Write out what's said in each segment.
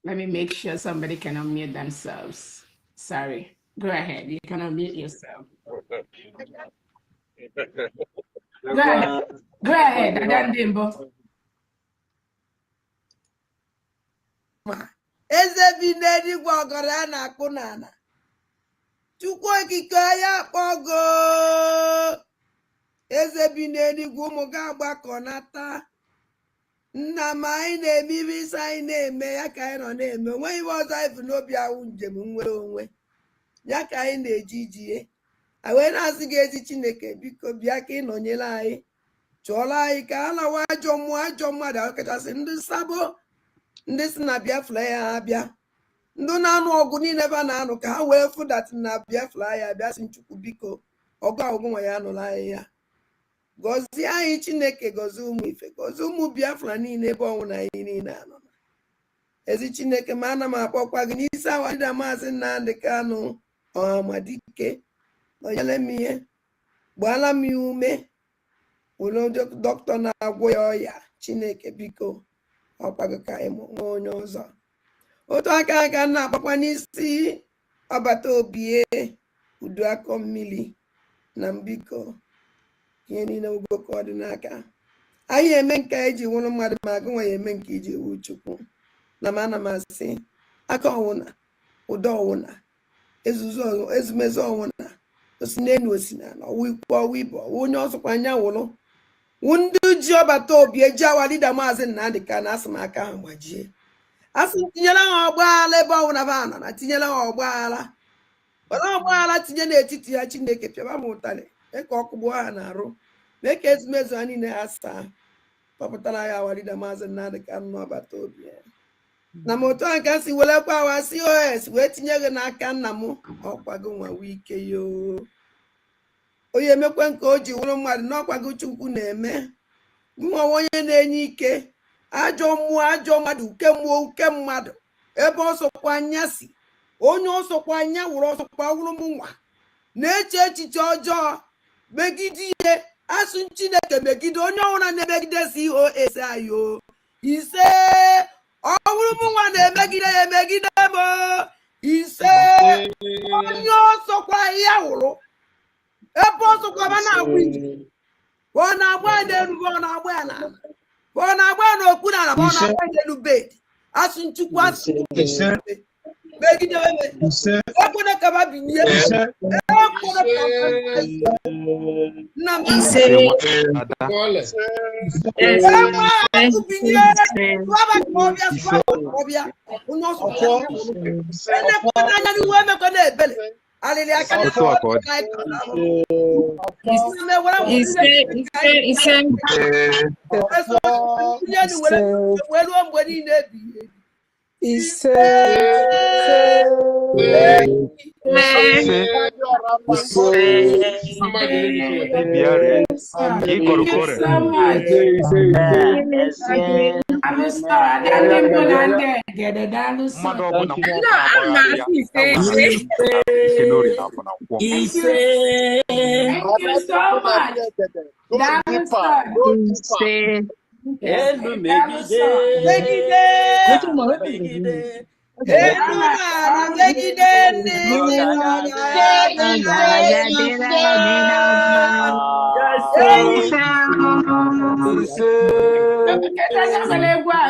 Let me make sure somebody can unmute themselves. Sorry. Go ahead. You can unmute yourself. Go ahead. Go ahead, Adandimbo. Eze bi n'eluigwe ọgọrọ a na-akpụ n'ala. Chukwu okike ya akpọgo. Eze bi n'eluigwe ụmụ gị agbakọnata. Nna m anyị na-eme ibe isi anyị na-eme ya ka anyị nọ na-eme. Onweghị ibe ọzọ anyị bụ n'obi ahụ njem nwere onwe. Ya ka anyị na-eji ijie. Anyị wee na-asị gị ezi Chineke biko bịa ka ị nọnyere anyị. Chụọrọ anyị ka a lawa ajọ mmadụ ọkachasị ndị sabo. Ndị si na Biafra ya abịa ndị na-anụ ọgụ niile ebe a na-anụ ka ha wee fụdat na Biafra ya abịa si Chukwu biko ọgụ nwa ya nụrụ anyị ya gọzie anyị Chineke gọzie ụmụ ife gọzie ụmụ Biafra niile ebe ọnwụ na anyị niile anọ ezi Chineke ma ana m akpọkwa gị n'isi awadida Maazị Nnamdi Kanu Ọhamadike nọnyere m ihe gbaala m ya ume were dọkịta na-agwọ ya ọya Chineke biko ọkwago ka ịmụ nwa onye ọzọ otu aka aka na-akpakwa n'isi ọbata obie udu akọ mmiri na mbiko ihe niile ugoko ọ dị n'aka anyị eme nke eji nwụrụ mmadụ ma agụ nwa ya eme nke iji wu Chukwu na m ana m asị aka ọwụna ụdọ ọwụna ezumezu ọwụna osi n'elu osi n'ala ọwụ ikwu ọwụ ibe ọwụ onye ọsọkwa anya wụrụ ndị ji ọbata obi eji awalida Maazị Nnamdi Kanu asị m aka ha gbajie asị m tinyere ha ọgbaghara ebe ọbụla ba nọ na tinyere ha ọgbaghara ọgbaghara tinye n'etiti ya Chineke pịaba m ụtarị mee ka ọkụgbuo ha na-arụ mee ka ezumezu ha niile ha saa kpọpụtara ya awalida Maazị Nnamdi Kanu n'ọbata obi ya na m otu a nke si welekwa awa COS wee tinye gị n'aka nna m ọkwago nwawe ike yoo onye emekwe nke o ji wụrụ mmadụ n'ọkwago Chukwu na-eme nwa onye na-enye ike ajọ mmụọ ajọ mmadụ uke mmụọ uke mmadụ ebe ọsọkwa anya si onye ọsọkwa anya wụrụ ọsọkwa wụrụ m nwa na-eche echiche ọjọọ megide ihe asụ Chineke megide onye ọbụla na-emegide COS ayo ise ọwụrụ m nwa na-emegide ya emegide m ise onye ọsọkwa ya wụrụ ebe ọsọkwa ma na-agba ije ọ na-agba n'elu ọ na-agba ya n'ala ọ na-agba n'okpu n'ala ọ na-agba n'elu bed asụ Chukwu asụ megide ekwene ka ba binye nna m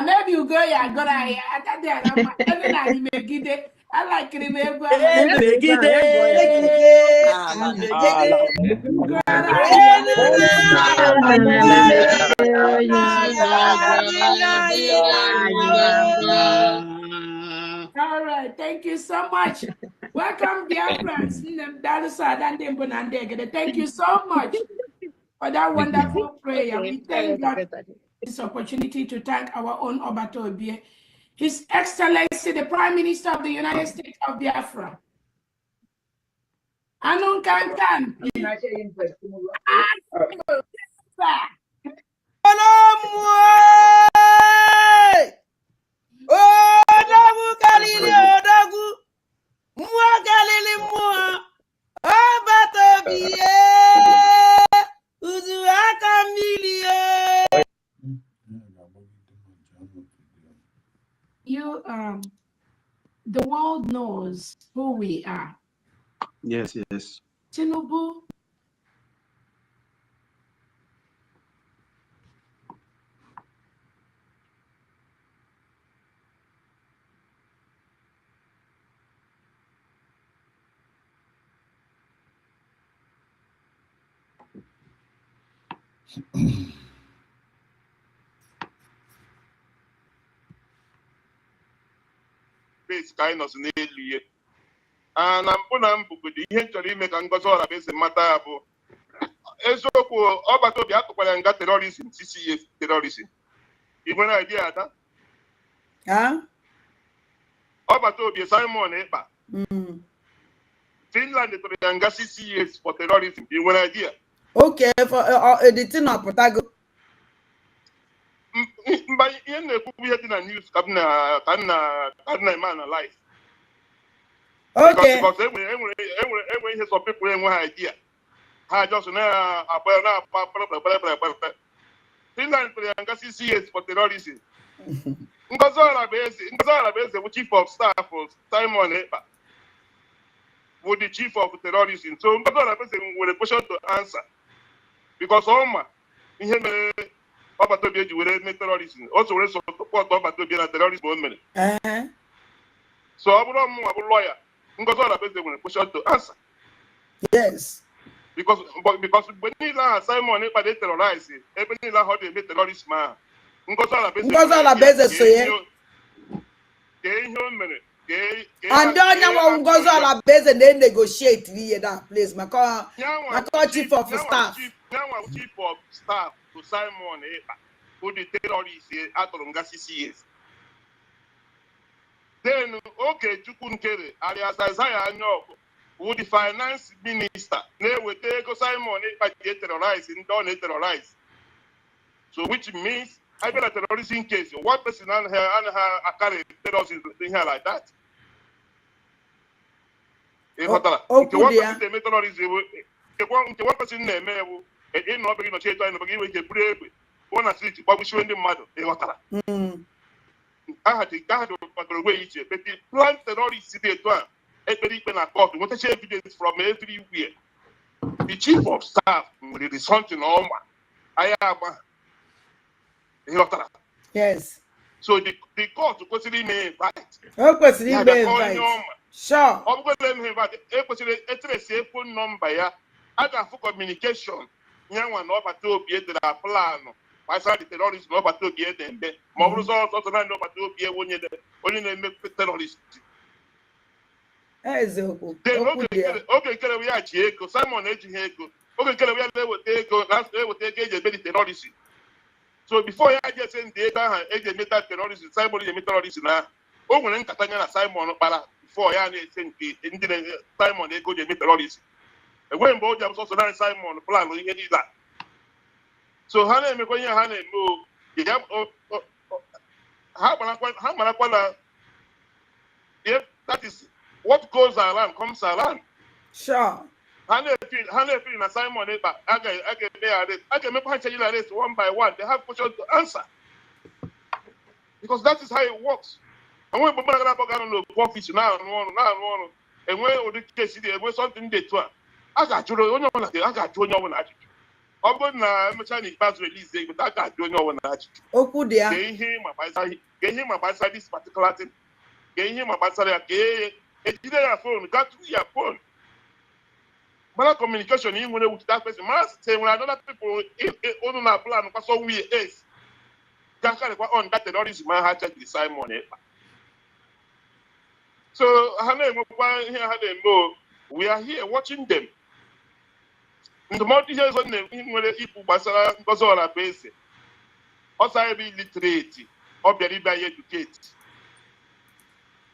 maybe you go ya gora ya I like it. All right, thank you so much. Welcome, dear friends. Thank you so much for that wonderful prayer. We thank God for this opportunity to thank our own Obato Obie, His Excellency, the Prime Minister of the United States of Biafra. Anun Kankan. the world knows who we are. Yes. Tinubu, kind of n'elu na mpụ na mbụgodo ihe m chọrọ ime ka Ngozi Orabeze mata ya bụ eziokwu ọgbata obi atụkwara nga terorizm CCA terorizm. Ị nwere idea ada? Ọgbata obi Simon Ekpa Finland tụrụ ya nga 6 years for terrorism. Ị nwere idea? Okay, for the thing apụtago. Mba ihe na-ekwu ihe dị na news ka na eme analyze. Okay. Because enwere ihe some people enwe idea. Ha just na-agba Finland tụrụ ya nga 6 years for terrorism. Ngozi Orabeze bụ chief of staff of Simon Ekpa bụ the chief of terrorism. So Ngozi Orabeze nwere question to answer because ọma ihe mere ọgbata obi eji were mee terrorism. O so were support ọgbata obi na terrorism o mere. So ọ bụrụ ọmụ abụ lawyer, Ngozi Orabeze nwere question to answer. Yes. Because mgbe niile ahụ Simon Ekpa dey terrorize ebe niile ahụ ọ dị eme terrorism ahụ. Ngozi Orabeze so ye. Ihe o mere and onye nwa Ngozi Orabeze dey negotiate ihe that place maka chief of staff. Nyanwa chief of staff to Simon Ekpa who the terrorist atụrụ nga 6 years. Then Okechukwu Nkere alias Isaiah Anyọkụ who the finance minister na-eweta ego Simon Ekpa ji terrorize ndị ọ na-terrorize. So which means I bet a terrorism case, one person and her carry terrorism thing here like that. One person they terrorism. One person they may in no begin to change time begin with a brave. One as it but we show the mother. I had to way each but the plan terrorist they to a very court. What a evidence from everywhere. The chief of staff with the something on I am. Yes. So the court consider me invite. Sure. I'm going to invite a phone number. I got for communication. Young one over to be the plan. I saw the terrorists over to be them. Mobile also not over to be only make terrorists. Okay, we are Chieko, Simon Ejiheko. Okay, we are there with Ego, last day with the terrorists. So before I just send data and metal terrorism, Simon terrorism now. Oh, when Catania Simon para before I send the Simon they go to terrorism. And when both them also Simon plan we get that. So Hane me going Hane move. If that is what goes around comes around. Sure. Hane feel na Simon Ekpa. I can make this one by one. They have questions to answer. Because that is how it works. And when people are going to profit now, and when the case is something they do, I got you know, I got you know, I'm going to Chinese pass release, but I got you know, getting him about this particular thing, getting him about a phone, got to your phone. But communication, even with that person, say when other people on a plan, because so we is. Can't carry on that terrorism, man, had to decide money. So, we are here watching them. In the multi years on the people, Basara, Ngozi Orabeze, also be literate, or be educated,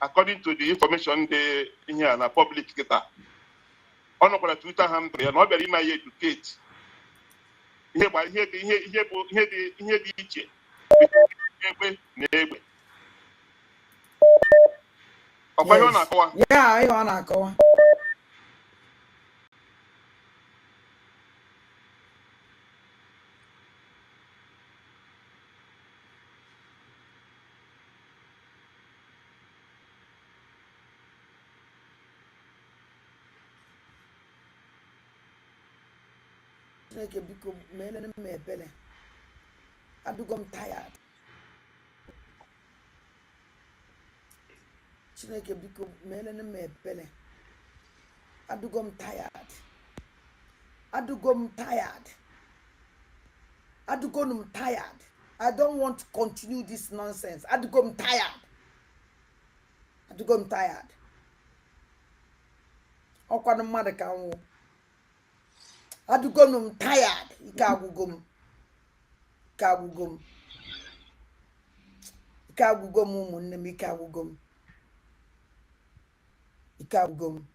according to the information they here in a public data. On a Twitter handle, and not very much educate. Here by here the teacher. Yeah, I wanna go. Chineke biko meelere m ebere. Adịgo m tired. Chineke biko meelere m ebere. Adịgo m tired. Adịgo m tired. Adịgo m tired. I don't want to continue this nonsense. Adịgo m tired. Adịgo m tired. Ọkwanụ mmadụ ka nwụ. Adịgo m tired. Ike agwụgo m. Ike agwụgo m. Ike agwụgo m ụmụnne m. Ike agwụgo m. Ike agwụgo m.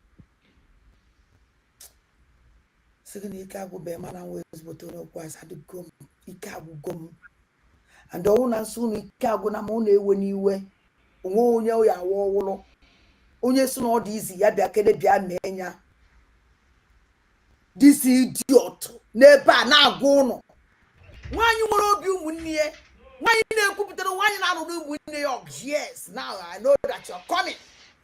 Sịgị na ike agwụbe mana nwe ezigbote onye okwu asị adịgo m. Ike agwụgo m. And ọnwụ na nsọ unu ike agwụ na ma ọ na-ewe n'iwe. Onwe onye ya awa ọwụlụ. Onye si na ọ dị izi ya bịa kede bịa mee ya. This idiot n'ebe a na-agwa ụnụ. Nwaanyị nwere obi ụmụnne ya. Nwaanyị na-ekwupụtara nwaanyị na-anọdụ ụmụnne ya. Yes, now I know that you're coming.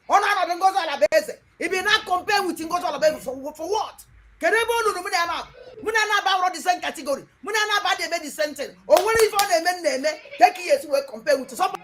Ọ na-anọdụ Ngozi Alabaeze. If you not compare with Ngozi Alabaeze for what? Kedu ebe ọ nụrụ mụ na na mụ na na-aba the same category. Mụ na na-aba the eme the same thing. O nwere ife ọ na-eme take years we compare with somebody.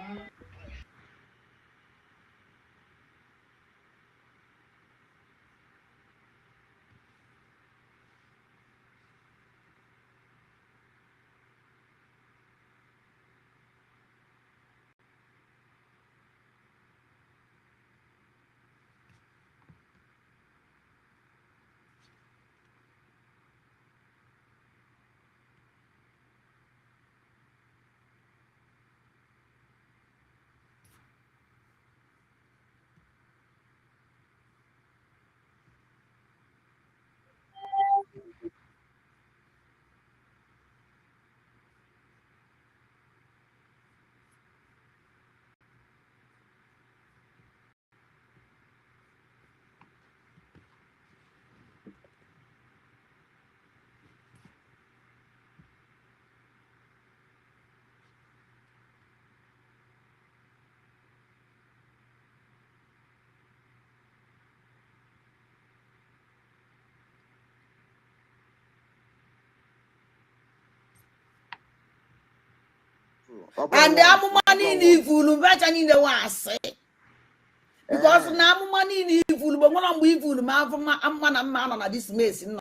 And the amụma niile ivulu bacha niile wasị. Because na amụma niile ivulu bụ nwere mgbe ivulu ma afọ mma na mma nọ na this mess nọ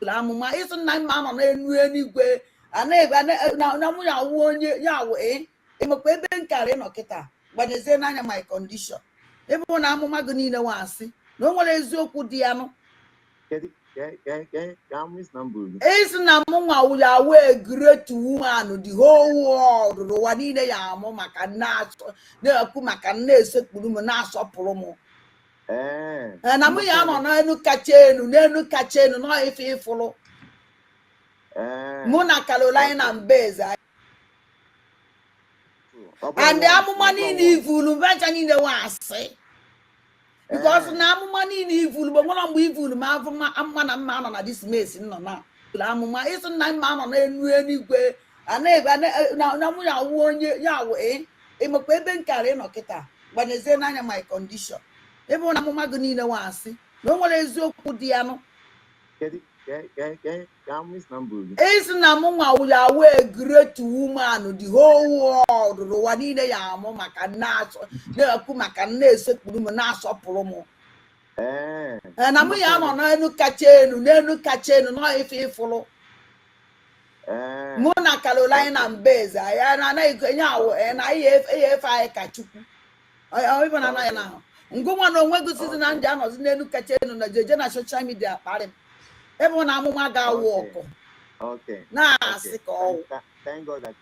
na amụma ịsụ na mma nọ n'elu eluigwe na mụ ya wụ onye ya wụ ịmakwa ebe nkara ịnọ kịta gbanyezie n'anya my condition. Ebe bụ na amụma gị niile wasị na o nwere eziokwu dị ya nụ. It's na mụ ya wee great woman the whole world ụwa niile ya amụ maka na-ekwu maka na-esekpuru m na-asọpụrụ m. Na mụ ya nọ n'elu kacha enu nọ ife ịfụrụ. Mụ na Carolina Mbeze. And the amụma niile ivulu bacha niile wasị. Because na amụma niile ivulu bụ nwere mgbe ivulu ma afọ mma na mma nọ na this mess nọ na amụma ịsụ na mma nọ n'elu eluigwe na mụ ya wụ onye ya wụ ịmakwa ebe nkara ịnọ kịta gbanyezie n'anya my condition. Ebe na amụma gị niile wasị na o nwere eziokwu dị ya nụ. It's na mụ ya wee great woman the whole world ụwa niile ya amụ maka na-ekwu maka na-esekpuru m na-asọpụrụ m. Na mụ ya nọ n'elu kacha enu nọ ife ịfụrụ. Mụ na Carolina Mbeze ya na-anaghị na ihe efe anyị ka Chukwu. Ibe na anaghị na ngụnwa na onwe gosizi na ndị anọzi n'elu kacha enu na jeje na social media kparị m. Ebe na amụma ga-awụ ọkụ. Na-asị ka ọwụ. Thank God that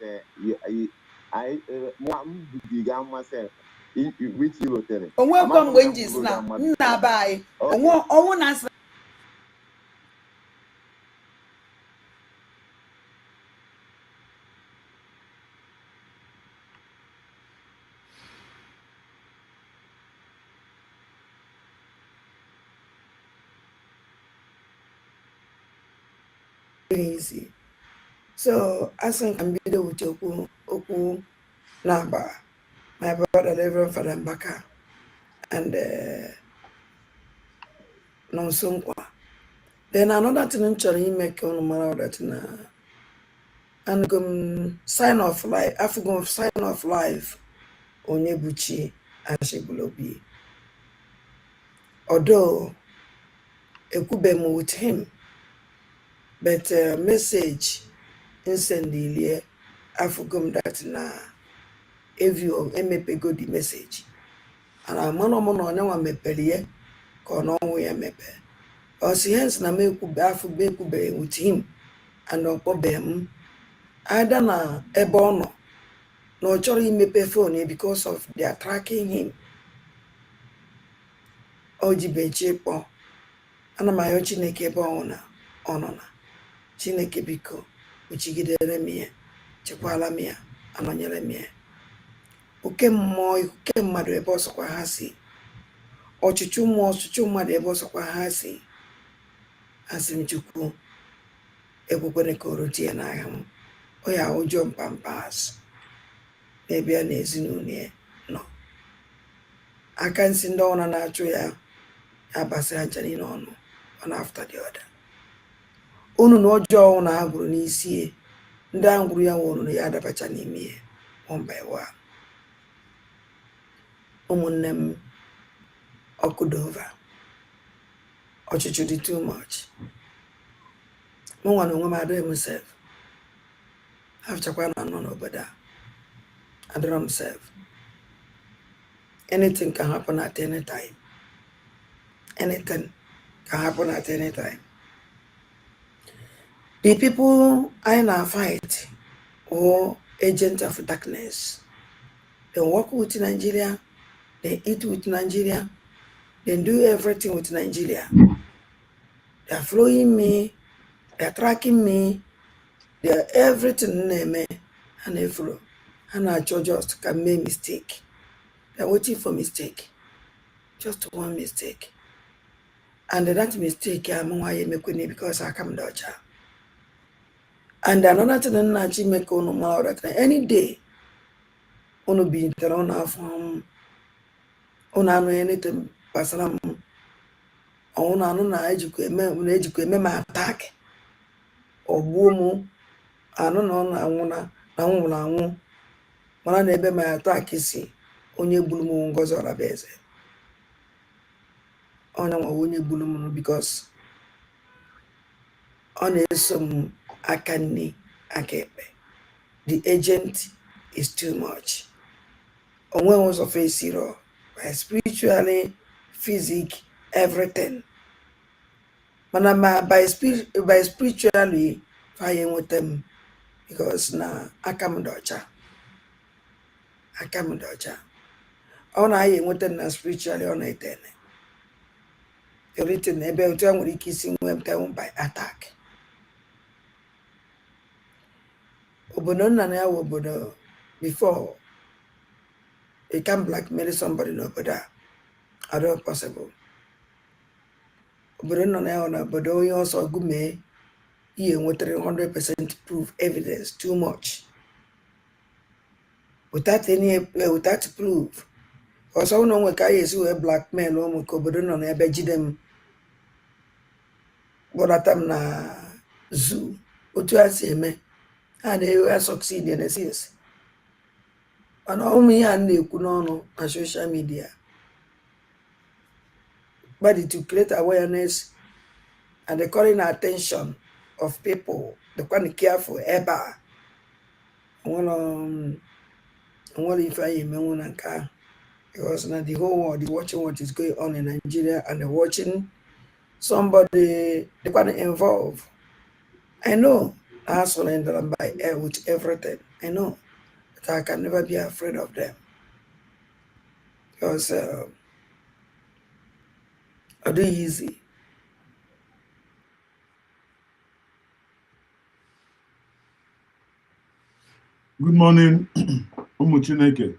which you tell. Onwekwa mgbe m ji si na nna be anyị ọnwụ na nsị. Easy. So I think I'm video with Oku Naba, my brother Reverend Father Mbaka, and Nonsunkwa. Then another thing I'm trying to make on matter that na and go sign of life. I forgot sign of life. Onyebuchi Ashebulobi. Although ekubem with him, but message in send I forgot that na evio emepe go the message. And I'm on one mepelie kono we mepe. Or see hence na me ekube with him and okobem. Either na ebono no chori mepe phone because of they are tracking him. Ojibeche po. Ana mayo Chineke ebe ọnụna Chineke biko kpuchigidere m ya chekwala m ya anọnyere m ya oke mmụọ ike mmadụ ebe ọsọkwa ha si ọchịchị mmụọ ọchịchị mmadụ ebe ọsọkwa ha si asị m Chukwu ekwekwere ka orotie ya n'agha m ọ ya ụjọ mpampas n'ebe ya na ezinụlọ ya nọ aka nsị ndị ọna na-achụ ya abasị ha ncha niile ọnụ one after the other. Unu na ọjọọ na agwụrụ n'isi ndị agwụrụ ya nwụrụ na ya adabacha n'ime ya one by one. Ụmụnne m ọkụdova ọchịchị dị too much. Mụ nwa na onwe m adịghị m sef hafchakwa na nọ n'obodo a adịrọ m sef. Anything can happen at any time. Anything can happen at any time. The people I now fight or agents of darkness, they work with Nigeria, they eat with Nigeria, they do everything with Nigeria. They are following me, they are tracking me, they are everything in me, and they follow. And I just can make mistake. They are waiting for mistake, just one mistake. And that mistake, I'm why make because I come Dutch. And another thing I actually make on that any day, ono be thrown off from ono anything personal, ono na educate me attack or boom, ano na anwu mana na ebe my attack isi onye gburu m ngozi Olabeze. Onye gburu m because on some akani akepe. The agent is too much. On one was of a zero by spiritually, physic, everything. But by spiritually, fighting with them because na akamudocha. On I with them na spiritually on a ten. Everything about them with kissing them by attack. Obodo nna na ya obodo before you can blackmail somebody n'obodo a I don't possible. Obodo nna na ya obodo onye ọsọ gume ihe nwetara 100% proof evidence too much without proof. Also no nwe ka ya esi wee blackmail ụmụ ka obodo nọ na ebe jide m gbọdata m na zoo otu a si eme ha na-ewe succeed in a sense. Mana ụmụ ihe a na-ekwu n'ọnụ na social media but to create awareness and the calling attention of people, the kind careful eba if I because now the whole world is watching what is going on in Nigeria and they're watching somebody they quite involved. I know I surrender them by air with everything. I know, but I can never be afraid of them because I do easy. Good morning, ụmụ Chineke.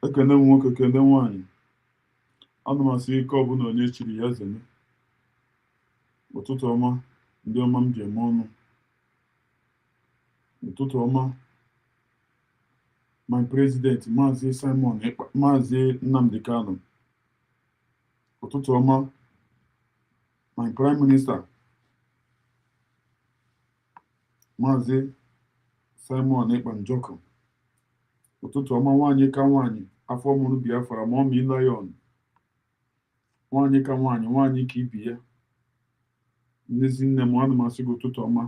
Ekene m nwoke, ekene nwanyị. Ana m asị ike ọbụla onye chiri ya eze m. Ụtụtụ ọma, ndị ọma m ji eme ọnụ. Ụtụtụ ọma, my president, Maazị Simon Ekpa, Maazị Nnamdi Kanu. Ụtụtụ ọma, my prime minister, Maazị Simon Ekpanjọkụ. Ụtụtụ ọma nwaanyị ka nwaanyị, afọ mụrụ Biafra, Mommy Lion. Nwaanyị ka nwaanyị, nwaanyị ka ibi ya. Nnezi nne m, ana m asị gị ụtụtụ ọma.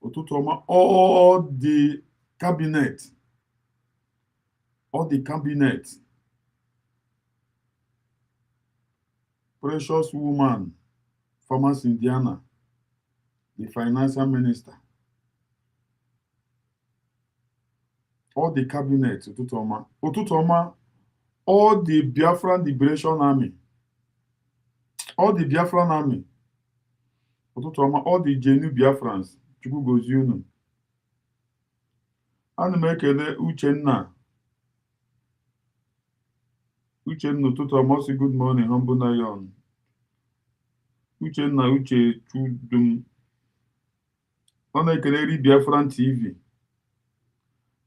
Ụtụtụ ọma, all the cabinet. All the cabinet. Precious woman, Farmers Indiana, the financial minister. All the cabinet, ụtụtụ ọma. Ụtụtụ ọma, all the Biafran Liberation Army. All the Biafran Army. Ụtụtụ ọma, all the genuine Biafrans. Chukwu gozie unu. Ana m ekele Uchenna. Uchenna ụtụtụ ọma, sị good morning, humble Lion. Uchenna Uche Chudum. Ọ na-ekele Biafran TV.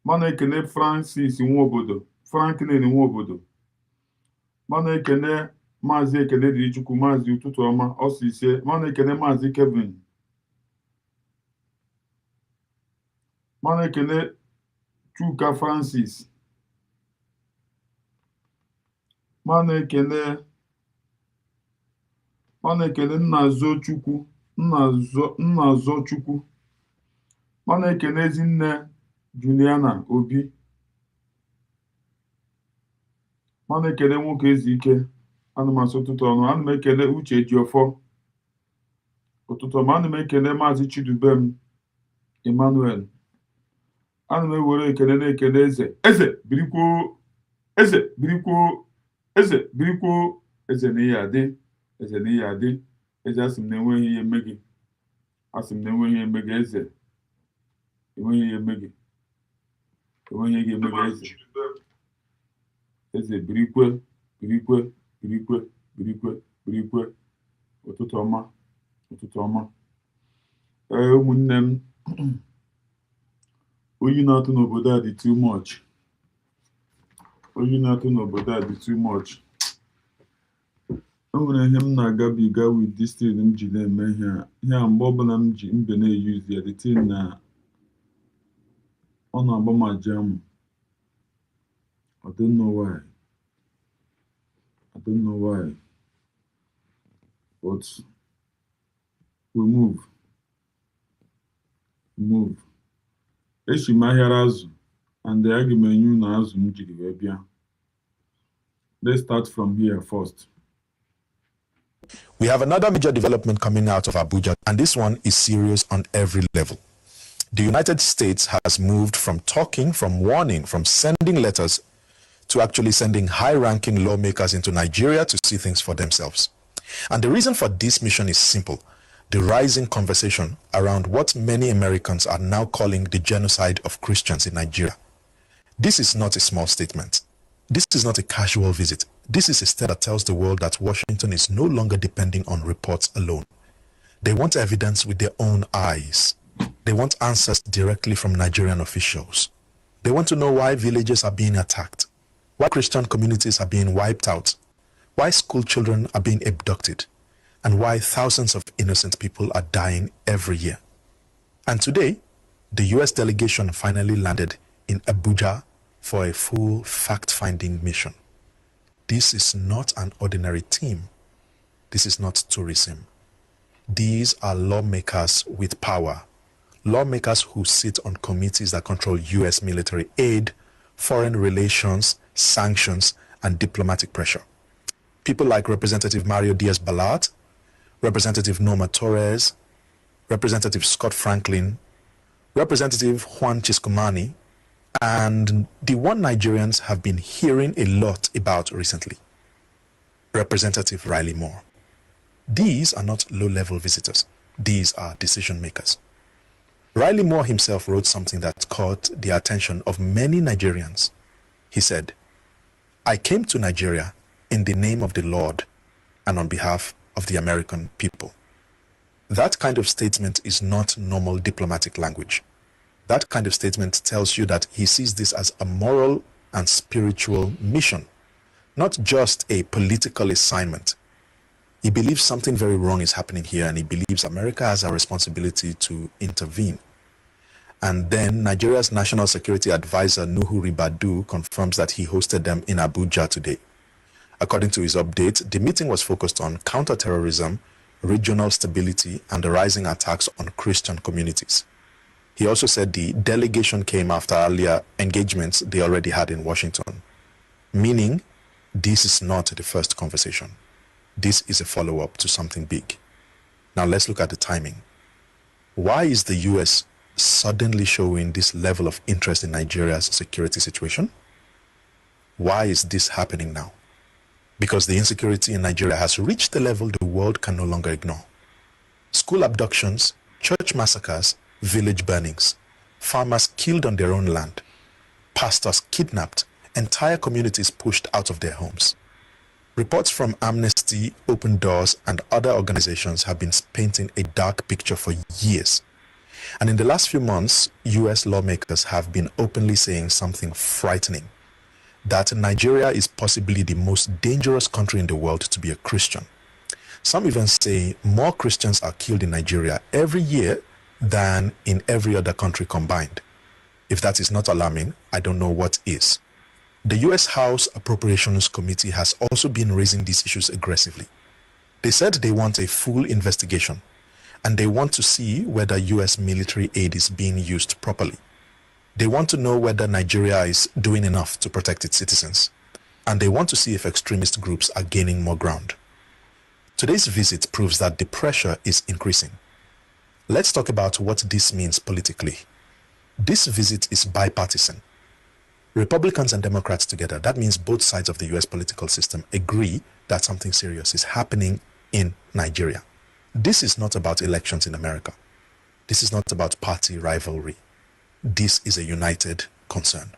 Ma na-ekele Francis Nwobodo, Franklin Nwobodo. Ma na-ekele Maazị Ekele Dịrị Chukwu, Maazị ụtụtụ ọma, Ọsịse. Ma na-ekele Maazị Kevin. Ma na-ekele Chuka Francis. Ma na-ekele Nnazo Chukwu, Nnazo Chukwu. Ma na-ekele Ezinne Juliana Obi. Ma na-ekele nwoke Ezike. Ana m asị ụtụtụ ọnụ. Ana m ekele Uche Jiọfọ. Ụtụtụ ọma. Ana m ekele Maazị Chidubem Emmanuel. Ana m ewere ekele na-ekele eze. Eze birikwuo. Eze birikwuo. Eze birikwuo. Eze na ihe adị. Eze na ihe adị. Eze asị m na enweghị ihe eme gị. Asị m na enweghị ihe eme gị eze. Enweghị ihe eme gị. Enweghị ihe eme gị eze. Eze birikwe. Birikwe. Birikwe. Birikwe. Birikwe. Ụtụtụ ọma. Ụtụtụ ọma. Ụmụnne m. Oyi na-atụ n'obodo a dị too much. Oyi na-atụ n'obodo a dị too much. O nwere ihe m na-agabiga with this thing m ji na-eme ihe a. Ihe a mgbe ọbụla m ji mbe na-eyuzi ya, the thing na ọ na-agba m aja m. I don't know why. I don't know why. But we move. Move. Echi m ahịara azụ and aga m enye unu azụ m jiri wee bịa. Let's start from here first. We have another major development coming out of Abuja, and this one is serious on every level. The United States has moved from talking, from warning, from sending letters to actually sending high-ranking lawmakers into Nigeria to see things for themselves. And the reason for this mission is simple: the rising conversation around what many Americans are now calling the genocide of Christians in Nigeria. This is not a small statement. This is not a casual visit. This is a step that tells the world that Washington is no longer depending on reports alone. They want evidence with their own eyes. They want answers directly from Nigerian officials. They want to know why villages are being attacked, why Christian communities are being wiped out, why school children are being abducted, and why thousands of innocent people are dying every year. And today, the US delegation finally landed in Abuja for a full fact-finding mission. This is not an ordinary team. This is not tourism. These are lawmakers with power. Lawmakers who sit on committees that control US military aid, foreign relations, sanctions, and diplomatic pressure. People like Representative Mario Diaz-Balart, Representative Norma Torres, Representative Scott Franklin, Representative Juan Chiscomani, and the one Nigerians have been hearing a lot about recently, Representative Riley Moore. These are not low-level visitors. These are decision makers. Riley Moore himself wrote something that caught the attention of many Nigerians. He said, "I came to Nigeria in the name of the Lord and on behalf of the American people." That kind of statement is not normal diplomatic language. That kind of statement tells you that he sees this as a moral and spiritual mission, not just a political assignment. He believes something very wrong is happening here, and he believes America has a responsibility to intervene. And then Nigeria's National Security Advisor, Nuhu Ribadu, confirms that he hosted them in Abuja today. According to his update, the meeting was focused on counterterrorism, regional stability, and the rising attacks on Christian communities. He also said the delegation came after earlier engagements they already had in Washington, meaning this is not the first conversation. This is a follow-up to something big. Now let's look at the timing. Why is the US suddenly showing this level of interest in Nigeria's security situation? Why is this happening now? Because the insecurity in Nigeria has reached the level the world can no longer ignore. School abductions, church massacres, village burnings, farmers killed on their own land, pastors kidnapped, entire communities pushed out of their homes. Reports from Amnesty, Open Doors, and other organizations have been painting a dark picture for years. And in the last few months, US lawmakers have been openly saying something frightening, that Nigeria is possibly the most dangerous country in the world to be a Christian. Some even say more Christians are killed in Nigeria every year than in every other country combined. If that is not alarming, I don't know what is. The US House Appropriations Committee has also been raising these issues aggressively. They said they want a full investigation, and they want to see whether US military aid is being used properly. They want to know whether Nigeria is doing enough to protect its citizens, and they want to see if extremist groups are gaining more ground. Today's visit proves that the pressure is increasing. Let's talk about what this means politically. This visit is bipartisan. Republicans and Democrats together, that means both sides of the US political system agree that something serious is happening in Nigeria. This is not about elections in America. This is not about party rivalry. This is a united concern.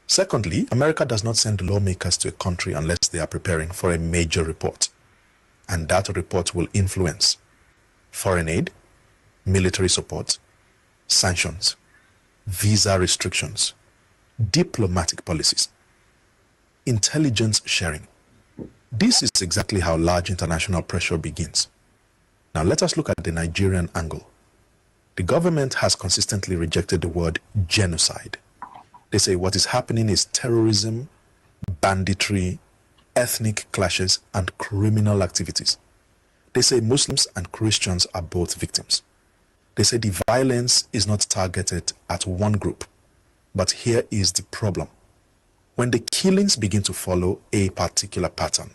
Secondly, America does not send lawmakers to a country unless they are preparing for a major report. And that report will influence foreign aid, military support, sanctions, visa restrictions, diplomatic policies, intelligence sharing. This is exactly how large international pressure begins. Now let us look at the Nigerian angle. The government has consistently rejected the word genocide. They say what is happening is terrorism, banditry, ethnic clashes, and criminal activities. They say Muslims and Christians are both victims. They say the violence is not targeted at one group. But here is the problem. When the killings begin to follow a particular pattern,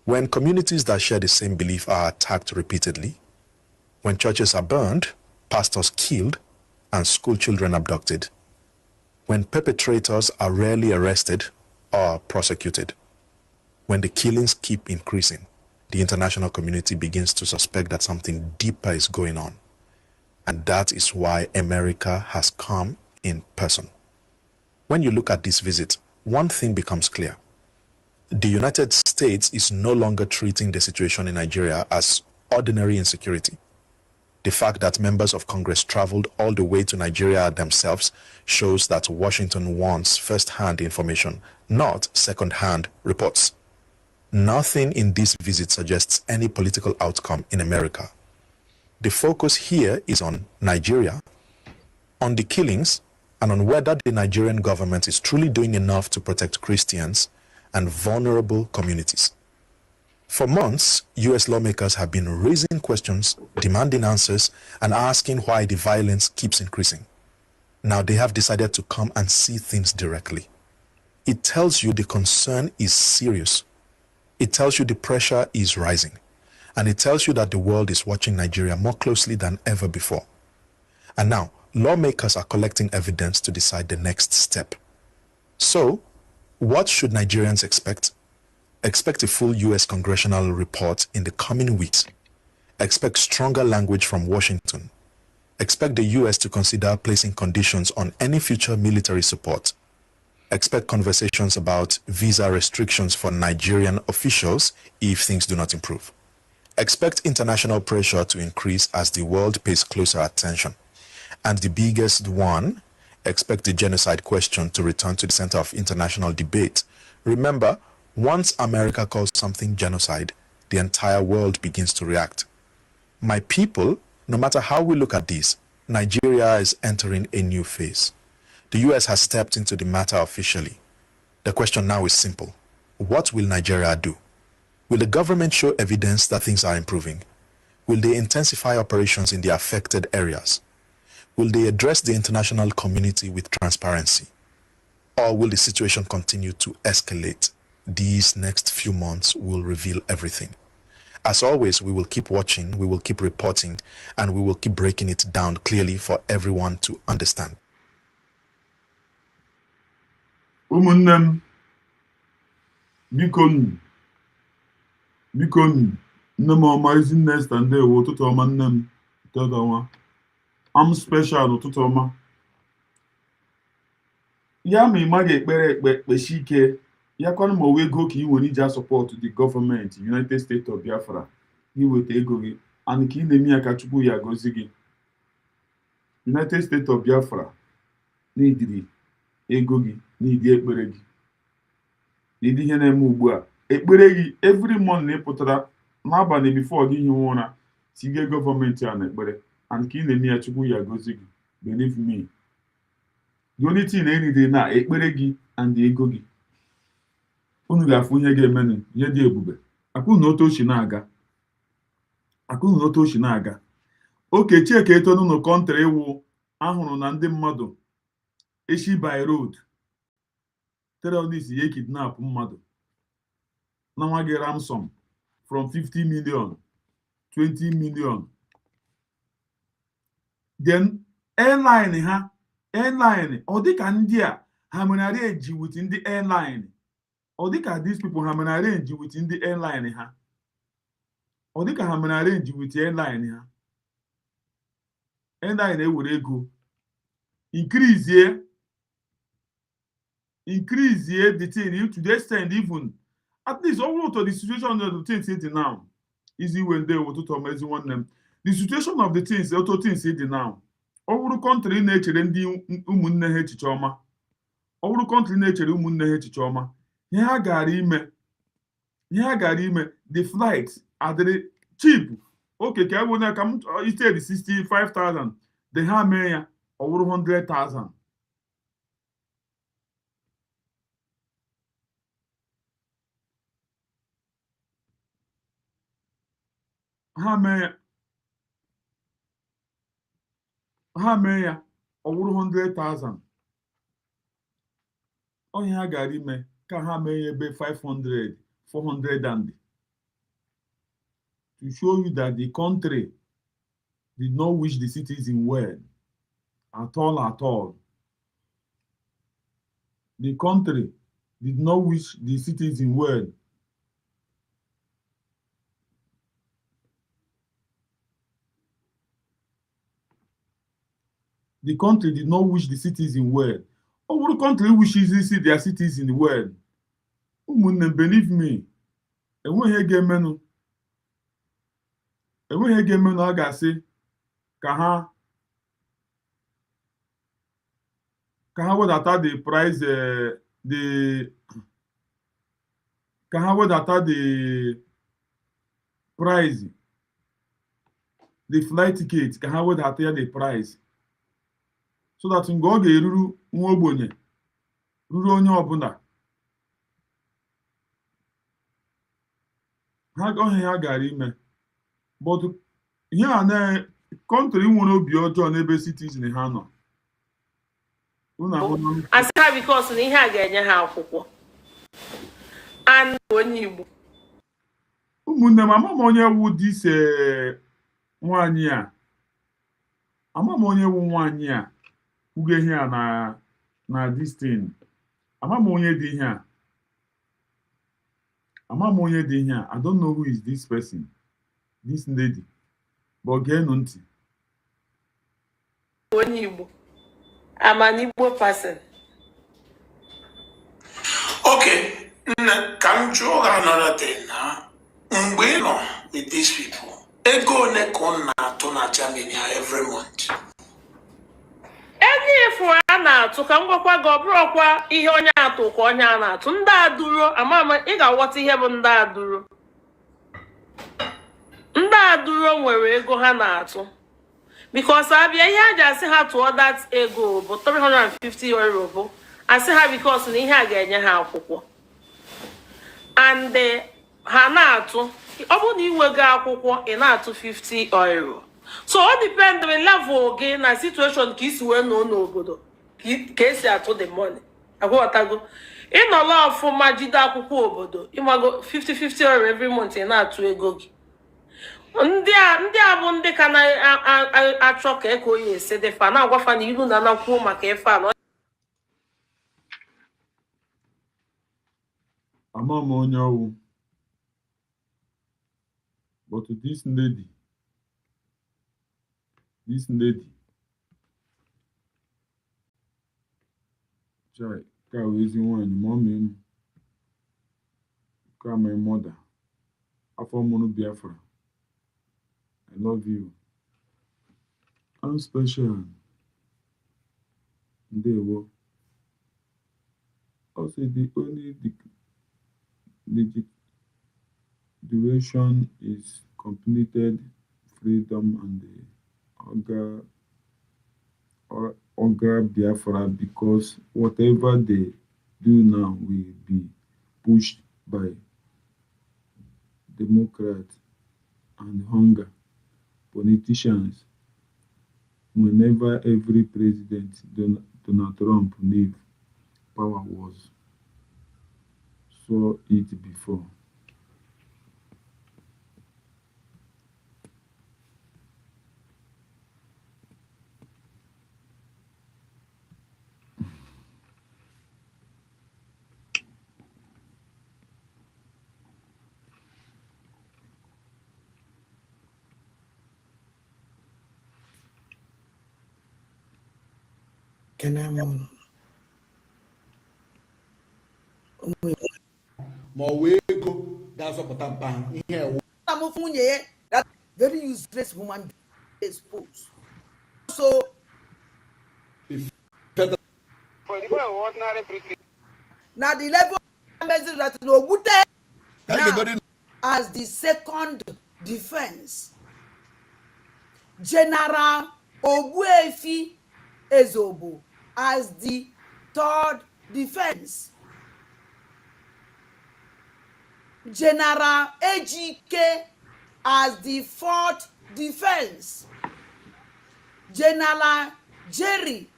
when communities that share the same belief are attacked repeatedly, when churches are burned, pastors killed, and school children abducted, when perpetrators are rarely arrested or prosecuted, when the killings keep increasing, the international community begins to suspect that something deeper is going on. And that is why America has come in person. When you look at this visit, one thing becomes clear. The United States is no longer treating the situation in Nigeria as ordinary insecurity. The fact that members of Congress traveled all the way to Nigeria themselves shows that Washington wants first-hand information, not second-hand reports. Nothing in this visit suggests any political outcome in America. The focus here is on Nigeria, on the killings, and on whether the Nigerian government is truly doing enough to protect Christians and vulnerable communities. For months, US lawmakers have been raising questions, demanding answers, and asking why the violence keeps increasing. Now they have decided to come and see things directly. It tells you the concern is serious. It tells you the pressure is rising. And it tells you that the world is watching Nigeria more closely than ever before. And now, lawmakers are collecting evidence to decide the next step. So, what should Nigerians expect? Expect a full US congressional report in the coming weeks. Expect stronger language from Washington. Expect the US to consider placing conditions on any future military support. Expect conversations about visa restrictions for Nigerian officials if things do not improve. Expect international pressure to increase as the world pays closer attention. And the biggest one, expect the genocide question to return to the center of international debate. Remember, once America calls something genocide, the entire world begins to react. My people, no matter how we look at this, Nigeria is entering a new phase. The US has stepped into the matter officially. The question now is simple. What will Nigeria do? Will the government show evidence that things are improving? Will they intensify operations in the affected areas? Will they address the international community with transparency? Or will the situation continue to escalate? These next few months will reveal everything. As always, we will keep watching, we will keep reporting, and we will keep breaking it down clearly for everyone to understand. Ụmụnne m, biko nne m ọma ezi nne sta ndewo ụtụtụ ọma nne m ụtụtụ ọma am special ụtụtụ ọma ya ma ị maghị ekpere kpechi ike ya kwanụ ma owe ego ka ị nwere iji support the government United States of Biafra gị weta ego gị and ka ị na-eme ya ka Chukwu ya gozi gị. United States of Biafra n'idiri ego gị n'idi ekpere gị n'idi ihe na-eme ugbu a ekpere gị every morning pụtara n'abalị before gị ihe ụra tige gọọmenti a na ekpere and ka ị na-eme ya Chukwu ya gozi gị. Believe me, the only thing na-enide na ekpere gị and ego gị. Unu ga-afụ ihe ga-emenụ ihe dị ebube. Akwụghị na otu ochi na-aga oke cheke eto n'ụlọ kọntrị iwu ahụrụ na ndị mmadụ eshi by road terrorist ye kidnap mmadụ na nwa gị ransom from 50 million 20 million. Then airline ọ dịka ndị a ha mere arrange with ndị airline ọ dịka these people ha mere arrange with ndị airline ha ọ dịka ha mere arrange with airline ha. Airline ewere ego increase the thing to the extent even at least over to the situation of the things it now easy when they were to amazing one them the situation of the things auto things it now over country na-echere ndị ụmụnne ha echiche ọma over country na-echere ụmụnne ha echiche ọma ihe ha gara ime the flights are cheap. Okay, ka ebo na ka m instead 65,000 the ha mee ya over 100,000. Ha mee ya ọwụrụ 100,000. Onye ha gara ime ka ha mee ya ebe 500 400 and to show you that the country did not wish the citizen well at all. The country did not wish the citizen well. The country did not wish the citizen well. Our country wishes their citizen well. Believe me, enweghị ga-emenụ a ga-asị ka ha wedata the price ka ha wedata the price the flight ticket ka ha wedata ya the price so that mgbe ọ ga-eruru nwa ogbenye ruru onye ọbụla ha gara ime. But ihe a na country nwere obi ọjọọ n'ebe citizen ha nọ. Asị ha because na ihe a ga-enye ha akwụkwọ and onye Igbo. Ụmụnne m ama m onye wu dise nwaanyị a ama m onye wu nwaanyị a kwugo ihe a na this thing. Ama m onye dị ihe a I don't know who is this person, this lady, but geenụ ntị. Onye Igbo, I'm an Igbo person. Okay, ka m jụọ ha another thing na mgbe ị nọ with these people, ego ole ka ọ na-atụ na Germany every month? Ego ifu a na-atụ ka m gwakwa gị ọ bụrụkwa ihe onye atụ ka onye a na-atụ ndị aduro ama ị ga-aghọta ihe bụ ndị aduro. ndị adụrụ nwere ego ha na-atụ because abịa ihe a ji asị ha tụọ that ego bụ 350 euro bụ asị ha because na ihe a ga-enye ha akwụkwọ and ha na-atụ ọ bụ na iwego akwụkwọ ị na-atụ 50 euro so ọ depend on level gị na situation ka isi wee nọ n'obodo ka esi atụ the money agwọtago ịnọla ọfụma jide akwụkwọ obodo ịmago 50 euro every month ị na-atụ ego gị ndị a bụ ndị ka na-achọ ka eko ya esi dị fa na-agwafa na ilu na-anakwuo maka ife a ama m onye ọwụ but this lady chai ka ezi nwanyị ma ọ mee m ka my mother afọ mụrụ Biafra I love you. I'm special. Ndewo. Also, the only duration is completed freedom and the Oga Biafra because whatever they do now will be pushed by Democrats and hunger. Politicians, whenever every president, Donald Trump, leave power was saw it before. ma ọ wee ego ga-azọpụta mpa ihe ewu that very useless woman exposed. So now the level of that now as the second defense, General Ogbuefi Ezobo as the third defense, General Ejike as the fourth defense, General Jerry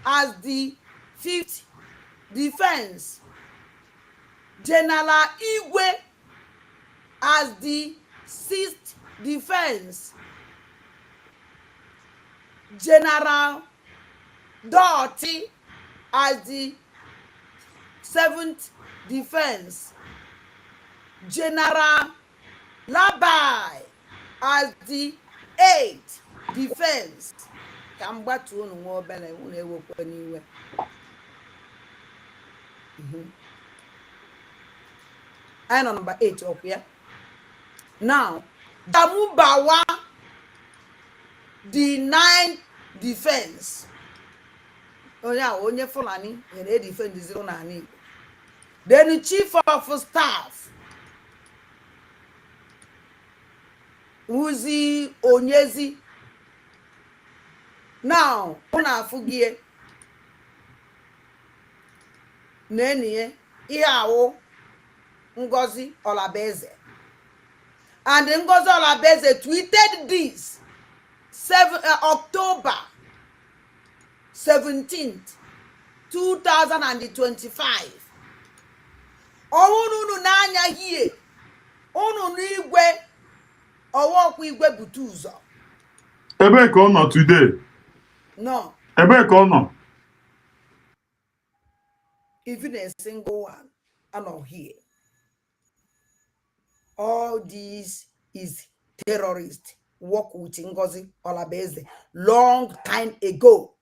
as the fifth defense, General Igwe as the sixth defense, General Doughty as the seventh defense, General Labai as the eighth defense. I know number 8 up here. Now, Damubawa, the 9th defense. Oh yeah, onye Fulani, and they defend the zero nani. Then the chief of staff, Uzi Onyezi. Now, una fugie. Nenye, Iao, Ngozi Olabeze. And Ngozi Olabeze tweeted this October 17th, 2025. Owunu n'anya hie. Unu n'igwe owokwu igwe butu ụzọ. Ebe ka ọ nọ today? No. Ebe ka ọ nọ? Even a single one are not here. All this is terrorist work with Ngozi Olabeze long time ago.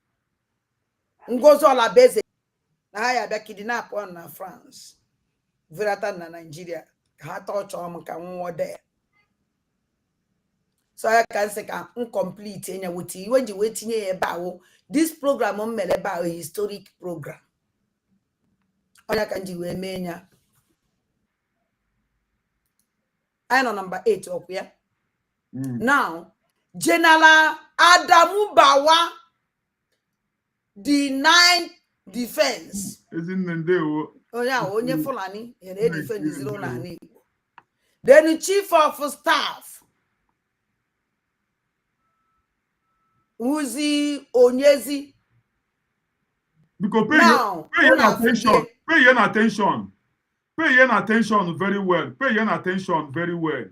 Ngozi Olabeze na ya bịa kidnap one na France. Verata na Nigeria. Ha touch on ka nwo there. So I can say ka incomplete enya wuti when you waiting ebe awo. This program on mere ebe a historic program. Onya kan ji we menya. I know number 8 up here. Now, General Adamu Bawa denied defense. Oh yeah, onye Fulani and defend his own name. Then the chief of staff, Uzi Onyezi. Because Now, pay attention. Pay attention. Pay attention very well. Pay attention very well.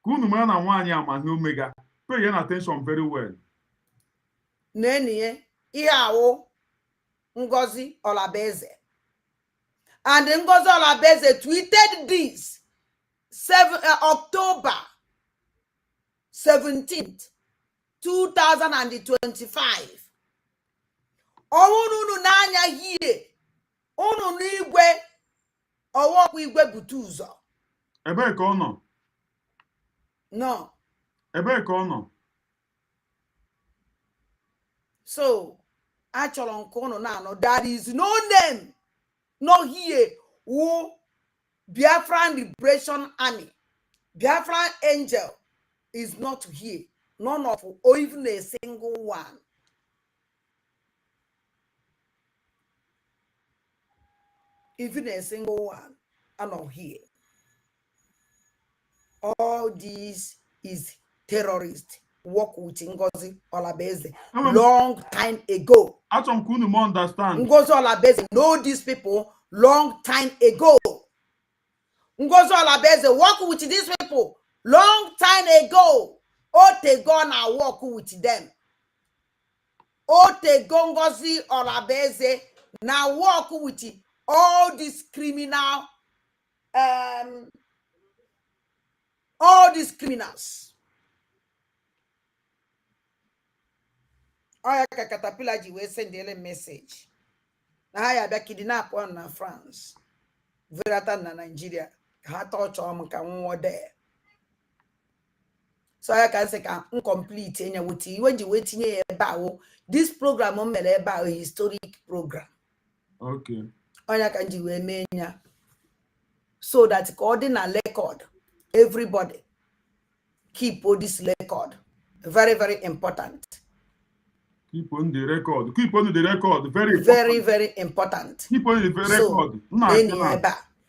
Kunu na nwanyị amaghị omega. Pay attention very well. Nenie ihe awụ Ngozi Olabeze. And Ngozi Olabeze tweeted this October 17th, 2025. Unu n'anya hie, unu n'igwe ọwọkwa igwe butu ụzọ. Ebee ka ọ nọ? No. Ebee ka ọ nọ? So, achọrọ nke unu na-anọ, there is no name, no here, who Biafran Liberation Army, Biafran Angel is not here. None of, or even a single one. Even a single one are not here. All this is terrorist work with Ngozi Olabeze long time ago. I don't understand. Ngozi Olabeze know these people long time ago. Ngozi Olabeze work with these people long time ago. Ote na work with them. Ote Ngozi Olabeze na work with all these criminal, all these criminals. Oya ka Caterpillar ji we send a message. Na haya bia kidnap on na France. Verata na Nigeria. Ha touch on ka nwo there. So I can say can incomplete enya wuti when you wetinye ebe awo. This program on mere ebe a historic program. Okay. Oya can ji we menya. So that coordinate record, everybody keep all this record. Very, very important. Keep on the record. Keep on the record. Very, very, very important. Keep on the record.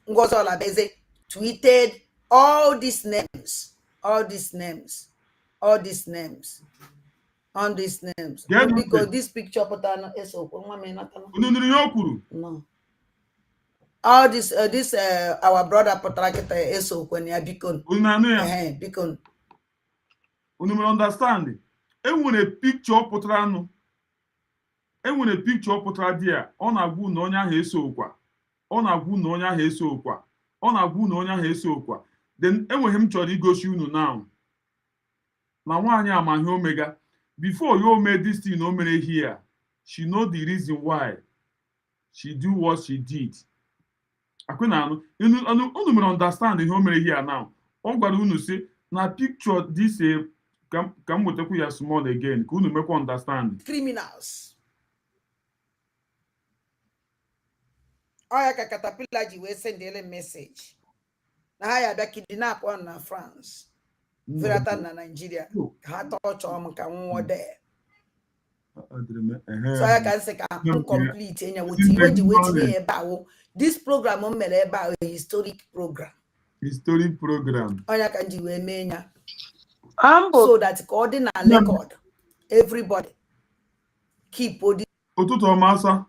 Ngozi Olabeze tweeted all these names, all these names, all these names, on these names. Because this picture no. All this our brother Potraketa eso when ya bikon. Bikon. You understand? And when a picture potrano, and when a picture potra dia, on a good nonya hesokwa, on a good nonya hesokwa, on a good nonya hesokwa. Then and when him chori goes you now. Now one ya man omega. Before you made this thing no many here, she know the reason why she do what she did. I couldn't understand the home here now. All but you say now picture this come with a small again. Couldn't make understand. Criminals. Oya ka Caterpillar ji we send a message. Na haya bia kidnap on na France. Verata na Nigeria. Ha touch on ka nwo there. So I can say can complete enya wuti when you waiting ebe awo. This program on mere ebe a historic program. Historic program. Oya can ji we menya. So that coordinate record, everybody keep body. Otuto masa.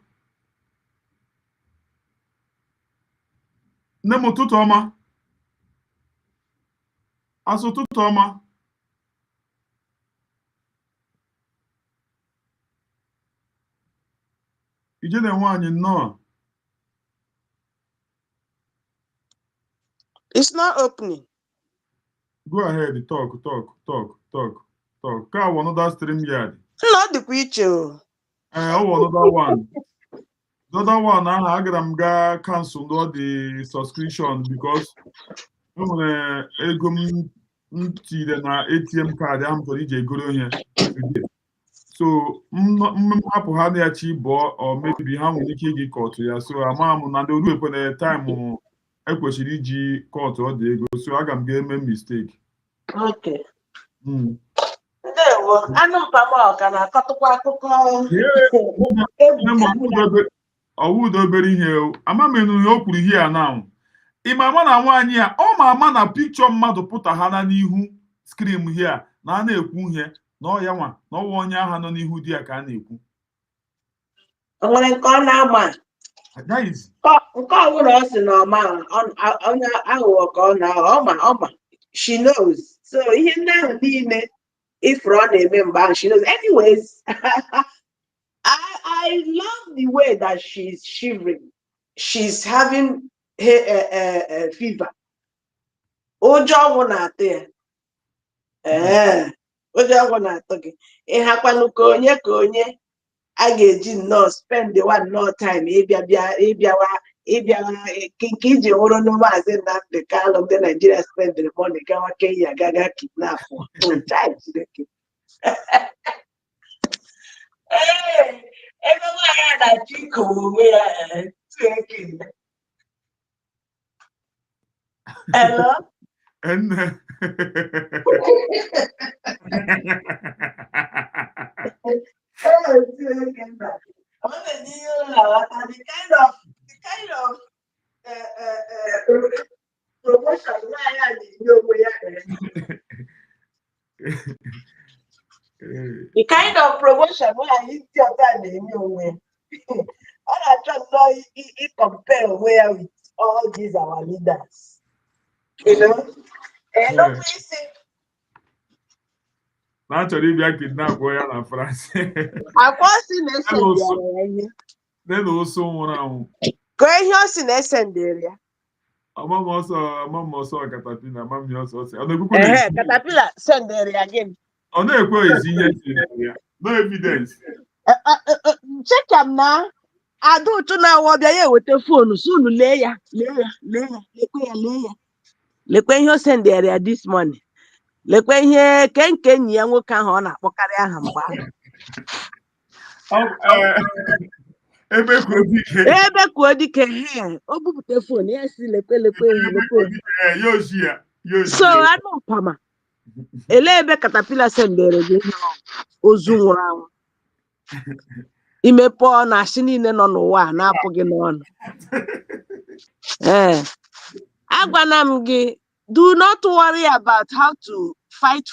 Nemo tutoma. Aso tutoma. Ijene wanyi no. It's not opening. Go ahead, talk. Ka another stream yard. Not the creature. Another one. The other one, I got cancel all the subscription because when ATM card I'm going to go here today. So happy had the cheap or maybe how many kg caught here. So I'm not the do the time I court all day go. So I can get a mistake. Okay. Ndewo, anụ mpama ọka na-akọtụkwa akụkọ ọwụda obere ihe amamenụ ya o kwuru ihe a na ịmama na nwaanyị a ọ ma ama na pikchọ mmadụ pụta ha na n'ihu skrim hia na a na-ekwu ihe na ọya nwa na ọwa onye agha nọ n'ihu di ya ka a na-ekwu o nwere nke ọ na-ama nke ọbụla ọ sị na ọma onye aghụghọ ka ọ na ọma she knows so ihe ndị ahụ niile ifuru ọ na-eme mgbe ahụ she knows anyways. I love the way that she's shivering. She's having fever. Ụjọ ọgwụ na-atụ ya. Ụjọ ọgwụ na-atụ gị. Ị hakwanụ ka onye a ga-eji nnọọ spend the one nnọọ time ịbịawa nke iji hụrụ na Maazị Nnamdi Kanu ndị Nigeria spend the money gawa Kenya gaga kidnap. Ebe nwaanyị a na-achọ iko onwe ya hello? The kind of promotion nwaanyị a na-enye onwe ya the kind of promotion nwaanyị ndị ọzọ na-enye onwe ọ na-achọ nnọọ compare onwe ya with all these our leaders. na chọrọ ịbịa kidnap ya na France akwa si na-esendere ya ihe na ụsụ nwụrụ anwụ ka ihe o si na-esendere ya ọsọ katapila katapila sendere ya gịnị ọ na-ekwe ezi ihe ya no evidence check am na ada ụtụ na-awọ bịa ya eweta foonu so unu lee ya lekwe ihe o sendere ya this morning lekwe ihe nke enyi ya nwoke ahụ ọ na-akpọkarị aha mgbe ebe kwuo dike o bupụta foonu ya si lekwe so anụ mpama ele ebe katapila sendere gị ozu nwụrụ anwụ imepe ọnụ asị niile nọ n'ụwa na-apụ gị n'ọnụ agwana m gị do not worry about how to fight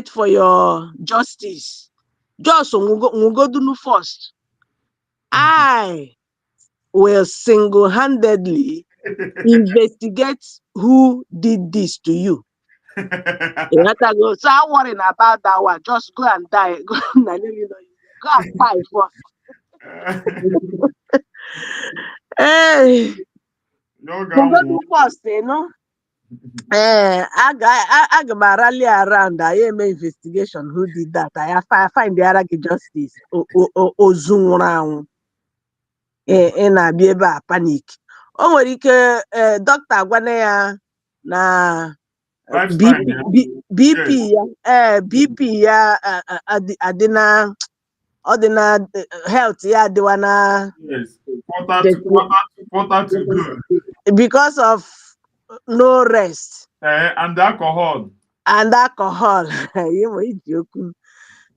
for your justice. Just nwugodunu first. I will single-handedly investigate who did this to you. You have to go. So I'm worrying about that one. Just go and die. Go and die first. Hey. Go first, you know. I rally around. I am investigation. Who did that? I find the other justice. Ozunrang. Na be ebe panic. O nwere ike doctor gwana ya na BP ya BP ya adịna ọdịna health ya adịwa na quarter to good because of no rest and alcohol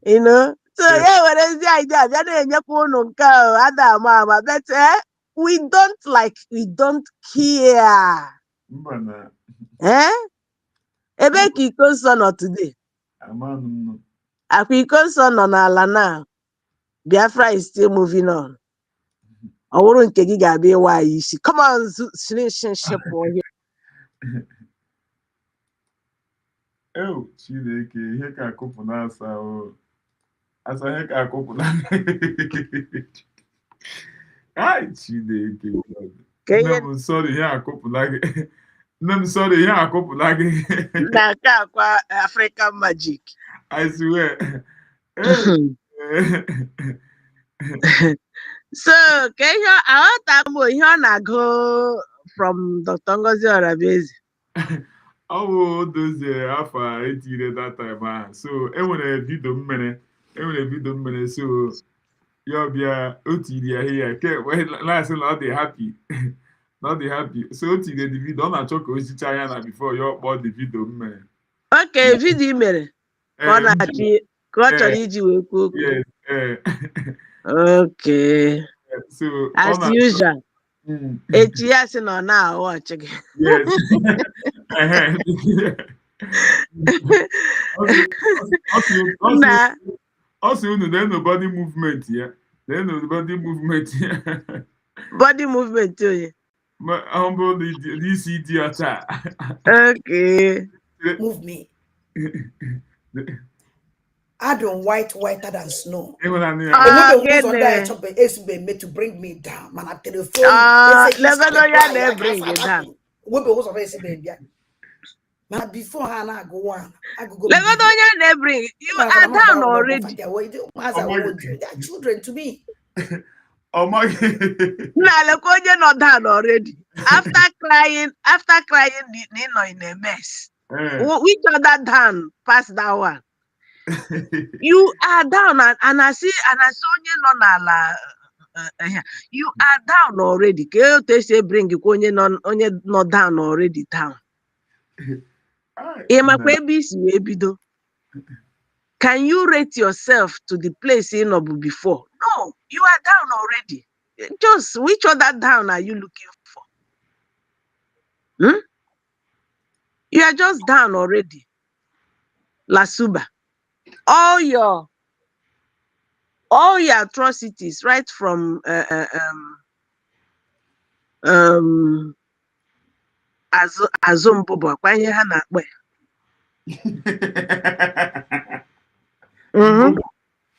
you know so yeah were ezi idea bịa na-enyekwa unu nke ada ama but we don't care ebe ka iko nsọ nọ today akwa iko nsọ nọ n'ala na Biafra is still moving on. Ọ bụrụ nke gị ga-abịa ịwa anyị isi. Come on, relationship here. Chineke ihe ka akụpụ na-asa asa ihe ka akụpụ na Chineke nne m sorry ihe akụpụla gị na nke akwa African magic. I swear. So ka ihe aghọta m ihe ọ na-agụ from Dr. Ngozi Orabiezi. Ọ bụ dozie afọ etire that time ahụ so enwere vidio mmere so ya ọbịa o tiri ya ihe ke na-asị na ọ dị happy Not the happy. So to the video, don't talk with China before you bought the video, man. Okay, video mere ka ọ na-achị ka ọ chọrọ iji wee kwuo okwu. Yes. Okay. So As usual. Echi ya sị na ọ na-ahụ ọchị gị. Yes. Also, then no body movement, yeah. Then no body movement, yeah. Body movement too, yeah. Humble this idiot. Okay. Move me. I don't whiter than snow. To bring me down. Man, I telephone. Bring it down. Man, before I go on, I go. Bring you are down already. They are children to me. Oh my You're not down already. After crying, in a mess. Which other down past that one? You are down, and I see, and I saw you are down already. They say bring you not down already down. Can you rate yourself to the place in Obu before? No, you are down already. Just which other down are you looking for? You are just down already. Lasuba. All your atrocities, right from Azumbobo, kwanye ha na-akpọ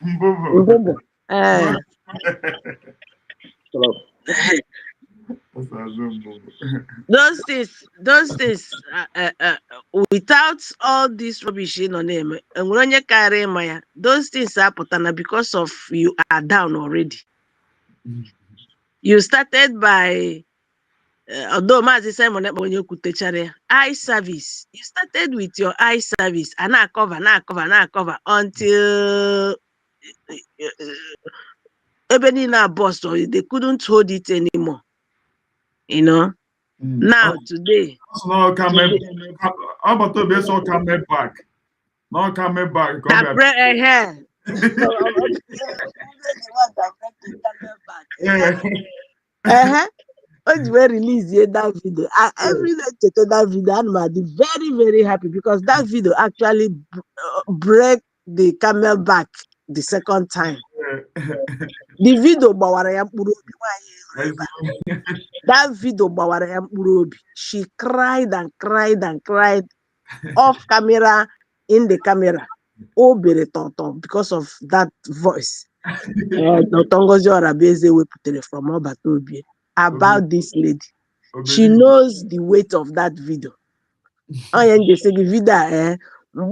Mbobo. Those things without all this rubbish in on them, and when you carry Maya, those things happen because of you are down already. You started by although Mazi Simon when you could teach eye service. You started with your eye service and now cover until Ebenina bust or they couldn't hold it anymore. You know. Now today. No coming back. No coming back. When we release that video, every day to that video, I'm very, very happy because that video actually break the camel back the second time. The video that video she cried and cried and cried off camera, in the camera. Because of that voice. From Obatobi about this lady. She knows the weight of that video. They say the video I'm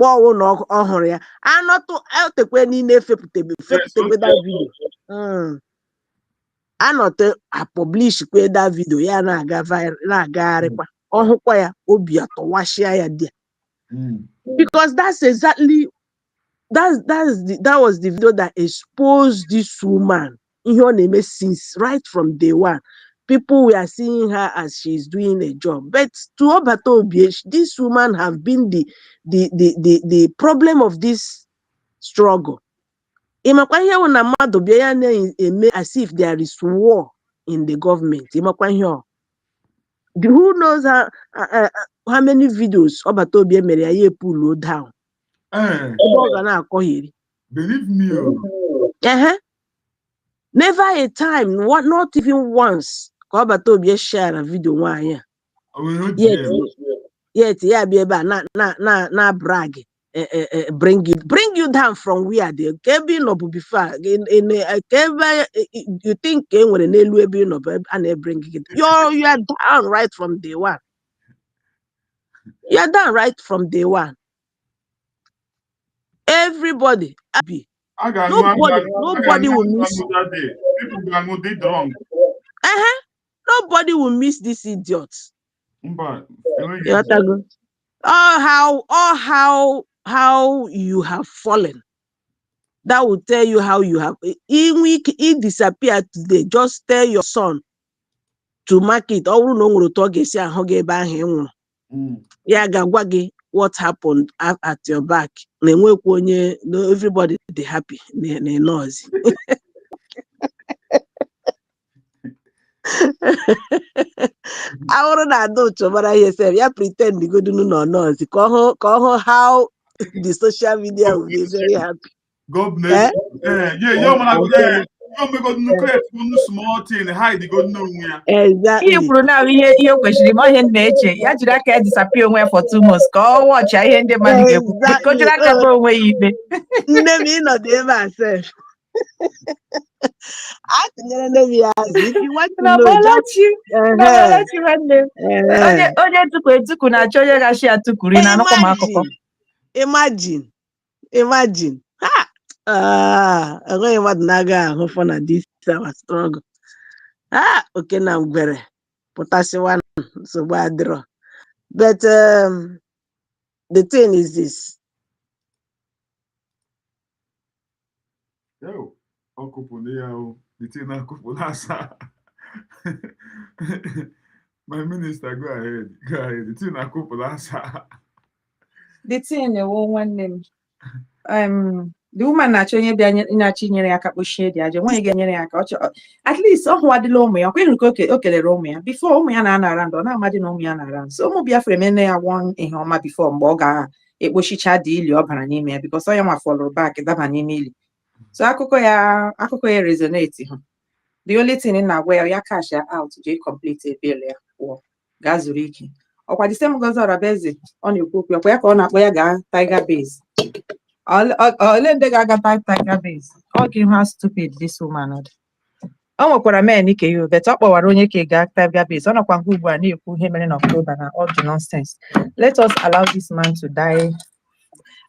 not to that video. I not publish that video. Ya na because that's exactly that was the video that exposed this woman in her name since right from day one. People were seeing her as she's doing a job, but to Obatobi, this woman have been the problem of this struggle. As if there is war in the government. Who knows how many videos Obatobi made pull down? Believe me. Never a time, not even once. Obatobi share a video one. Yet, na brag. Bring you down from where they came no before. You think when an and they bring it. You are down right from day one. You are down right from day one. Everybody happy. Nobody will miss. Nobody will miss this idiot. How you have fallen. That will tell you how you have. He disappeared today. Just tell your son to mark it. All no nwere otu ọ ga-esi ahụ gị ebe ahụ ị nwụrụ. Ya ga-agwa gị what happened at your back. Na enwekwa onye, no, everybody dị happy na nọọsụ. Ahụrụ na ada ụchọ mara ihe sef, ya pretend godunu nọ nọọsụ ka ọ hụ how the social media will be very happy. God bless you. Yeah, small thing, hide the good no. Exactly. Ihe kwuru na ihe kwesịrị ma ihe na-eche ya jiri aka ya disappear onwe for 2 months ka ọ wọcha ihe ndị mmadụ ga-ekwu ka o jiri aka kpọrọ onwe ya ikpe. Nne m ịnọdụ ebe a sef. Atụnyere nne m ya azụ. If you want to know, onye tukwu etukwu na-achọ onye gachi atukuri na anụkwa m akụkọ. Imagine. Enweghị mmadụ na-aga ahụ fọ na this our struggle. Okay, na ngwere pụtasịwa nsogbu adịrọ. But the thing is this. Yo, the thing my minister, go ahead. The thing The thing nwanne m. The woman na-achọ onye bịa na-achọ inyere ya aka kpochie dị aja, nwaanyị ga-enyere ya aka at least ọ hụwadịla ụmụ ya, kwenyere ka o kelere ụmụ ya before ụmụ ya na-anara ndụ, ọ na-amadị na ụmụ ya na-ara ndụ. So ụmụ Biafra emene ya gwọ ihe ọma before mgbe ọ ga-ekpochicha dị ili ọ bara n'ime ya because ọ ya nwa fọlụrụ back daba n'ime ili. So akụkọ ya resonate hụ. The only thing na-agwa ya cash ya out jee complete bill ya kwụọ gaa zuru ike. Ọkwa the same Ngozi Ọrabeze ọ na-ekwu okwu ọkwa ya ka ọ na-akpọ ya gaa Tiger Base. Ole ndị ga-aga Tiger Base. Ọ ka ihe stupid this woman ọ dị. Ọ nwekwara men ike ya but ọ kpọwara onye ka gaa Tiger Base. Ọ nọkwa nke ugbu a na-ekwu ihe mere n'October na all the nonsense. Let us allow this man to die.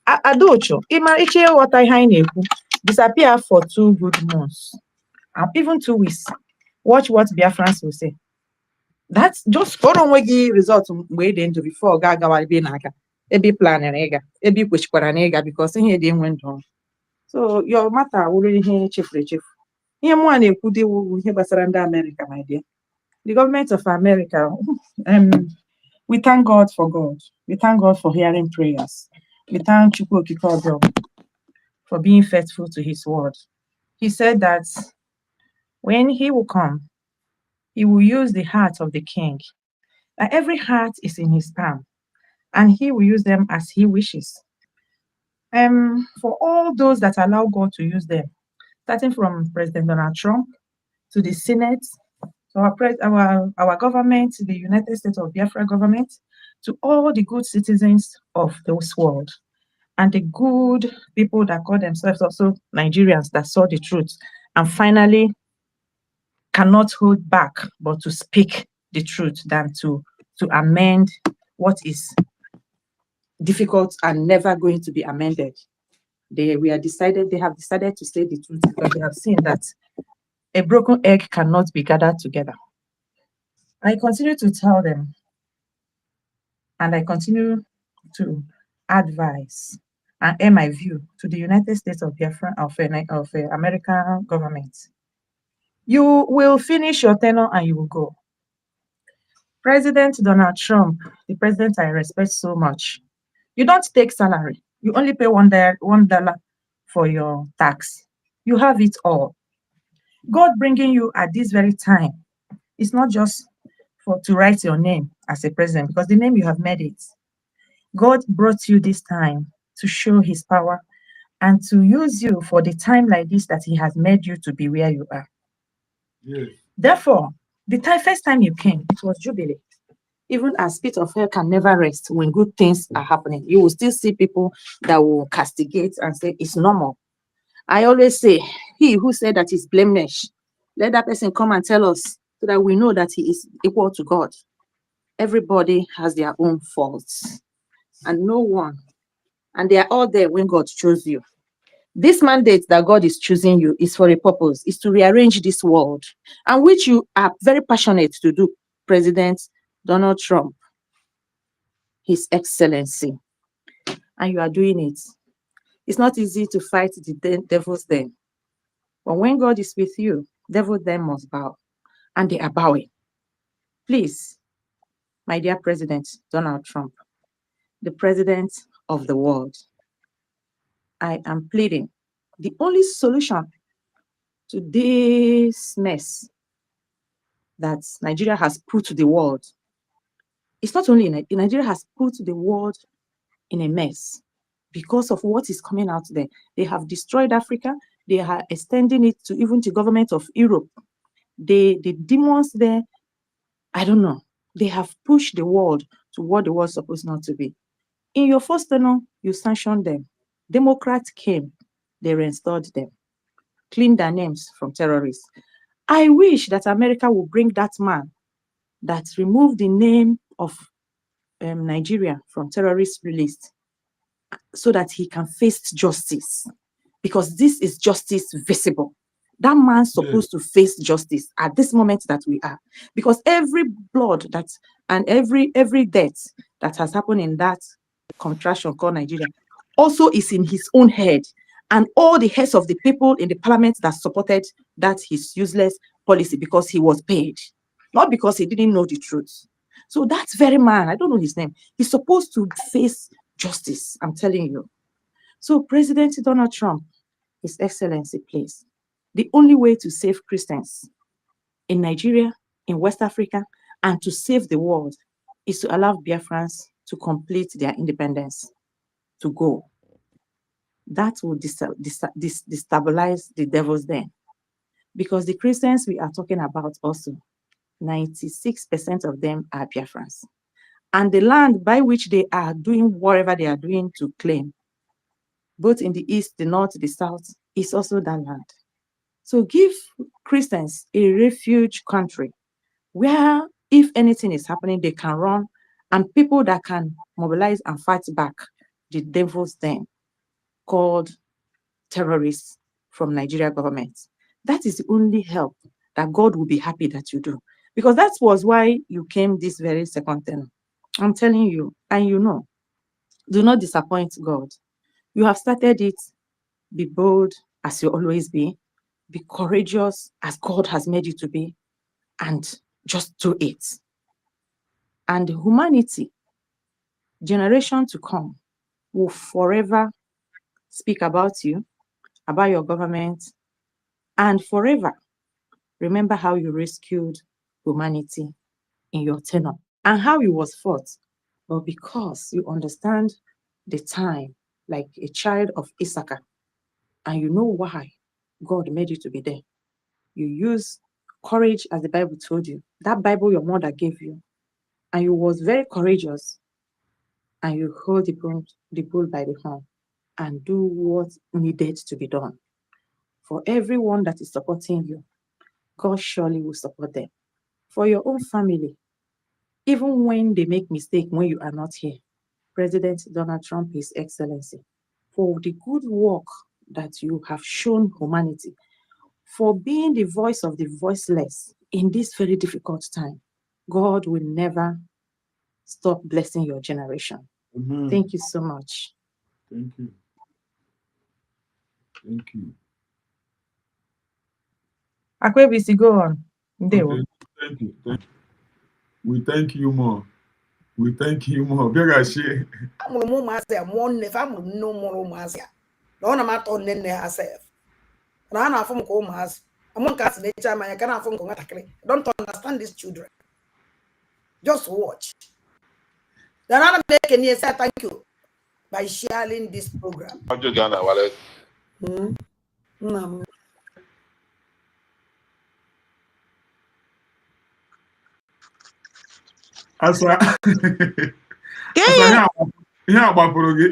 Adocho, iche ịghọta ihe anyị na-ekwu. Disappear for 2 good months. Even 2 weeks. Watch what Biafrans will say. That's just for onwe gị result mgbe dị ndụ before ga-agawa ebe na-aga. Ebe planning ịga, ebe kwechikwara na ịga because ihe dị enwe ndụ. So your matter wụrụ ihe chefuru echefu. Ihe mụ na-ekwu dị ihe gbasara ndị America, my dear. The government of America, we thank God for God. We thank God for hearing prayers. We thank Chukwu Okike Obioma for being faithful to his word. He said that when he will come, he will use the heart of the king. And every heart is in his palm, and he will use them as he wishes. For all those that allow God to use them, starting from President Donald Trump to the Senate, to our government, the United States of Biafra government, to all the good citizens of this world, and the good people that call themselves also Nigerians that saw the truth and finally cannot hold back but to speak the truth than to amend what is difficult and never going to be amended. They have decided to say the truth because they have seen that a broken egg cannot be gathered together. I continue to tell them, and I continue to advise and air my view to the United States of Biafra of American government. You will finish your tenure and you will go. President Donald Trump, the president I respect so much, you don't take salary. You only pay $1 for your tax. You have it all. God bringing you at this very time is not just to write your name as a president, because the name you have made it. God brought you this time to show his power and to use you for the time like this that he has made you to be where you are. Yes. Therefore, the first time you came, it was jubilee. Even as spit of hell can never rest when good things are happening. You will still see people that will castigate and say it's normal. I always say, he who said that is blameless, let that person come and tell us so that we know that he is equal to God. Everybody has their own faults and no one, and they are all there when God chose you. This mandate that God is choosing you is for a purpose, is to rearrange this world, and which you are very passionate to do, President Donald Trump, His Excellency, and you are doing it. It's not easy to fight the devil's den, but when God is with you, devil then must bow, and they are bowing. Please, my dear President Donald Trump, the President of the world, I am pleading the only solution to this mess that Nigeria has put to the world. It's not only Nigeria has put the world in a mess because of what is coming out there. They have destroyed Africa. They are extending it to even the government of Europe. The demons there, I don't know. They have pushed the world to what the world supposed not to be. In your first term, you sanctioned them. Democrats came, they reinstalled them, cleaned their names from terrorists. I wish that America would bring that man that removed the name of Nigeria from terrorist list so that he can face justice, because this is justice visible. That man's supposed to face justice at this moment that we are, because every blood and every death that has happened in that contraction called Nigeria also is in his own head, and all the heads of the people in the parliament that supported that his useless policy, because he was paid, not because he didn't know the truth. So that very man, I don't know his name, he's supposed to face justice, I'm telling you. So President Donald Trump, His Excellency, please, the only way to save Christians in Nigeria, in West Africa, and to save the world is to allow Biafrans to complete their independence, to go. That will destabilize the devil's den. Because the Christians we are talking about also, 96% of them are Biafrans. And the land by which they are doing whatever they are doing to claim, both in the east, the north, the south, is also that land. So give Christians a refuge country where if anything is happening, they can run, and people that can mobilize and fight back the devil's den called terrorists from Nigeria government. That is the only help that God will be happy that you do. Because that was why you came this very second term. I'm telling you, and you know, do not disappoint God. You have started it. Be bold as you always be courageous as God has made you to be, and just do it. And humanity, generation to come, will forever speak about you, about your government, and forever remember how you rescued humanity in your tenure and how it was fought. But because you understand the time, like a child of Issachar, and you know why God made you to be there, you use courage as the Bible told you. That Bible your mother gave you. And you was very courageous. And you hold the bull by the horn and do what needed to be done. For everyone that is supporting you, God surely will support them. For your own family, even when they make mistake when you are not here, President Donald Trump, His Excellency, for the good work that you have shown humanity, for being the voice of the voiceless in this very difficult time, God will never stop blessing your generation. Amen. Thank you so much. Thank you. Thank you. Akwebisi, go on. Okay. Thank you. We thank you more. We thank you more. Bịaghachi. Amụrụ m ụmụazị a mụọ nne fa, amụrụ m nne mụrụ ụmụazị a na ọ na m atọ nne ha sef na ha na-afụ m ka ụmụazị amụ nke asị na-eche m anya ka na-afụ m ka nwatakịrị. I don't understand these children. Just watch. Then I'm making you say thank you by sharing this program. Asa ihe agbapụrụ gị.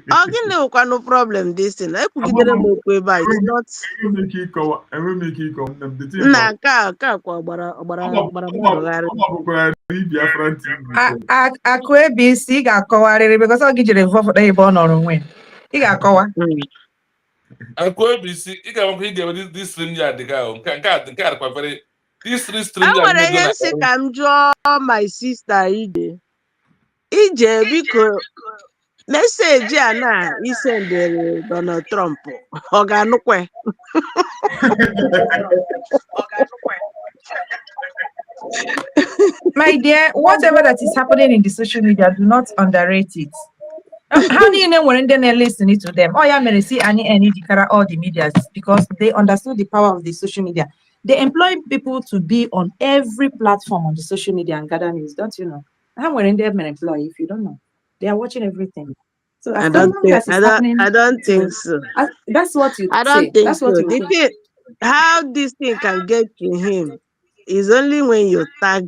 Ọ gịnị ụkwa no problem this thing. Ekwugidere m okwu ebe a. It's not. Enwe m ike ịkọwa nne m. Nna nke a kwa ọgbara mmadụ. Ọ gbapụkwara Biafra TV. Akwebisi, ị ga-akọwarịrị because ọ gị jere vọfụta ebe ọ nọrọ onwe. Ị ga-akọwa. Akwebisi, ị ga-amakwa ị ga-eme this stream ya adịga ahụ. Nke a dịkwa very this stream ya. Enwere ihe nsị ka m jụọ my sister Ije biko meseji a na isendere Donald Trump ọ ga-anụkwe? My dear, whatever that is happening in the social media, do not underrate it. How do you know when they're listening to them? Oh, yeah, I see any all the medias because they understood the power of the social media. They employ people to be on every platform on the social media and gather news. Don't you know? How when they're an employee, if you don't know, they are watching everything. So as long as it's happening, I don't think so. that's what you I don't say. think That's what so. you The think. thing, how this thing can get to him is only when you tag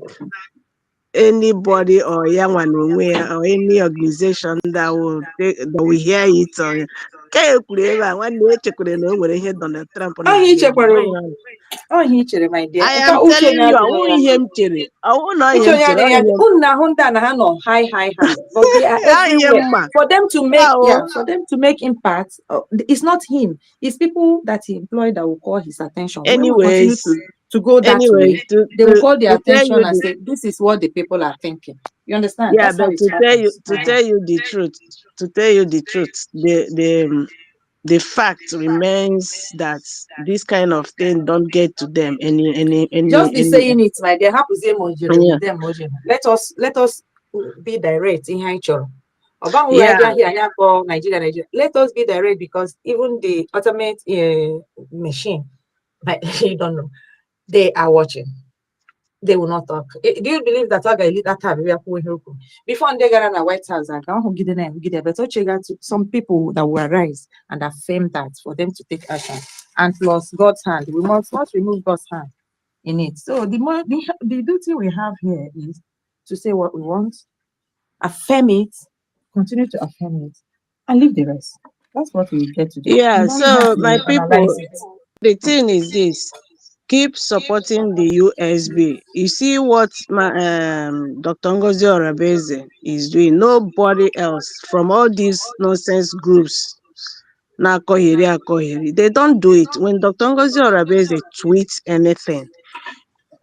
anybody or young one or any organization that will hear it on. Ka ekwuru ebe a, nwanne echekwara na o nwere ihe Donald Trump Oh, he na-aga eme. checked. Oh, he checked, my dear. I am telling you, I won't him chere. I won't know him chere. High, but they are everywhere. For them to make impact, it's not him. It's people that he employed that will call his attention. When we continue to go that way, they will call the attention and say, "This is what the people are thinking." You understand? Yeah, That's how but it happens. to tell you the truth, the fact remains that this kind of thing don't get to them Just be any. saying it, my dear. Yeah. Let us be direct in Haichoro. Yeah. Nigeria. Let us be direct because even the ultimate machine, you don't know, they are watching. They will not talk. Do you believe that before they got on the White House, but some people that will arise and affirm that for them to take action. And plus God's hand. We must not remove God's hand in it. So the duty we have here is to say what we want, affirm it, continue to affirm it, and leave the rest. That's what we get to do. Yeah. You don't have So my to people, analyze it. the thing is this: keep supporting the USB. You see what my Dr. Ngozi Orabeze is doing. Nobody else from all these nonsense groups. They don't do it. When Dr. Ngozi Orabeze tweets anything,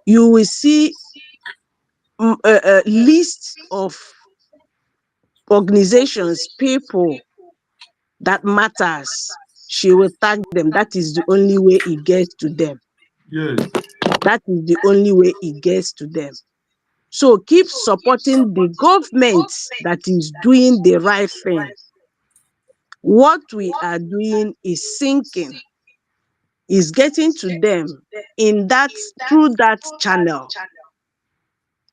you will see a list of organizations, people that matters. She will tag them. That is the only way it gets to them. Yes. That is the only way it gets to them. So keep supporting the government that is doing the right thing. What we are doing is sinking, is getting to them through that channel.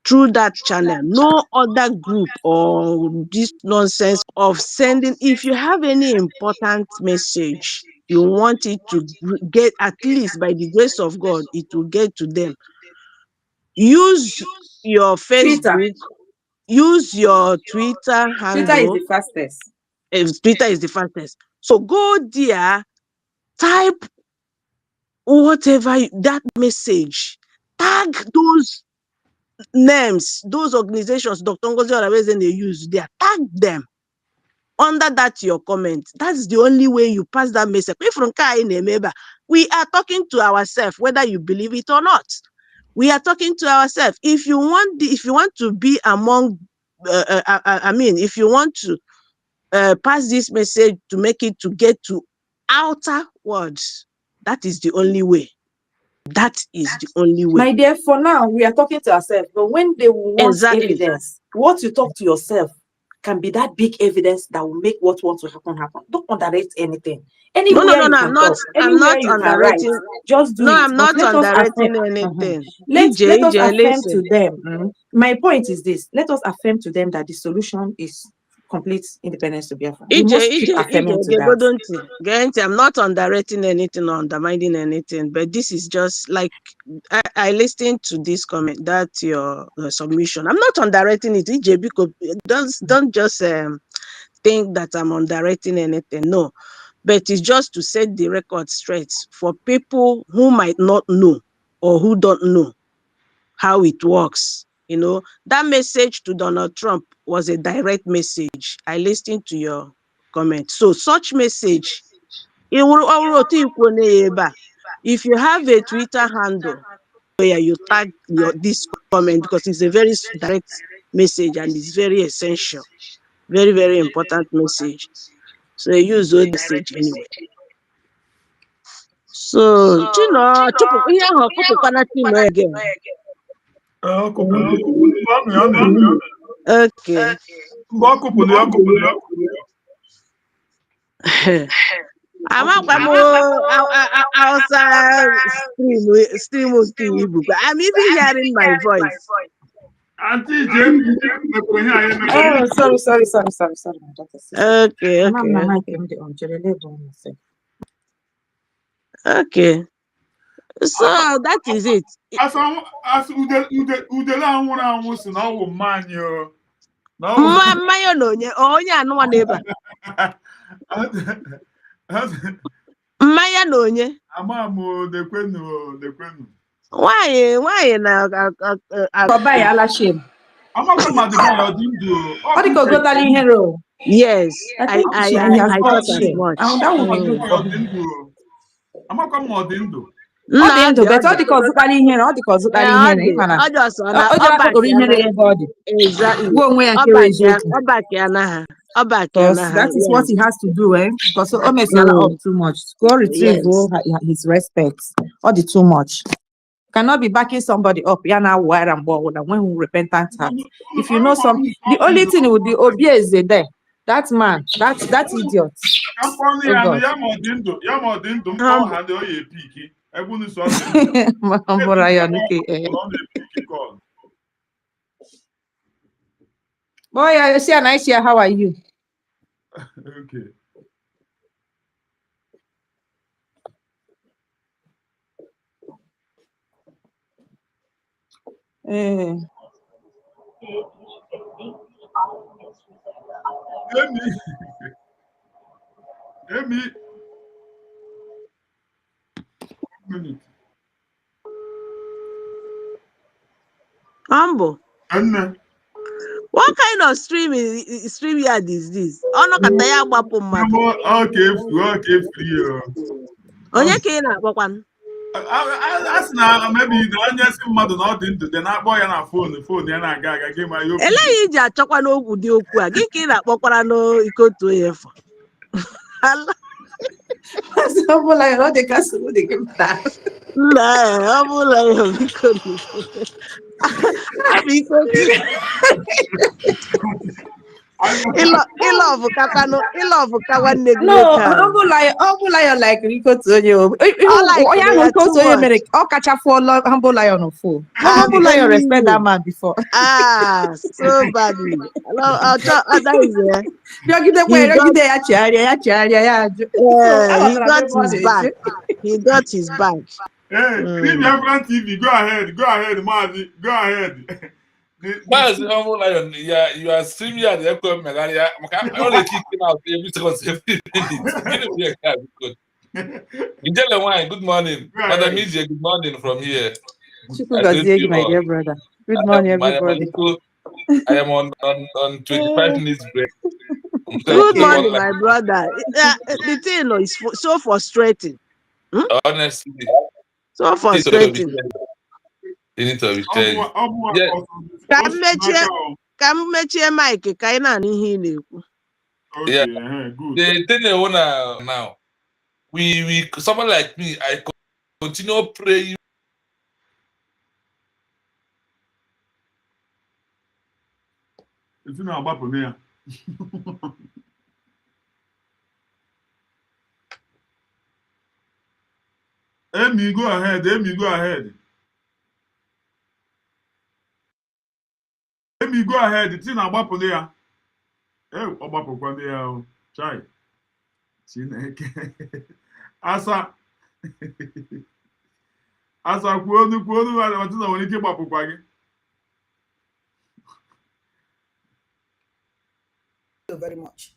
Through that channel. No other group or this nonsense of sending. If you have any important message, you want it to get, at least by the grace of God, it will get to them. Use your Twitter. Facebook, use your Twitter handle. Twitter is the fastest. Twitter is the fastest. So go there, type whatever that message, tag those names, those organizations Dr. Ngozi Orabeze they use there, tag them under that your comment. That's the only way you pass that message. We are talking to ourselves, whether you believe it or not. We are talking to ourselves. If you want to be among, if you want to pass this message to make it to get to outer words, that is the only way. That is the only way. My dear, for now, we are talking to ourselves. But when they want evidence, what you talk to yourself can be that big evidence that will make what wants to happen. Don't underrate anything. Anywhere no, you can talk, anywhere you can write, just do it. I'm not underrating anything. Let us affirm to them. My point is this: let us affirm to them that the solution is complete independence to Biafra. We must keep affirming to that. I'm not underrating anything or undermining anything, but this is just like I listened to this comment, that's your submission. I'm not underrating it, EJ, because don't just think that I'm underrating anything. No, but it's just to set the record straight for people who might not know or who don't know how it works. You know, that message to Donald Trump was a direct message. I listened to your comment. So such message, if you have a Twitter handle where you tag this comment, because it's a very direct message and it's very essential, very, very important message. So you use that message anyway. So, again. Okay. Amakwa m outside stream nke Igbo. I'm even hearing my voice. Auntie Jane, Oh, sorry. My daughter said. Okay. Okay. So that is it. As udele anwụrụ anwụ si na ọwụ mmanya o. Mmanya na onye anụwa n'ebe a. Mmanya na onye. Ama m dekwenu. Nwanyị na Baba ya ala shame. Amakwa ma ọ dị ndụ. Ọ dị ka ogotala ihere o. Yes, I thought as much. That would be good for him. Amakwa m ọ dị ndụ. Ọ dị ndụ, but ọ dị ka ọzụkpara ihere, ọ dị ka ọzụkpara ihere, ịma na ọ ji akpọrọ ihere ebe ọ dị. Gwa onwe ya nke eziokwu. That is what he has to do, because o mesiala up too much. Go retrieve his respect. All the too much. Cannot be backing somebody up. Yana wire and ball when repentant heart. If you know something, the only thing with the OB is there. That man, that idiot. Boy, I see a nice year. How are you? Okay. Amy. Humble. What kind of stream yard is this? Ono kata ya agbapu mmadu. Okay, free. Onye ka ị na-akpọkwan? As na maybe the onye si mmadụ na ọ dị ndụ dị na-akpọ ya na phone ya na-aga gị ma ya okwu. Eleghị iji achọkwa n'okwu dị okwu a, gị ka ị na-akpọkwara n'ikotu onye fọ. Ọ bụla ya ọ dị ka soro dị gị mta. Ọ bụla ya biko ịlọvụ ka nwanne gị nwoke ọ bụla ya like ikotu onye onye ahụ ikotu onye mere ọ kacha fụọ humble lion fo. Humble lion respect that man before. So badly. Bịagide ya chegharịa ya ajụ. He got his back. Hey, African TV, go ahead, Mazi, go ahead. Mazi, Humble Lion, you are streaming at the Echo Megaria. I only kick him out every minute. Good morning. Madam Media, good morning from here. My dear brother. Good morning, everybody. I am on 25 minutes break. Good morning, my brother. The thing is so frustrating. Honestly. So frustrating. You need to be changed. Ka m mechie mic ka ị na-anụ ihe ị na-ekwu. Yeah, good. The thing I wanna now, we someone like me, I continue praying. It's not about me. Amy, go ahead. Amy, go ahead. It's not about me. Ọgbapụkwana ya chai Chineke asa kwuo onu ọtụ na nwere ike ịgbapụkwa gị. Very much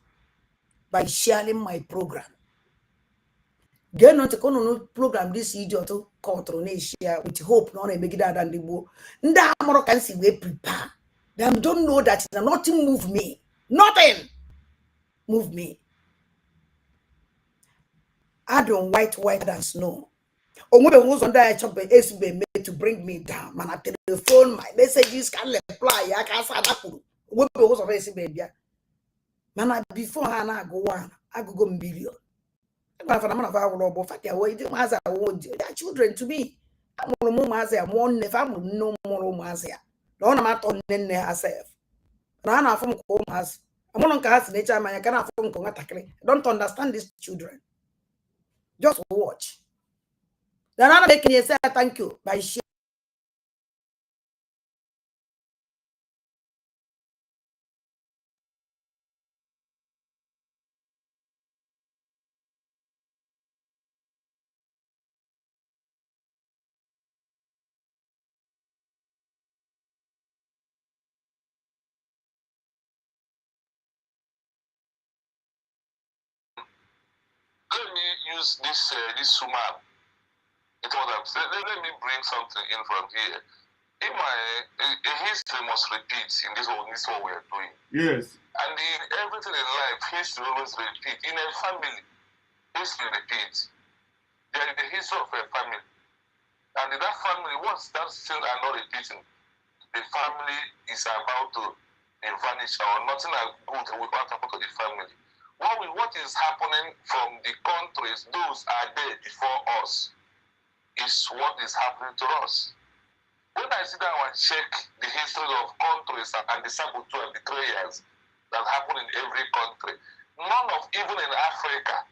by sharing my program. Get not to program this idiot called share with hope not a make that and the book. Nda amoro can see we prepare. Them don't know that nothing move me. Nothing move me. I don't white than snow. Onwe who's under a chop SB made to bring me down. Man, I telephone my messages can reply. I can't say that. Onwe who's of SB. Man, before I go million. They are children to me. mụrụ ụmụazị ya mụọ nne fa mụrụ nne mụrụ ụmụazị ya na ọ na m atọ nne ha sef na ha na-afụ m ka ụmụazị amụrụ nke ha si na-eche amanya ka na-afụ m ka nwatakịrị. I don't understand these children. Just watch. Then I'm making you say thank you by sharing. Let me use this woman. Let me bring something in from here. History must repeat in this what we are doing. Yes. And in everything in life, history always repeat. In a family, history repeats. There is the history of a family. And in that family, once that things are not repeating, the family is about to vanish or nothing good will happen to the family. What is happening from the countries, those are there before us, is what is happening to us. When I sit down and check the history of countries and the saboteur and betrayals that happen in every country, none of, even in Africa,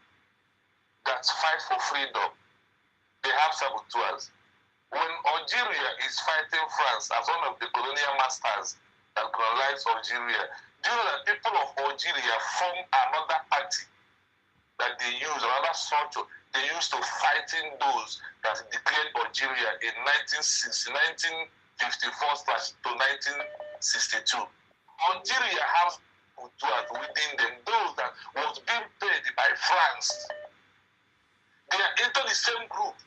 that fight for freedom, they have saboteurs. When Algeria is fighting France as one of the colonial masters that colonized Algeria, do you know that people of Algeria form another party that they use, another structure they used to fighting those that declared Algeria in 1954 to 1962. Algeria has within them those that was being paid by France. They are into the same group,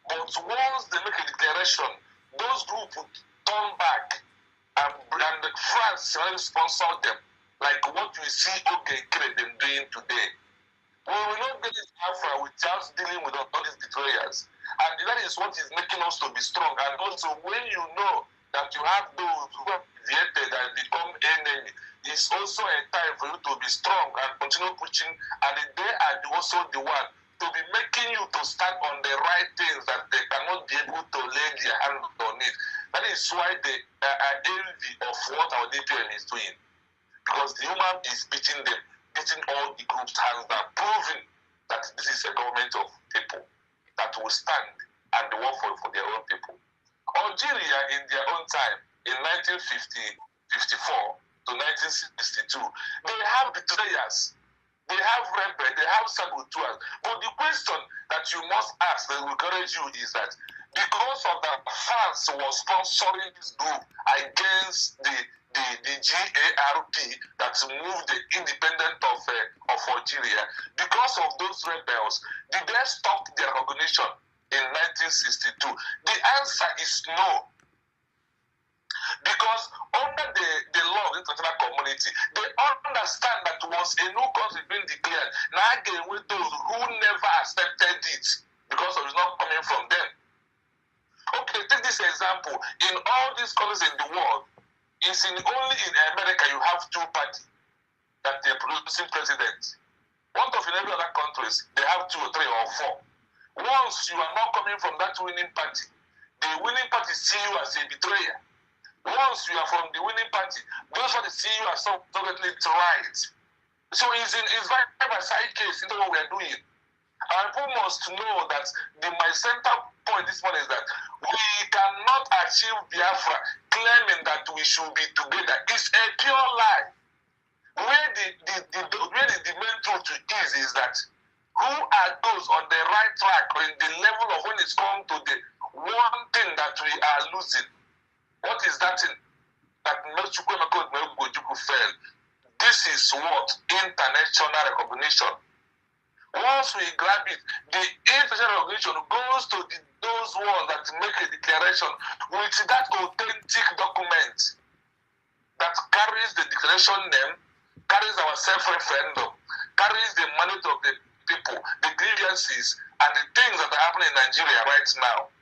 but once they make a declaration, those groups would turn back and France sponsored them, like what we see them doing today. We will not get this Africa without dealing with all these betrayers. And that is what is making us to be strong. And also, when you know that you have those who have deviated and become enemy, it's also a time for you to be strong and continue preaching. And they are also the one to be making you to stand on the right things that they cannot be able to lay their hand on it. That is why they are envy of what our DPM is doing. Because the human is beating them, beating all the groups' hands down, proving that this is a government of people that will stand and work for their own people. Algeria, in their own time, in 1954 to 1962, they have betrayers, they have rebels, they have saboteurs. But the question that you must ask, that will encourage you, is that because of that, France was sponsoring this group against the GARP that moved the independence of Algeria. Because of those rebels, did they stop their recognition in 1962? The answer is no. Because under the law of the international community, they understand that once a new country is being declared, now again with those who never accepted it because it's not coming from them. Okay, take this example. In all these countries in the world, only in America you have two parties that they're producing presidents. One of in every other countries, they have 2 or 3 or 4. Once you are not coming from that winning party, the winning party see you as a betrayer. Once you are from the winning party, those parties see you as totally right. So it's very side case into what we are doing. And people must know that my center point this morning is that we cannot achieve Biafra claiming that we should be together. It's a pure lie. Where the main truth is that who are those on the right track or in the level of when it's come to the one thing that we are losing? What is that thing that makes you fail? This is what international recognition. Once we grab it, the international recognition goes to those ones that make a declaration with that authentic document that carries the declaration name, carries our self-referendum, carries the mandate of the people, the grievances, and the things that are happening in Nigeria right now.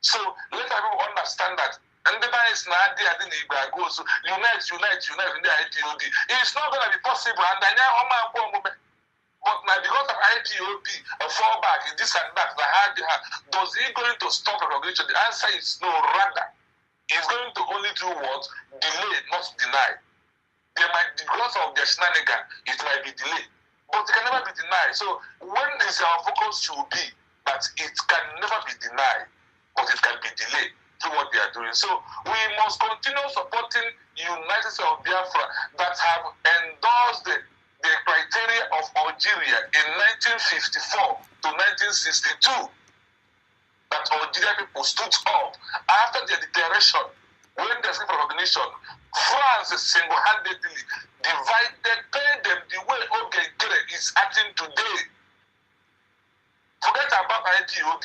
So let everyone understand that. And the is not there, then it goes unite in the IPOD. It's not going to be possible. And but But now because of IPOB, a fallback, this and that, does he going to stop recognition? The answer is no, rather. He's going to only do what? Delay, not deny. They might, because of their shenanigan, it might be delayed. But it can never be denied. So when is our focus should be that it can never be denied, but it can be delayed through what they are doing. So we must continue supporting United States of Biafra that have endorsed the criteria of Algeria in 1954 to 1962. That Algerian people stood up after their declaration, when they seek for recognition. France single-handedly divided, paid them the way Oge is acting today. Forget about IPOB.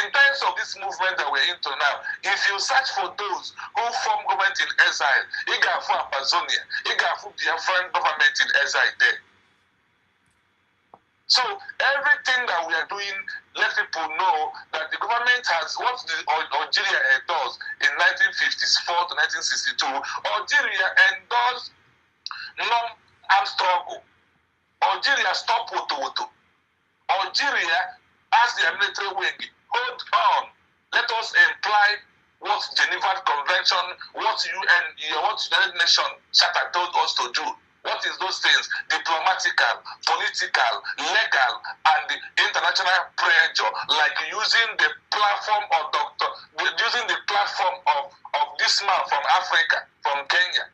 In terms of this movement that we're into now, if you search for those who form government in exile, you got for Amazonia, you got for Biafran government in exile there. So everything that we are doing, let people know that the government has what the Algeria endorsed in 1954 to 1962. Algeria endorsed non-armed struggle. Algeria stopped Woto. Algeria asked their military wing, hold on, let us imply what Geneva Convention, what United Nations Charter told us to do. What is those things? Diplomatical, political, legal, and the international pressure, like using the platform of this man from Africa, from Kenya.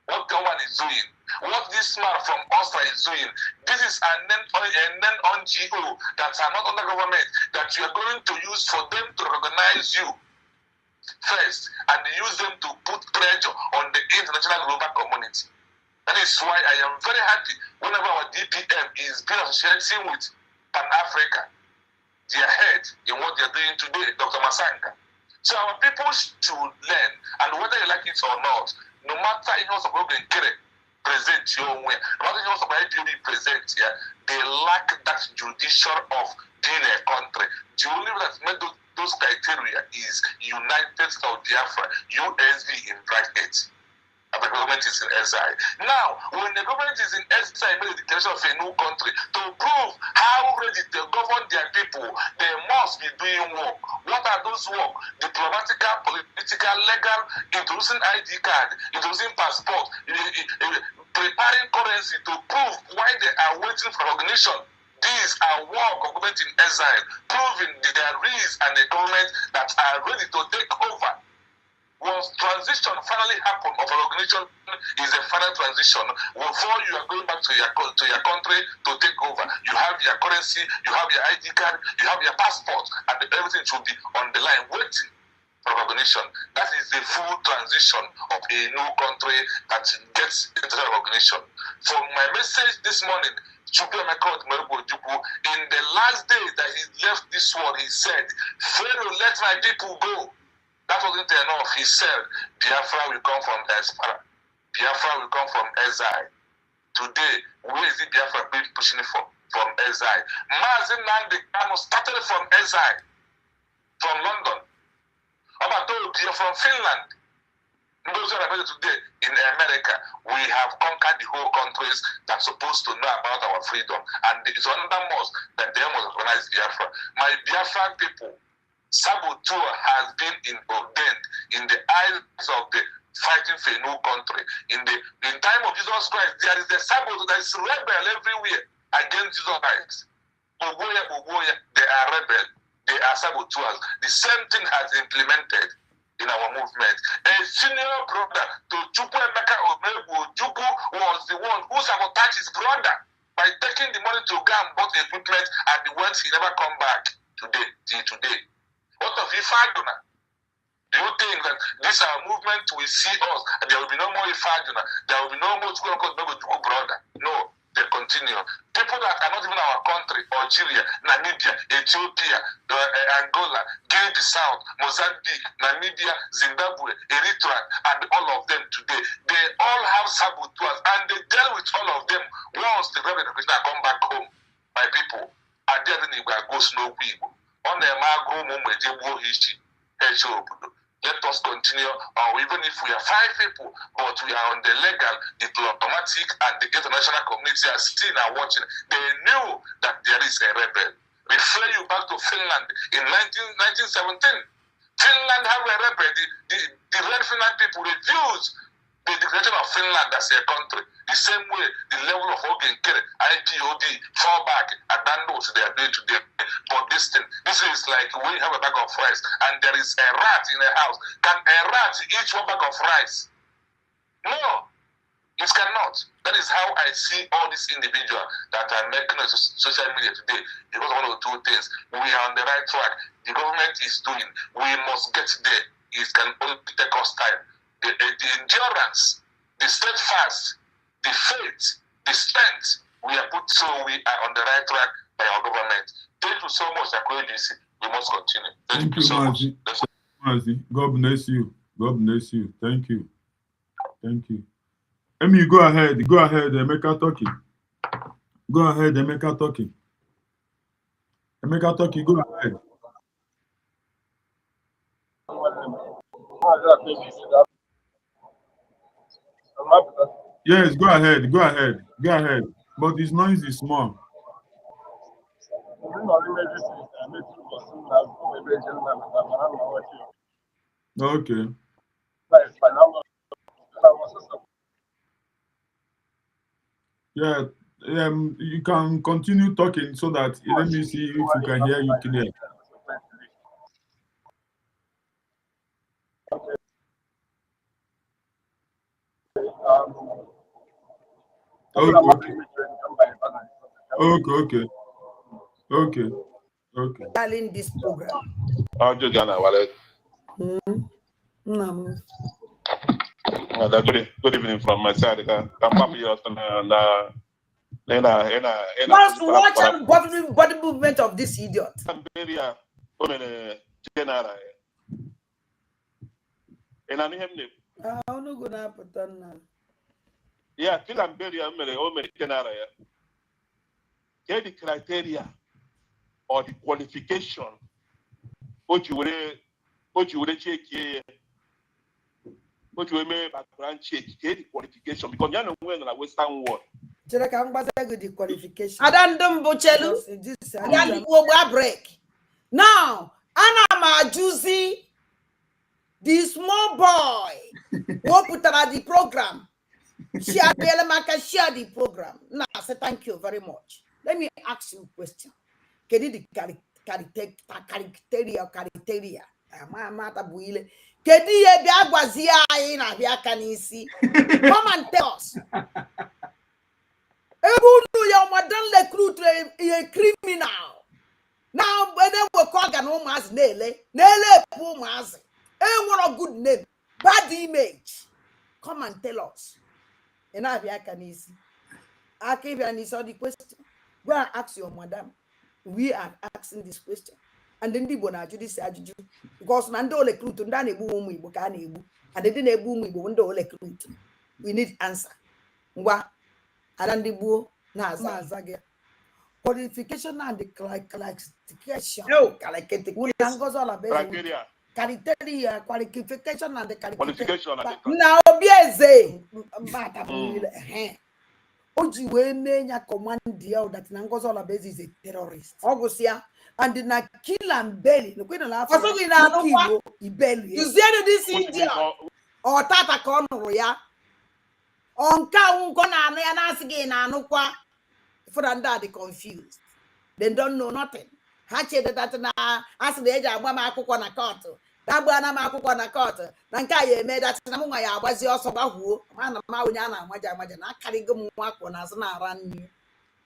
What the one is doing? What this man from Austria is doing? This is a non-NGO that are not under government that you are going to use for them to recognize you first and use them to put pressure on the international global community. That is why I am very happy whenever our DPM is being associated with Pan-Africa, their head in what they are doing today, Dr. Masanga. So our people should learn, and whether you like it or not, no matter how somebody present your way, no matter how somebody present here, they lack that judicial of being a country. The only way that made those criteria is United States of Biafra, USB in brackets. The government is in exile. Now, when the government is in exile, made a declaration of a new country to prove how ready they govern their people, they must be doing work. What are those work? Diplomatical, political, legal, introducing ID card, introducing passport, preparing currency to prove why they are waiting for recognition. These are work of government in exile, proving that there is a government that are ready to take over. Once transition finally happen of recognition is a final transition. Before you are going back to your country to take over, you have your currency, you have your ID card, you have your passport, and everything should be on the line waiting for recognition. That is the full transition of a new country that gets international recognition. For my message this morning, in the last day that he left this world, he said, Pharaoh, let my people go. That wasn't enough. He said, Biafra will come from diaspora. Biafra will come from exile. Today, where is it Biafra being pushing it from exile? Mazin Nandi Kano started from exile, from London. Obatopia from Finland. Those who are today in America, we have conquered the whole countries that are supposed to know about our freedom. And it's under most that they must recognize Biafra. My Biafran people, saboteur has been ordained in the eyes of the fighting for a new country. In time of Jesus Christ, there is a saboteur that is rebel everywhere against Jesus Christ. Ogoya, they are rebel. They are saboteurs. The same thing has implemented in our movement. A senior brother to Chukwu Emeka Omegbu Chukwu was the one who sabotaged his brother by taking the money to go and bought equipment, and the ones he never come back today, till today. What of Ifaduna? Do you think that this our movement will see us and there will be no more Ifaduna? There will be no more Chukwu brother? No, they continue. People that are not even our country, Algeria, Namibia, Ethiopia, Angola, Guinea-Bissau, Mozambique, Namibia, Zimbabwe, Eritrea, and all of them today, they all have saboteurs and they deal with all of them once the government come back home. My people, I didn't go snow people. On the Magro Mumwe, let us must continue, or even if we are 5 people, but we are on the legal, diplomatic, and the international community are still now watching. They knew that there is a rebel. Refer you back to Finland in 1917. Finland have a rebel. The Red Finland people refused the declaration of Finland as a country. The same way the level of Ogenkere, IPOB, fallback, Adandos they are doing today. But this is like we have a bag of rice and there is a rat in a house. Can a rat eat 1 bag of rice? No, it cannot. That is how I see all these individuals that are making social media today. Because one of 2 things. We are on the right track. The government is doing. We must get there. It can only take us time. The endurance, the steadfast, the faith, the strength we are put, so we are on the right track by our government. Thank you so much, Akwedisi. We must continue. Thank you so much. Mazi. God bless you. God bless you. Thank you. Thank you. Emi, go ahead. Go ahead, Emeka talking. Go ahead, Emeka talking. Emeka talking, go ahead. Yes, go ahead, go ahead, go ahead. But his noise is small. Okay. Yeah, you can continue talking so that let me see if we can hear you clearly. Okay. In this program. Good evening from my side. I'm happy you Must watch and body movement of this idiot. I'm not gonna put on now. Yeah, kill and bury a get the criteria or the qualification. What you would check here. What you may background check, get the qualification because you know when in the Western world. The qualification. I don't know this break. Now, Anna Majuzi, the small boy, who put out the program. Share the program. Now, I say thank you very much. Let me ask you a question. Can you the criteria? Come and tell us. A criminal. Now, when they were called an almost Nele, poor Maz, what a good name, bad image. Come and tell us. And I can easy. I came and he saw the question. Go and ask your madam. We are asking this question. And then the one actually said, because Nando recruit and then a boom we book and they didn't a boom we window recruit. We need answer. What? And then the boo Nazaga. Qualification and the qualification. No, criteria. Criteria, qualification and the qualification. Now, Oji we menya command deal that Nangozola base is a terrorist. Augustia and the kill and belly. The queen of laugh. Also, we now belly. You see this India or Tata Conroya on Kaun Kona and ask again. Anukwa for under the confused. They don't know nothing. Hatchet that na ask the age of Mama Kukona Koto. Dabana Makukona Koto. Nanka made that Namaya was also Bahu, Mana Mauyana, Majana, Karigum Wakon as an aran.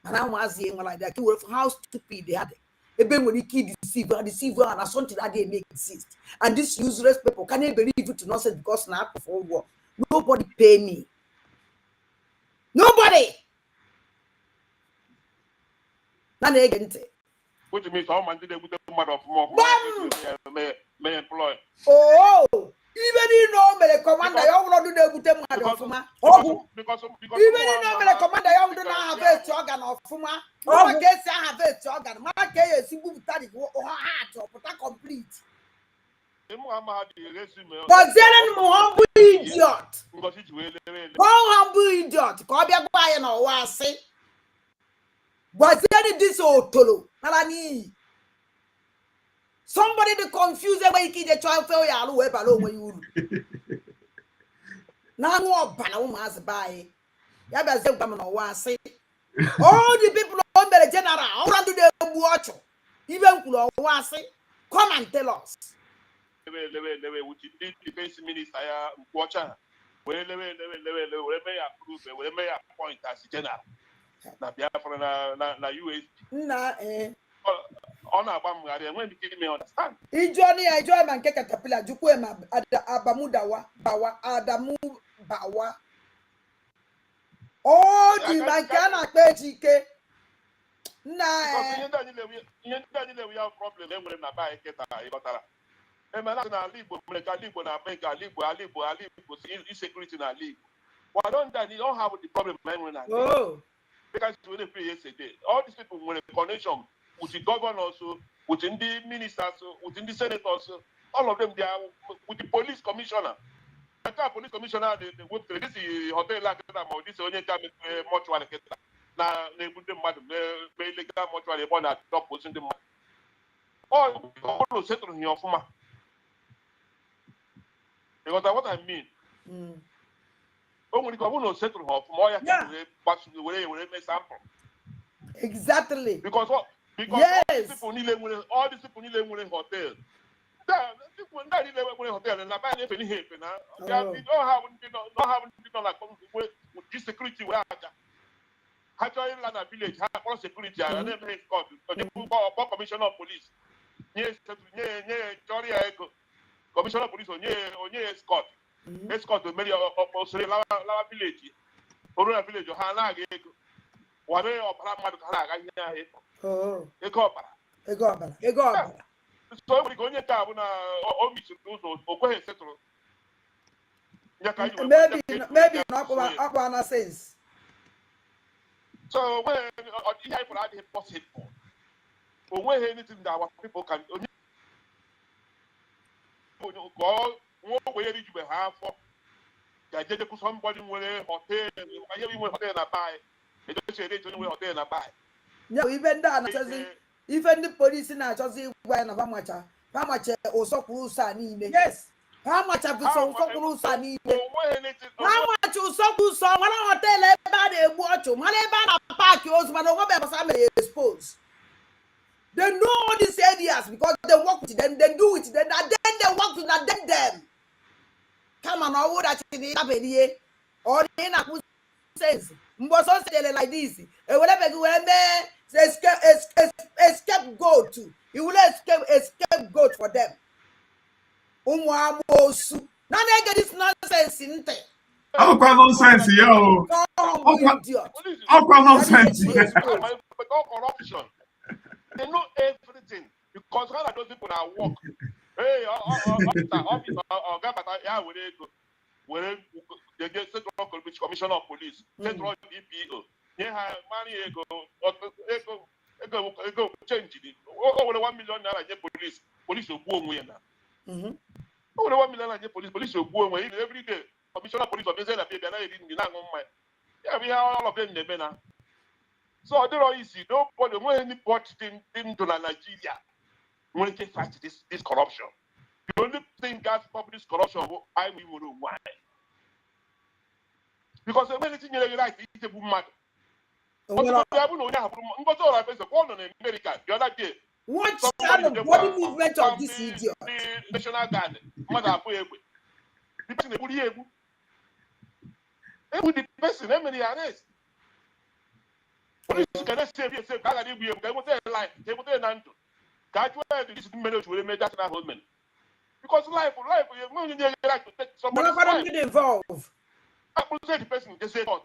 And I was saying like that. How stupid they had. Even when he killed the deceiver, and something that they make exist. And these useless people can't believe it to nonsense because now for war. Nobody pay me. Nobody. Not again. What do you mean? Someone did it with the mother of more may employ. Oh, even you know me, the commander, you will not do the good mother of Fuma. Because even you know me, the commander, you will not have a organ of Fuma. My case, I have a organ. My case is simple to or heart or complete. I'm But then humble idiot. Humble idiot. No wase. But then this otolo. Nalani. Somebody to confuse the way the child fell ya we balloon when you. Now no balloon must buy. Yaba say woman no wase. All the people on the general, all do they watch? Even Kulo wase. Come and tell us. Which is defense minister watcher. Where may approve, where may appoint as general. Na Biafra na US. Na on our bam when you me understand. Johnny, I join man caterpillar, Jukwema, Abamudawa, Adamu Bawa. Oh, the Magana Pejike. Nah, we have problem when I buy a and my national league, insecurity in our league. Why don't they don't have the problem when I because when they pay yesterday, all these people were a connection with the governors, within the ministers, within the senators, all of them they are with the police commissioner. The police commissioner, this is hotel like that, this only time mortuary. Now they put them madam, they legal mortuary born at top position them. All settle in your former. Because what I mean. Only government settle her from all your sample. Exactly. Because what? Because yes. all these people need a hotel. People need a hotel and I buy any happen. We don't have like this security. Actually, in a village, have security. I never escort. The commissioner of police. Yes, commissioner of police on escort. Escort to many of Lava village. Or village of Hanag. Whatever so we go to maybe not one sense. So when possible, or when anything that our people can go, where did you have for? I did somebody with a hotel, I hear you with hotel and buy. It don't say they don't hotel and buy. No, even that, even the police in our just when how much also cruiser need. Yes. How much have you so cruiser need? How much you so cruiser? When I hotel about a watch, when I park yours, but I expose. They know all these areas because they work with them, they do it, then they work with them. Come on, I would actually have a year or in a says, Mboso say like this. Whatever you escape goat too. You will escape goat for them. Umwamosu. Now they get this nonsense in there. How quite nonsense, yo. How quite nonsense. Corruption. They know everything because all of those people are work. Hey, officer, where they get central commissioner of police, central DPO. Yeah, money go change it. Over 1 million police will go away now. Over 1 million police will go away every day. Commissioner of police of Israel baby, and I didn't yeah, we have all of them in the now. So they're all easy. Nobody when anybody into Nigeria when they fight this corruption. The only thing that's public corruption I will know why. Because when anything you like, it's a woman. America the other day. What kind of body movement of this idiot? The National Guard, Mother the person the person, how many arrests? Police cannot save yourself. They will tell Nanto. This marriage will make that husband. Because life, you like to take somebody. Nobody get involved. I will say the person, they say court.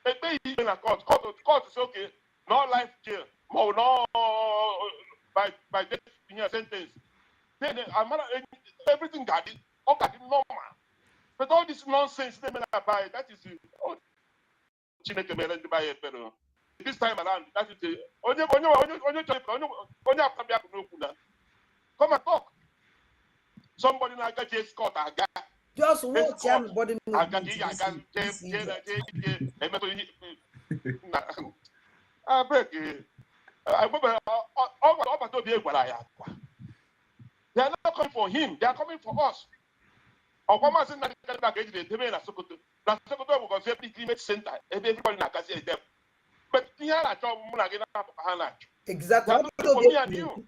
They pay in a court. Court is okay. No life jail. No, by death in your sentence. Then everything got it. All got it normal. But all this nonsense they may not buy. That is this time around, that is the come and talk. somebody na get escort aga. Just watch your body movement. I beg you. I remember all to be what I am. They are not coming for him, they are coming for us. Obama said that back in the day, na Sokoto will consider the climate center, everybody na kasi them. But here I talk exactly. They are looking for me and you.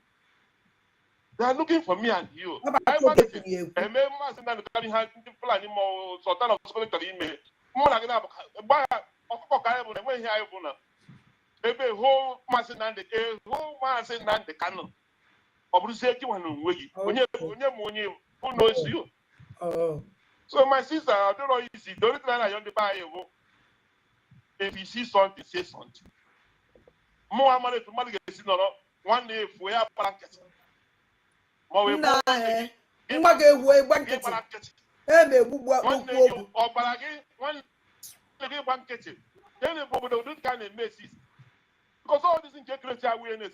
They are looking for me and you. I want to say, a member said that the carry hand to plan him or Sultan of Sokoto email. More like that, buy a cockle when he have one. Ebe whole mass and the whole mass and the cannon. Obuseki one way. When you who knows you. Oh. So my sister, I don't know easy. The only thing I want to buy if you see something, say something. More money to money get one day if we have blanket. More we Nah, blanket. One day blanket. Then the people don't kind of messes. Because all this increased awareness.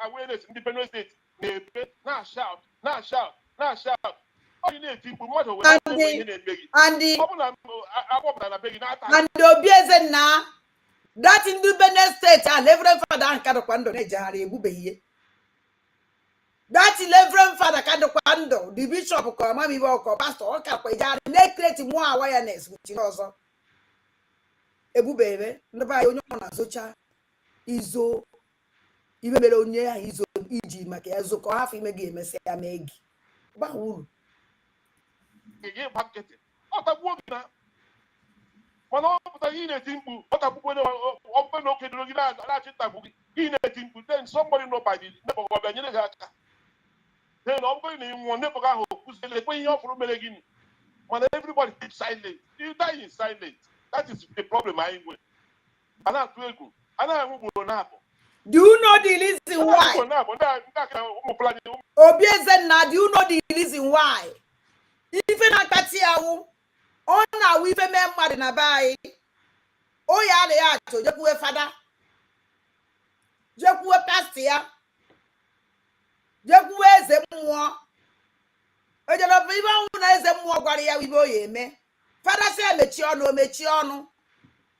Awareness, independent states. Now shout, now shout, now shout. All you need people more than and the obieze na that independent state and Reverend Father and Kadokwando Nejari Bube. That Reverend Father Kadokwando, the bishop of Mami Boko, Pastor Okapajari, they create more awareness, which is also a bube, never on Socha, Izo, even Melonia, Izo, Iji, Makiazo, half him again, Messia Meg. Bahul. What a woman. When all the in what a woman open okay to then somebody know by the never of then opening one never got who's when you're from Melegin. When everybody keeps silent, you die in silence. That is the problem I ain't with. And I'm too and I won't happen. Do you know the reason why? Obieze na, do you know the reason why? Even a Katiawu, on now we even mad in a bay. Oh, yeah, they are to Japu father. Japu pastia. Japu is a more. I don't know if even more barrier we boy, me. Father said, Mechiano, Mechiano.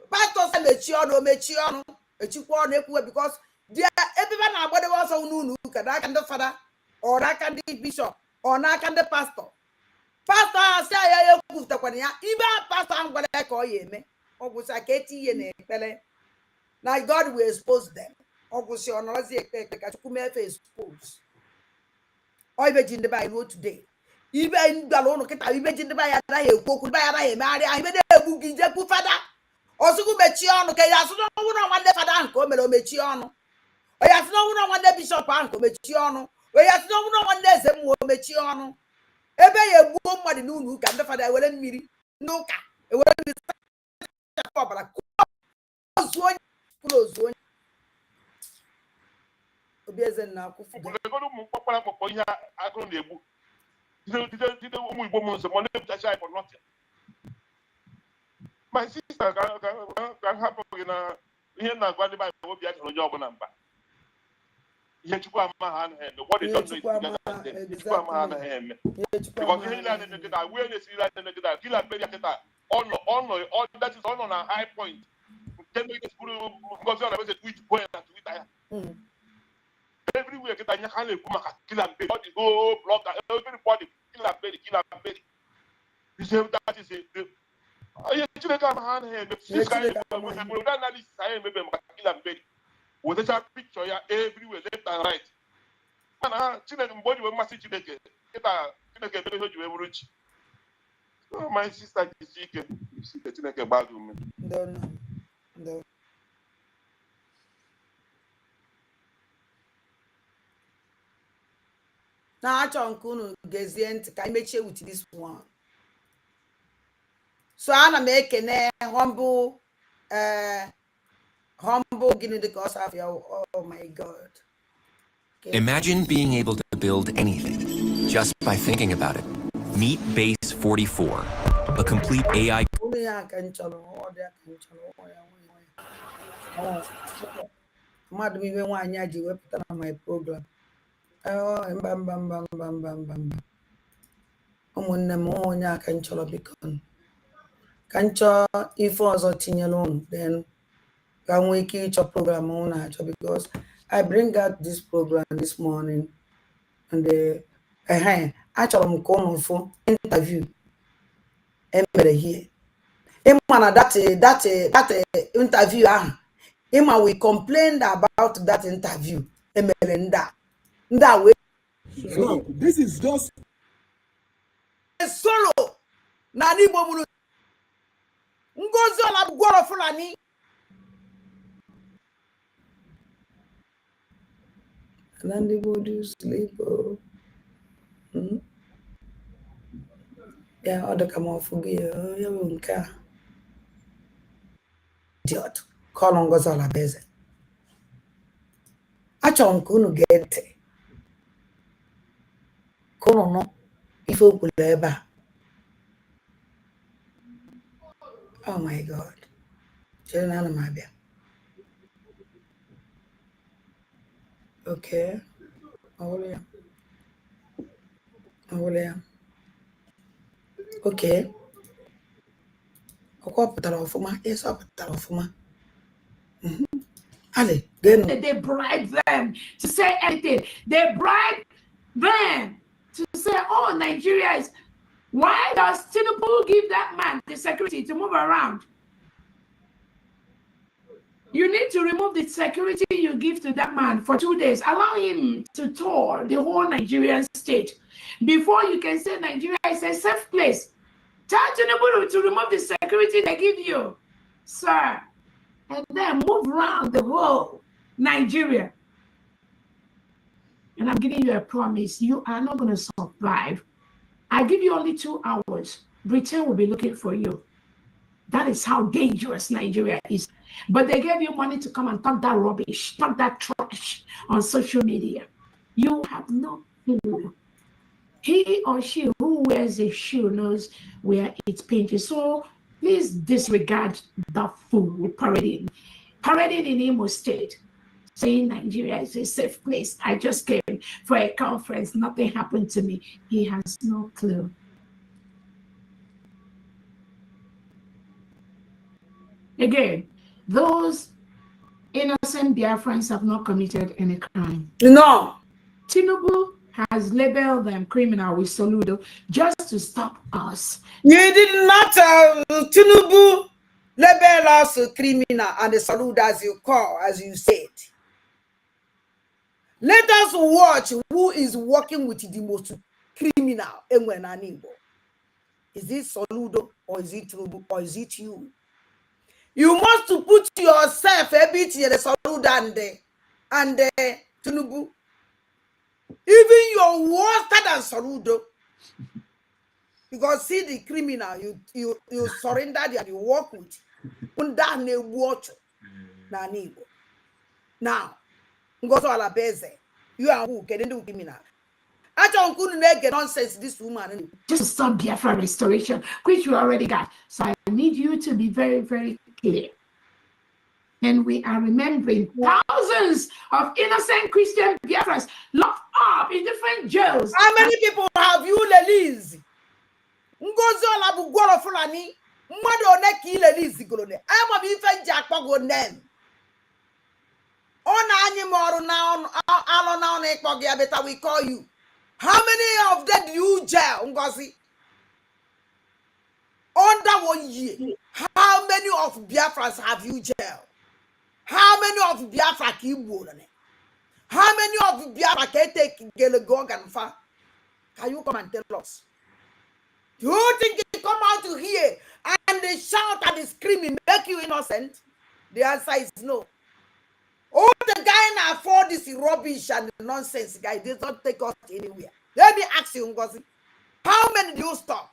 Pastor said, Mechiano, a chipon because there everyone about the was on Nunu, can I can the father, or I can the bishop, or I can the pastor. Pastor say I put the one ya. Even pastor I'm gonna call you me. Ogus I get you now God will expose them. Ogus you no see expect expose. All in the Bible today. Even the alone kita even in the Bible na he koku ba ya mari I be dey bugi je ku father. Osugu mechi onu ke ya so no one the father anko me lo mechi onu. O ya so no one the bishop anko mechi onu. O ya so no one the zemu mechi onu. Ebe ye gbuo mmadụ n'unu ka ndị fada were mmiri n'ụka ewere mmiri ọbara ozu onye kwuru ozu onye Obieze na akwụfu ụmụ mkpọkpara akpọkpọ ihe agụrụ na-egbu dide ụmụ Igbo m nso ma na-ebuchacha anyị for nothing. My sister ka hapụ gị na ihe na-agwa ndị Baịbụl obi achọrọ onye ọbụla mba ihe Chukwu ama ha anaghị eme what they don't know is together Chukwu ama ha anaghị eme because ihe niile na-eme kịta awareness niile na-eme kịta kila mkperi ya kịta ọ that is ọ na high point nke mere kwuru ngozi ọ na-eme tweet point na Twitter ya everywhere kịta anya ha na-ekwu maka kila mkperi ọ dị go blogger everybody kila mkperi that is ihe Chineke ama ha anaghị eme this guy analysis anyị emebe maka kila mkperi wetacha picture ya everywhere left and right mana Chineke mgbe o ji wee mmasị Chineke kịta Chineke ebe ihe o ji wee bụrụ chi my sister jisi ike Chineke gbaa gị ume na-achọ nke unu gezie ntị ka emechie with this one. So ana m ekene humble guinea because of your oh my God. Okay. Imagine being able to build anything just by thinking about it. Meet Base 44, a complete AI. Mmadụ iwe nwaanyị a ji wepụta na my program. ụmụnne m onye aka nchọrọ biko ka nchọ ife ọzọ tinyere unu then ka nwee ike ịchọ program unu achọ because I bring out this program this morning and achọrọ m ka unu fụ interview emere here ịma na that interview ahụ ịma we complained about that interview emere ndị a wee Look, this is just solo na n'Igbo mụrụ Ngozi Ola bụ gwọrọ Fulani na ndị Igbo do sleep ya ọ dị ka m ọfụ gị ya bụ nke a idiot kọlụ Ngozi Ola bụ eze achọrọ m ka unu gee ntị ka unu nụ ife o kwuru ebe a. Oh my God. Chere na ana m abịa. Okay. Ọwụrụ ya. Okay. Ọkwa pụtara ọfụma. Yes, ọ pụtara ọfụma. Ale, genu. They bribe them to say anything. They bribe them to say, oh, Nigeria is... Why does Tinubu give that man the security to move around? You need to remove the security you give to that man for 2 days. Allow him to tour the whole Nigerian state before you can say Nigeria is a safe place. Tell Tinubu to remove the security they give you, sir, and then move around the whole Nigeria. And I'm giving you a promise. You are not going to survive. I give you only 2 hours. Britain will be looking for you. That is how dangerous Nigeria is. But they gave you money to come and talk that rubbish, talk that trash on social media. You have no clue. He or she who wears a shoe knows where it pinches. So please disregard that fool parading in Imo State, saying Nigeria is a safe place. I just came for a conference. Nothing happened to me. He has no clue. Again, those innocent Biafrans have not committed any crime. No. Tinubu has labeled them criminal with Soludo just to stop us. You did not, Tinubu, label us criminal and the Soludo as you call, as you said. Let us watch who is working with the most criminal. Is it Soludo or is it Tinubu or is it you? You must put yourself a bit in the Soludo and Tinubu. Even you're worse than Soludo. Because see the criminal you surrender and you work with. Now, Ngozi Ola Beze, you are who can do criminal. I don't make nonsense this woman. Just stop Biafra restoration, which you already got. So I need you to be very, very clear. And we are remembering thousands of innocent Christian Biafrans locked up in different jails. How many people have you released? Ngozi Ola bụ gwọrọ Fulani. Mmadụ one ka release golone. I'm a ife ji akpọgo name. On anyị ọrụ na alọ na ọ na-ekpọ gị better we call you. How many of them do you jail, Ngozi? Under 1 year. How many of Biafrans have you jailed? How many of Biafra Kibu? How many of Biafra can take Gelegog and Fa? Can you come and tell us? Do you think you come out to here and they shout and they scream and make you innocent? The answer is no. All the guy now afford this rubbish and nonsense guy, they don't take us anywhere. Let me ask you, Ngozi, how many do you stop?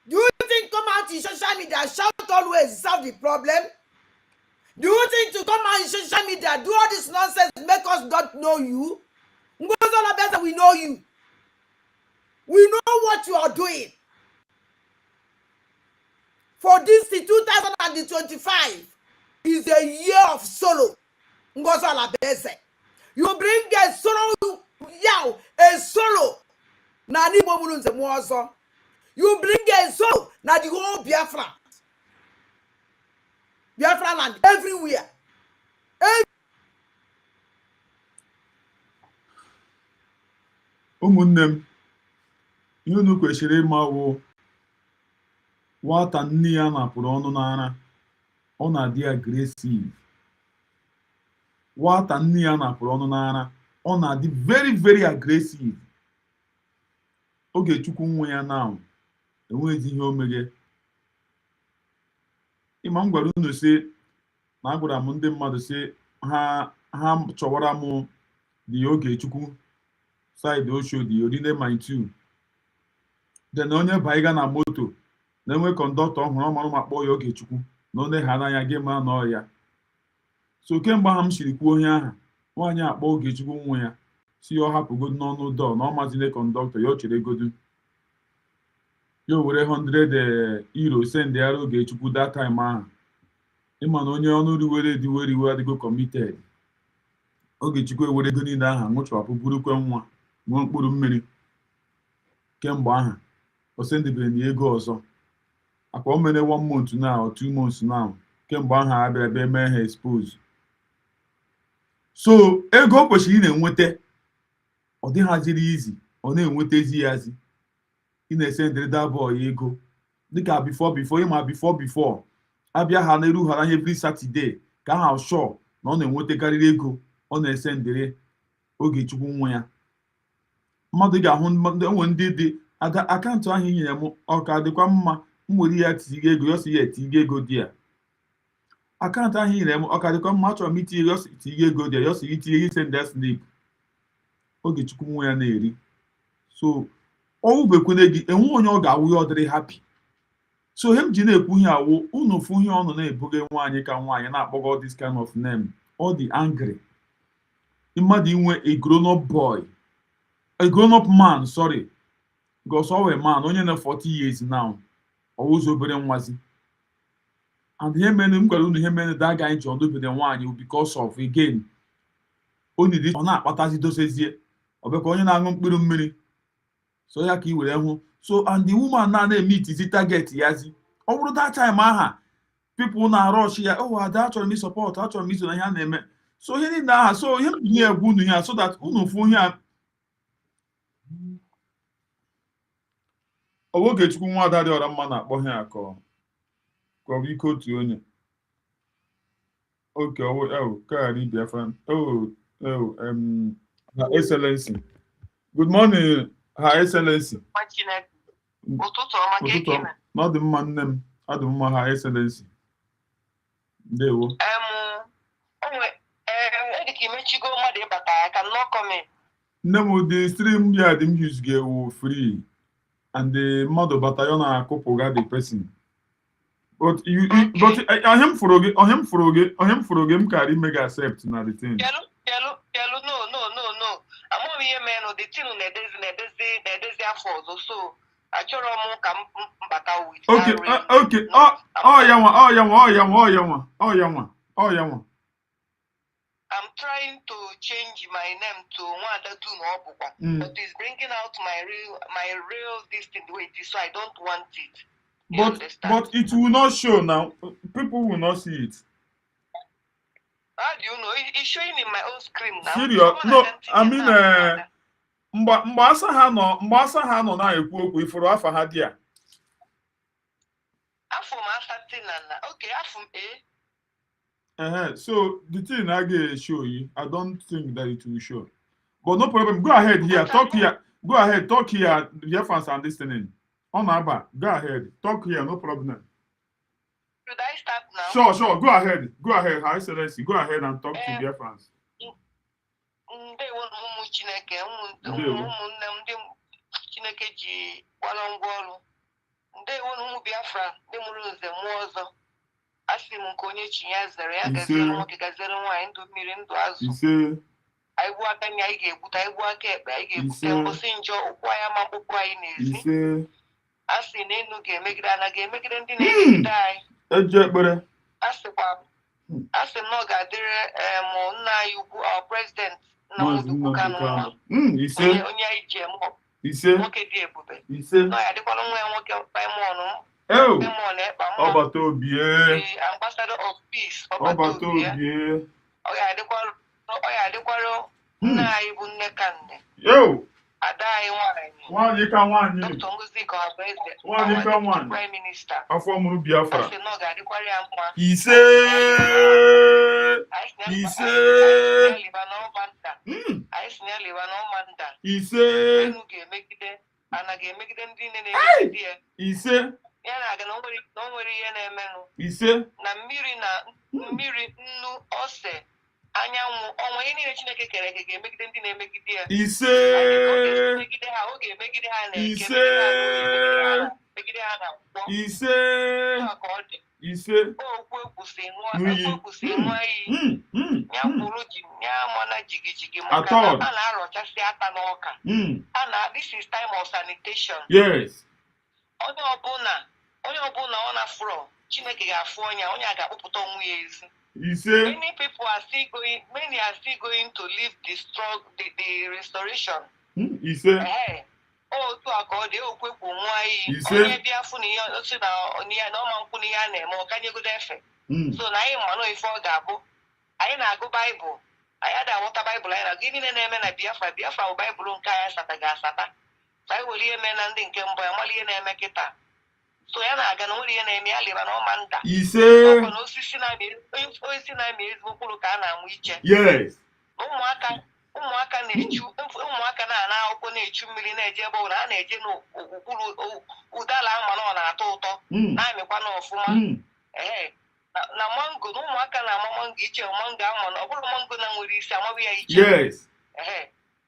Do you think come out in social media shout always solve the problem? Do you think to come out in social media do all this nonsense make us not know you? Ngozi Ola Beze, we know you. We know what you are doing. For this 2025 is a year of solo. Ngozi Ola Beze. You bring a solo, a solo na ni bo munu nze mu ozo. You bring a soul na the whole Biafra land everywhere. ụmụnne m, ihe unu kwesịrị ịma wụ nwata nne ya napụrụ ọnụ n'ara, ọ na-adị agresive. Nwata nne ya napụrụ ọnụ n'ara, ọ na-adị very very aggressive. Ogechukwu nwa ya na enweghị ihe o meghe. Ịma m gwara unu sị na agwara m ndị mmadụ sị ha chọwara m dị Ogechukwu side Oshodi Odile Mile 2. Then onye baiga na moto na-enwe kọndọktọ ọhụrụ ọmarụ ma kpọọ ya Ogechukwu na onye ha n'anya gị ma nọ ya. So kemgbe ahụ m siri kwuo onye aha, nwaanyị akpọ Ogechukwu nwa ya si ọ hapụgodu n'ọnụ dọọ na ọ mazile kọndọktọ ya, o chere godu ya were 100 euro send ya Ogechukwu that time ahụ. Ịma na onye ọnụ riwere adịgo committed. Ogechukwu ewere ego niile aha nwụchapụ burukwe nwa nwee mkpụrụ mmiri. Kemgbe aha o sendebere na ego ọzọ akwa o mere 1 month now or 2 months now. Kemgbe aha abịara bịa mee ha expose. So ego o kwesịrị na-enweta ọ dịghaziri izi, ọ na-enwetezi yazi. Ị na-esendere that boy ego dịka before ịma before abịa ha na-eru ha every Saturday ka ha sure na ọ na-enwetakarịrị ego ọ na-esendere Ogechukwu nwa ya. Mmadụ ga-ahụ enwe ndị dị akaụntụ ahụ nyere m ọ ka dịkwa mma, m nwere ya tinye ego yosi ya etinye ego dị ya. Akaụntụ ahụ nyere m ọ ka dịkwa mma, achọrọ m itinye yosi tinye ego dị ya, yosi itinye send slip. Ogechukwu nwa ya na-eri. So ọwụbekwene gị enwe onye ọ ga-awụ ya ọ dịrị happy. So ihe m ji na-ekwu ihe awụ unu fụ ihe ọnụ na-ebuga nwaanyị ka nwaanyị na-akpọgo this kind of name, ọ dị angry. Mmadụ inwe a grown up man, sorry, because always man onye na 40 years now, always obere nwazi. And ihe mere m gwara unu ihe mere that guy ji ọdụbede nwaanyị because of again only this ọ na-akpatazi dosezie ọbịa onye na-aṅụ mkpụrụ mmiri. So ya ka i were hụ. So and the woman na-eme itizi target yazi. Ọ bụrụ that time aha people na-rush ya, oh ada achọrọ m support, achọrọ m iso na ihe a na-eme. So ihe niile aha, so ihe m egwu unu ya so that unu fụ ihe Ogechukwu nwa ada dị ọra mma na-akpọ ha akọ ka ọ bụ ike otu onye. Okay, Kari Biafra. Her Excellency. Good morning, Her Excellency. Ụtụtụ ọma ka ekene. N'ọdị mma nne m, adị mma Her Excellency. Ndewo. Edika imechigo mmadụ ịbata ya ka nnọọ comment. Nne m the stream ya dị m use ga-ewu free and the mmadụ bata ya na-akụpụga the person. But ọhịa m fụrụ gị m kara ime gị accept na the thing. Kelu no. Amụghị ihe menụ the thing na-edezi afọ ọzọ, so achọrọ m ka m bata with. Okay. Oh, yeah. I'm trying to change my name to Nwada Dunobukwa, but it's bringing out my real distance way, so I don't want it. But it will not show now. People will not see it. How do you know? It's showing in my own screen now. Serious? No, I mean, mgbasa ha nọ na-ekwu okwu ifuru afa ha dị a. Afọ m asatina na. Okay, afọ m So the thing I get show you, I don't think that it will show. But no problem. Go ahead here. Talk here. Go ahead. Talk here. The fans are listening. On Abba. Go ahead. Talk here. No problem. Should I start now? Sure. Go ahead. Her Excellency. Go ahead and talk to their fans. Ndewo ụmụ Chineke, ụmụnne m ndị Chineke ji gbara ngwa ọrụ. Ndewo ụmụ Biafra ndị mụrụ nze mụọ ọzọ. Asị m nke onye chi ya zere ya gaziere nwoke gaziere nwaanyị ndụ mmiri ndụ azụ. Anyị gbuo aka anyị ga-egbute, anyị gbuo aka ekpe anyị ga-egbute, mkpụsị njọ ụkwụ anyị ama mkpụkpụ anyị n'ezi. Asị na enu ga-emegide ana ga-emegide ndị na-emegide anyị. Asị m na ọ ga-adịrị nna anyị ukwu our president Nnamdi Kanu onye anyị ji eme Ise. Nwoke dị ebube. Ise. No, ya dịkwara nwa ya nwoke Paimon. Oh. Paimon Ekpa. Ọbata Obie. The ambassador of peace. Ọbata Obie. Ọ ya dịkwara nna anyị bụ nne Kande. Yo. Ada anyị nwanyị. Nwanyị ka nwanyị. Dr. Ngozi Kohabeze. Nwanyị ka nwanyị. Prime Minister. Afọ mụrụ Biafra. Asị na ọ ga-adịkwara ya mma. Ise. Ise. Anyị si na liba n'ọmanda. Ise. Enu ga-emegide. Ana ga-emegide ndị niile na-emegide ya. Ise. Ya na-aga na o nwere ihe na-emenụ. Ise. Na mmiri nnu ose anyanwụ ọnwa ihe niile Chineke kere eke ga-emegide ndị na-emegide ya. Ise. Ọ ga-emegide ha na eke, megide ha na mkpọ. Ise. Ka ọ dị. Ise. Okwu ekwusi nwa iyi. Ya kwuru ji ya mana jigijigi maka na a na-arọchasị aka n'ọka. This is time of sanitation. Yes. Onye ọbụla ọ na-afụrọ Chineke ga-afụ onye a ga-akpụpụta onwe ya ezi. Ise. Many are still going to live the restoration. Ise. Otu a ka ọ dị okwu ekwu nwa iyi. Ise. Onye bịa fụ na ihe osi na ọma nkwụ na ihe a na-eme ọ kanyegodo efe. So na anyị manụ ife ọ ga-abụ. Anyị na-agụ Baịbụl. Anyị ada aghọta Baịbụl anyị na-agụ niile na-eme na Biafra. Biafra bụ Baịbụl nke anyị asataghị asata. So anyị were ihe mee na ndị nke mbụ ya mara ihe na-eme kịta. So ya na-aga na nwere ihe na-eme ya leba na ọma nda. Ise. Ọkwa na osisi na-amị ezigbo mkpụrụ ka a na-amụ iche. Yes. Ụmụaka na-ana akwụkwọ na-echu mmiri na-eje ebe ọbụla a na-eje n'okpuru ụdala ama na ọ na-atọ ụtọ na-amịkwa n'ọfụma. Na mango na ụmụaka na-ama mango iche mango ama na ọ bụrụ mango na nwere isi amaghị ya iche. Yes.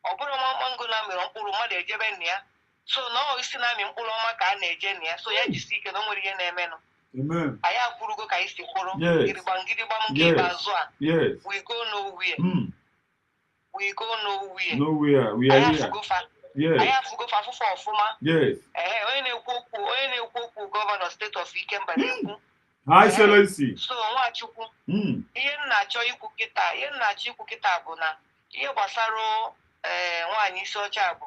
Ọ bụrụ mango na-amịrị mkpụrụ mmadụ ejebe nna ya. So na ọ isi na-amị mkpụrụ ọma ka a na-eje nna ya. So ya jisi ike na o nwere ihe na-emenụ. Amen. Anyị akwụrụgo ka anyị si kwụrụ. Gidigbam nke ikpeazụ a. Yes. We go nowhere. We go nowhere. Nowhere. We are here. Yes. Anyị afụgofa afụfụ ọfụma. Yes. Onye na-ekwu okwu gọvanọ steeti of Ikemba na-ekwu. High Excellency. So Nwachukwu. Ihe m na-achọ ikwu kịta bụ na ihe gbasara nwaanyị isi ọcha bụ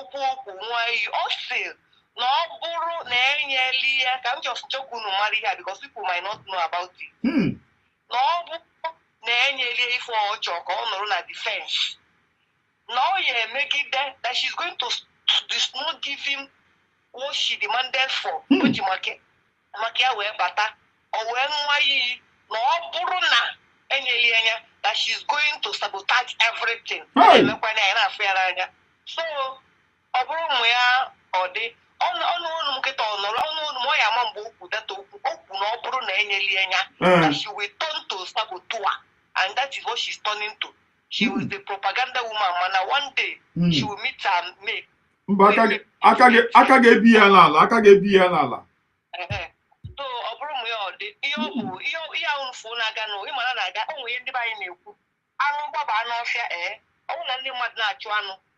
okwu nwa iyi. Ọ sị na ọ bụrụ na enyeli ya ka m chọkwu unu mara ihe a because people might not know about it. Na ọ bụ na enyeli ife ọjọọ ka ọ nọrọ na defense. Na ọ ya emegide that she's going to not give him what she demanded for. O ji maka ya wee bata. O wee nwa iyi na ọ bụrụ na enyeli anya that she's going to sabotage everything. Emekwa na ya na-afụ ya n'anya. So ọ bụrụ ụmụ ya ọ dị ọnụ unu nkịta ọ nọrọ ọnụ unu ọ ya ama mgbe okwu data okwu na ọ bụrụ na enyeli anya that she will turn to saboteur and that is what she's turning to. She was the propaganda woman mana one day she will meet her mate. Mba aka ga-ebi ya n'ala. So ọ bụrụ ụmụ ya ọ dị ihe ahụ mfu na-aga n'o ịmara na-aga ụmụ ihe ndị be anyị na-ekwu anụ gbaba n'ọfịa ọ bụrụ na ndị mmadụ na-achụ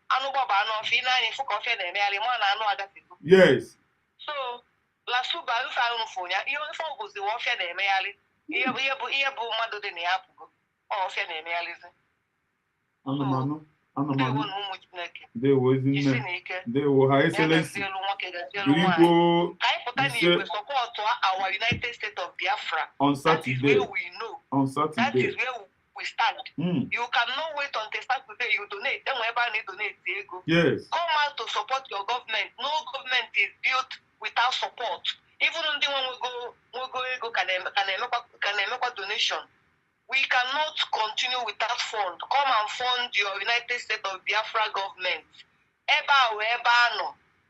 anụ gbaba n'ọfịa ị na-anya ịfụ ka ọfịa na-emegharị ma na anụ agafego. Yes. So lasuba ife ahụ mfu ya ihe ife ọbụzi ọfịa na-emegharị ihe bụ mmadụ dị na ya apụgo ọfịa na-emegharịzi. Anụmanụ. Ndewo na ụmụ Chineke. Ndewo ezinne. Ndewo High Excellency. Ka anyị pụta n'igwe sọpọtụ our United States of Biafra. On Saturday. That is where we know. On Saturday. That is where we stand. You cannot wait until Saturday you donate. Then whenever you donate ego. Yes. Come out to support your government. No government is built without support. Even if we go ego can make donation. We cannot continue without fund. Come and fund your United States of Biafra government. Ebe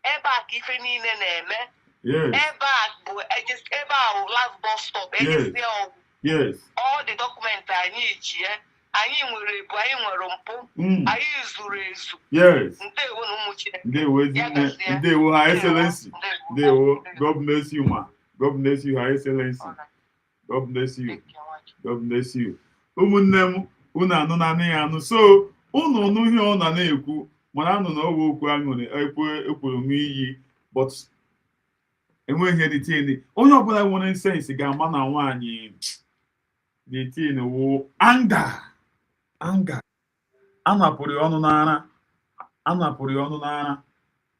a ka ife niile na-eme. Ebe a last bus stop. Yes. All the documents anyị ji anyị nwere ebu anyị nwere mpụ anyị zuru ezu. Yes. Ndewo na ụmụ Chineke. Ndewo ezinne. Ndewo High Excellency. Ndewo. God bless you ma. God bless you High Excellency. God bless you. God bless you. Ụmụnne m unu anụ na anị ya anụ so unu nụ ihe ọ na-ekwu mana anụ na ọwa okwu aṅụrị ekwuru m iyi but enweghị editin onye ọbụla nwere sensi ga-ama na nwaanyị editin wụ anga anapụrụ ya ọnụ n'ara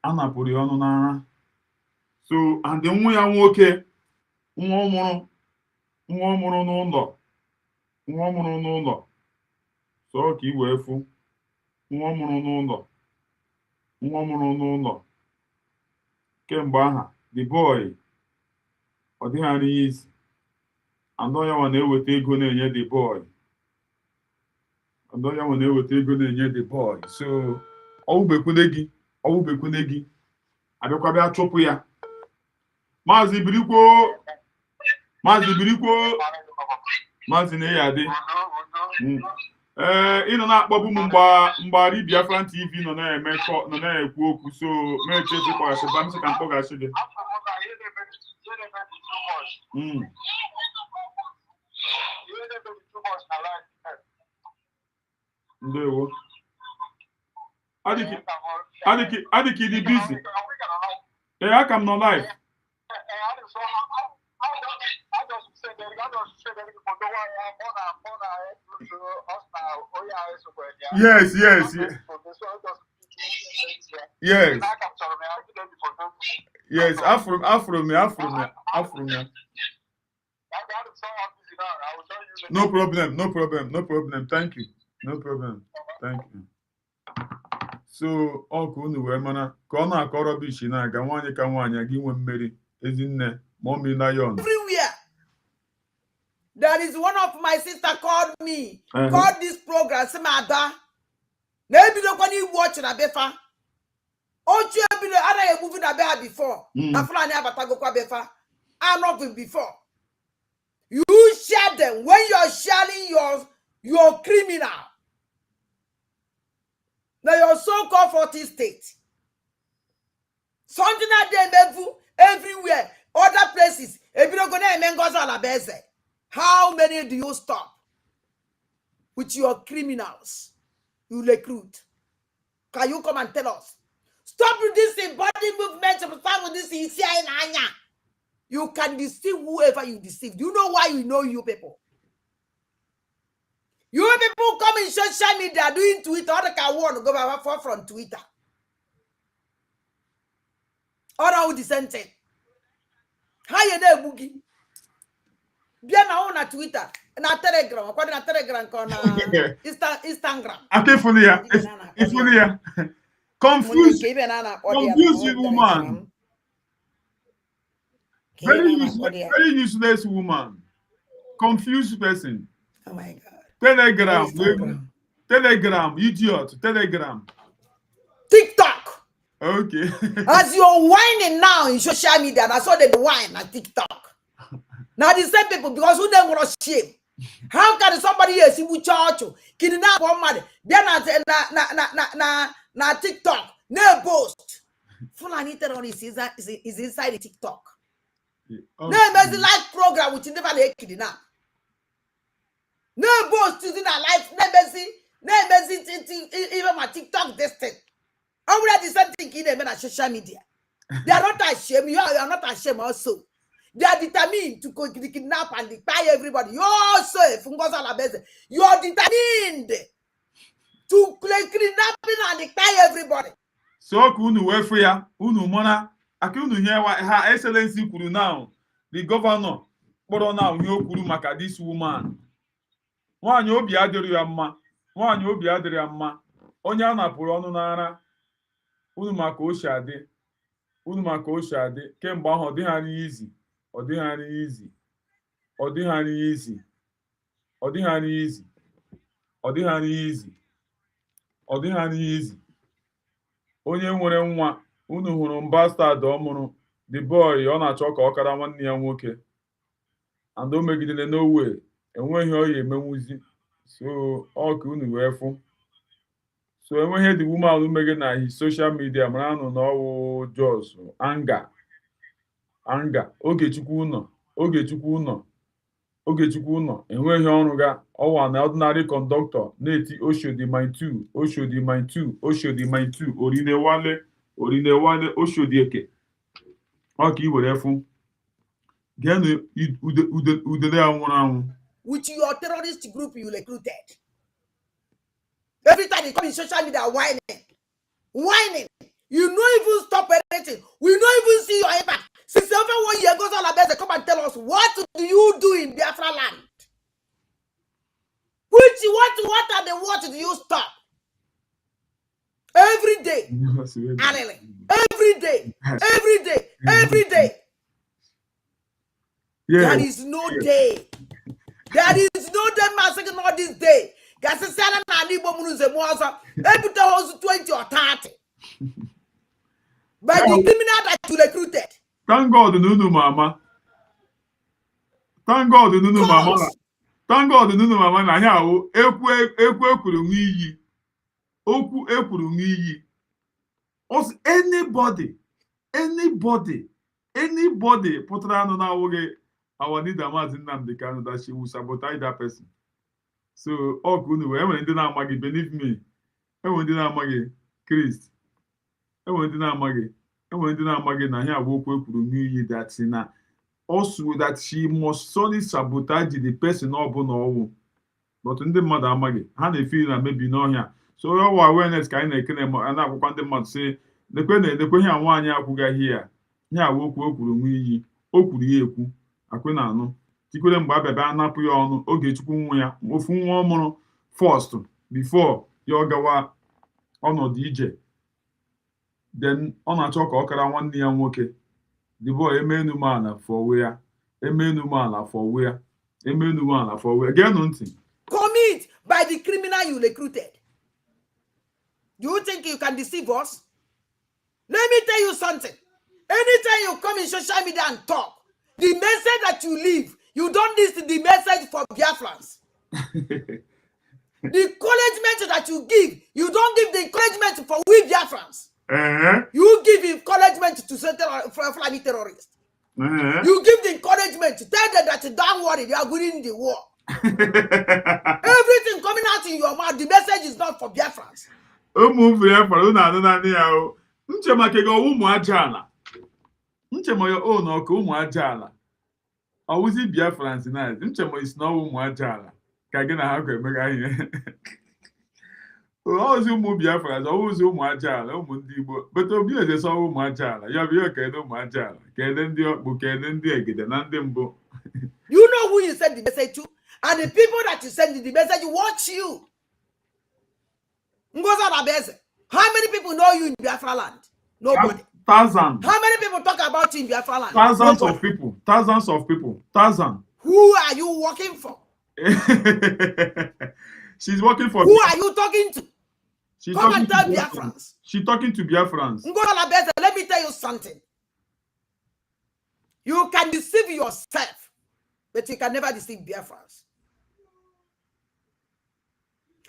anapụrụ ya ọnụ n'ara. So and nwa ya nwoke nwa ọmụrụ n'ụlọ so ka i wee fụ nwa ọmụrụ n'ụlọ kemgbe aha the boy ọ dịghị izi andọ ya nwa na-eweta ego na-enye the boy the boy so ọwụbekwune gị abịakwa bịa chụpụ ya Maazị na-eyi adị ị nọ na-akpọbụ m mgbari Biafran TV nọ na-ekwu okwu so mechefu kpọghachịba m sị ka m kpọghachi gị ndewo adịka ịdị bizi aka m nọ live yes afro me no problem thank you so ọ ka unu wee mana ka ọ na-akọrọ bishi na-aga nwaanyị ka nwaanyị gị nwe mmeri Ezinne Mommy Lion everywhere. There is one of my sister called me, called this program, Samada. Maybe the one you watch na befa. Oh, you be the other movie na beha before. Na fula ne abatago kwa befa. I'm not before. You share them when you're sharing your criminal. Now your so-called 40 state. Something that they everywhere, other places. If you don't go there, how many do you stop with your criminals you recruit? Can you come and tell us? Stop with this body movement. Stop with this. You can deceive whoever you deceive. Do you know why you know you people? You people come in social media doing Twitter. All the can want to go back from Twitter. All the same thing. How you there, Boogie? Bien na Twitter, na Telegram, kwa na Telegram kona Instagram. Ifulia. Confused woman. Very useless woman. Confused person. Oh my God. Telegram, idiot. Telegram. TikTok. Okay. As you're whining now in social media, that's all they whine on TikTok. Now the same people, because who them want to shame? How can somebody else who charge you kidnap one man? Then na TikTok, no post. Fulani terror is inside the TikTok. No, there's a live program which never they kidnap. No post is in a life. No, even my TikTok this thing. Already something in them on social media. They are not ashamed. You are not ashamed also. They are determined to kidnap and tie everybody. You're safe. You are determined to kidnapping and tie everybody. So unu wefu ya, unu mona, aki unu hewa ha excellency kwuru now. The governor kpọrọ now nye okwuru maka this woman. Nwaanyị obi adịrị ya mma. Onye a napụrụ ọnụ n'ara. Unu maka oshi adị. Kemgbe ahụ ọ dịghị izi. Onye nwere nwa unu hụrụ mbastad ọ mụrụ the boy ọ na-achọ ka ọ kara nwanne ya nwoke and o megidere n'owe enweghị ọ ya emenwuzi so ọ ka unu wee fụ so enweghị the woman megide na his social media mara nụ na ọwụ jos anga Ogechukwu ụnọ enweghị ọrụ ga ọwa na ordinary conductor na-eti Oshodi my two Orinewale Oshodi eke ọ ka i were fụ geenụ udele ya nwụrụ anwụ with your terrorist group you recruited. Every time you come in social media whining. You don't even stop anything. We don't even see your impact. Since over 1 year goes on about to come and tell us what do you do in Biafra land? What are the what do you stop? Every day. Every day. Every day. Every day. Yeah. There is no day. There is no day massacre not this day. Gas is 20 or 30. By the criminal that you recruited. Thank God, Nunu Mama. Thank God, Nunu Mama. Thank God, Nunu Mama. Na ya o ekwuru n'iyi. Okwu ekwuru n'iyi. Anybody putara anụ na awụghị our leader Maazị Nnamdi Kanu that she will sabotage that person. So ọ ka unu wee enwere ndị na-amaghị, believe me, enwere ndị na-amaghị Christ, enwere ndị na-amaghị na ihe abụ okwu ekwuru n'iyi that na also that she must solely sabotage the person ọbụla ọwụ, but ndị mmadụ amaghị, ha na-efe na mebi n'ọhịa. So ọwa awareness ka anyị na-ekene na-akwụkwọ ndị mmadụ sị nekwe ihe nwaanyị akwụgaghị ya, ihe abụ okwu ekwuru n'iyi, o kwuru ya ekwu akwe na anụ tikwere mgbe abịaba anapụ ya ọnụ oge chukwu nwa ya ofu nwa ọmụrụ first before ya ọ gawa ọnọdụ ije, then ọ na-achọ ka ọ kara nwanne ya nwoke the boy emenu m ala fọwe ya geenụ ntị. Commit by the criminal you recruited. Do you think you can deceive us? Let me tell you something. Anytime you come in social media and talk, the message that you leave, you don't listen the message for Biafrans. The encouragement that you give, you don't give the encouragement for we Biafrans. You give encouragement to certain Fulani terrorists. You give the encouragement to tell them that don't worry, they are winning the war. Everything coming out in your mouth, the message is not for Biafrans. Nchemo yo o no ko ụmụ aja ala. Ọwụzi Biafrans na nchemo is no ụmụ aja ala. Ka gị na ha ko emega ihe. Ọwụzi ụmụ Biafrans, ọwụzi ụmụ aja ala, ụmụ ndị Igbo. But obi eze so ụmụ aja ala. Ya bi ka edo ụmụ aja ala. Ka ede ndị okpu, ka ede ndị egede na ndị mbụ. You know who you send the message to, and the people that you send the message watch you. Ngoza Rabeze. How many people know you in Biafra land? Nobody. Thousands. How many people talk about you in Biafra land? Thousands Nobody. of people. Thousands. Who are you working for? She's working for. Who are you talking to? Come and tell Biafrans. She's talking to Biafrans. Let me tell you something. You can deceive yourself, but you can never deceive Biafrans.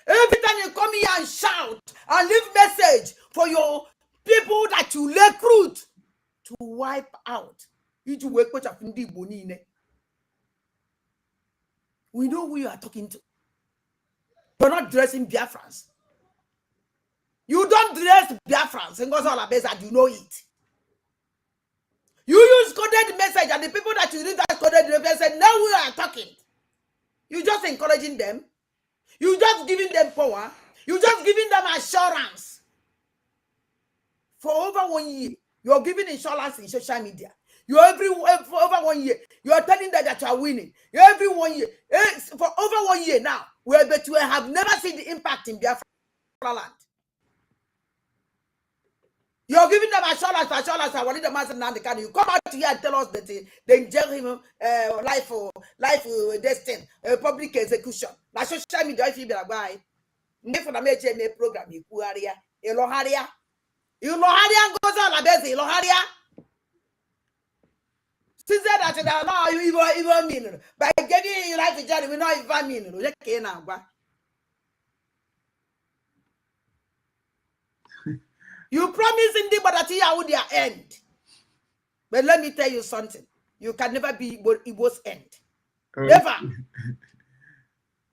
Every time you come here and shout and leave message for your people that you recruit to wipe out. We know who you are talking to. You're not dressing Biafrans. You don't dress Biafrans and goes all about that, you know it. You use coded message and the people that you read that coded message, now we are talking. You just encouraging them. You just giving them power. You just giving them assurance. For over 1 year, you're giving insurance in social media. For over 1 year, you're telling them that you are winning. Every 1 year, for over 1 year now, but you have never seen the impact in Biafra land. You're giving them assurance. I want the master now. You come out here and tell us that they jail him life destiny, public execution. Na social media, if you be like, if you make program, you kuaria, eloharia. You know how goes on like this, you know how she said that no, you even mean by giving you life to Johnny, we not even mean you promise in the but that you would their end. But let me tell you something. You can never be Igbo's end. Never.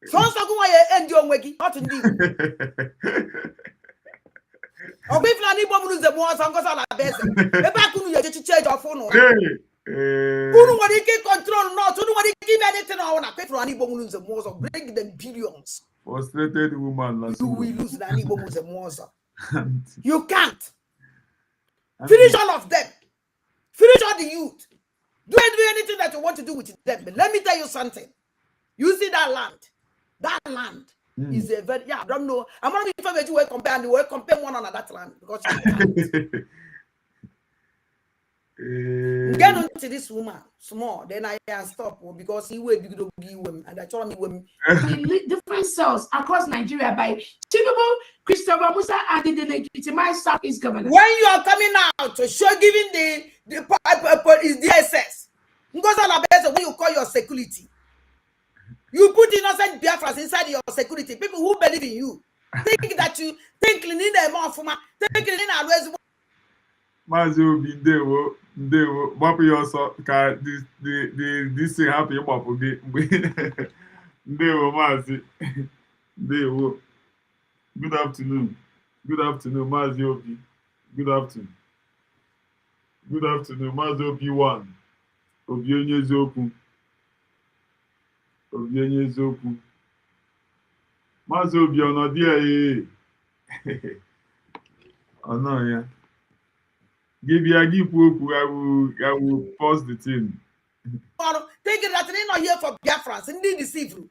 So end your way, not indeed. If not, you lose the more songs on a best. If I couldn't change your phone, who nobody can control, not nobody give anything on a pay for any bonus and more of bring them billions. Frustrated woman, you will lose the any bonus and more. You can't. Finish all of them. Finish all the youth. Do anything that you want to do with them. But let me tell you something. You see that land? That land is a very, I don't know. I'm not even if you will compare one on that land because get on to this woman small, then I can stop because he will be women and I told me women. Different cells across Nigeria by Tinubu, Christopher Musa, and the legitimized Southeast governor. When you are coming out to show giving the is DSS, when you call your security, you put innocent Biafras inside your security. People who believe in you think that you think in the mouth, think in always. Mazu be ndewo gbapụ ya ọsọ ka this thing hapụ ịgbapụ gị mgbe ndewo Maazị ndewo. Good afternoon Maazị Obi. Good afternoon Maazị Obi 1 Obi onye eziokwu Maazị Obi ọnọdụ ya ọ nọ ya. Give Poku, I will pause the thing. Thinking that they're not here for Biafrans, indeed deceive you.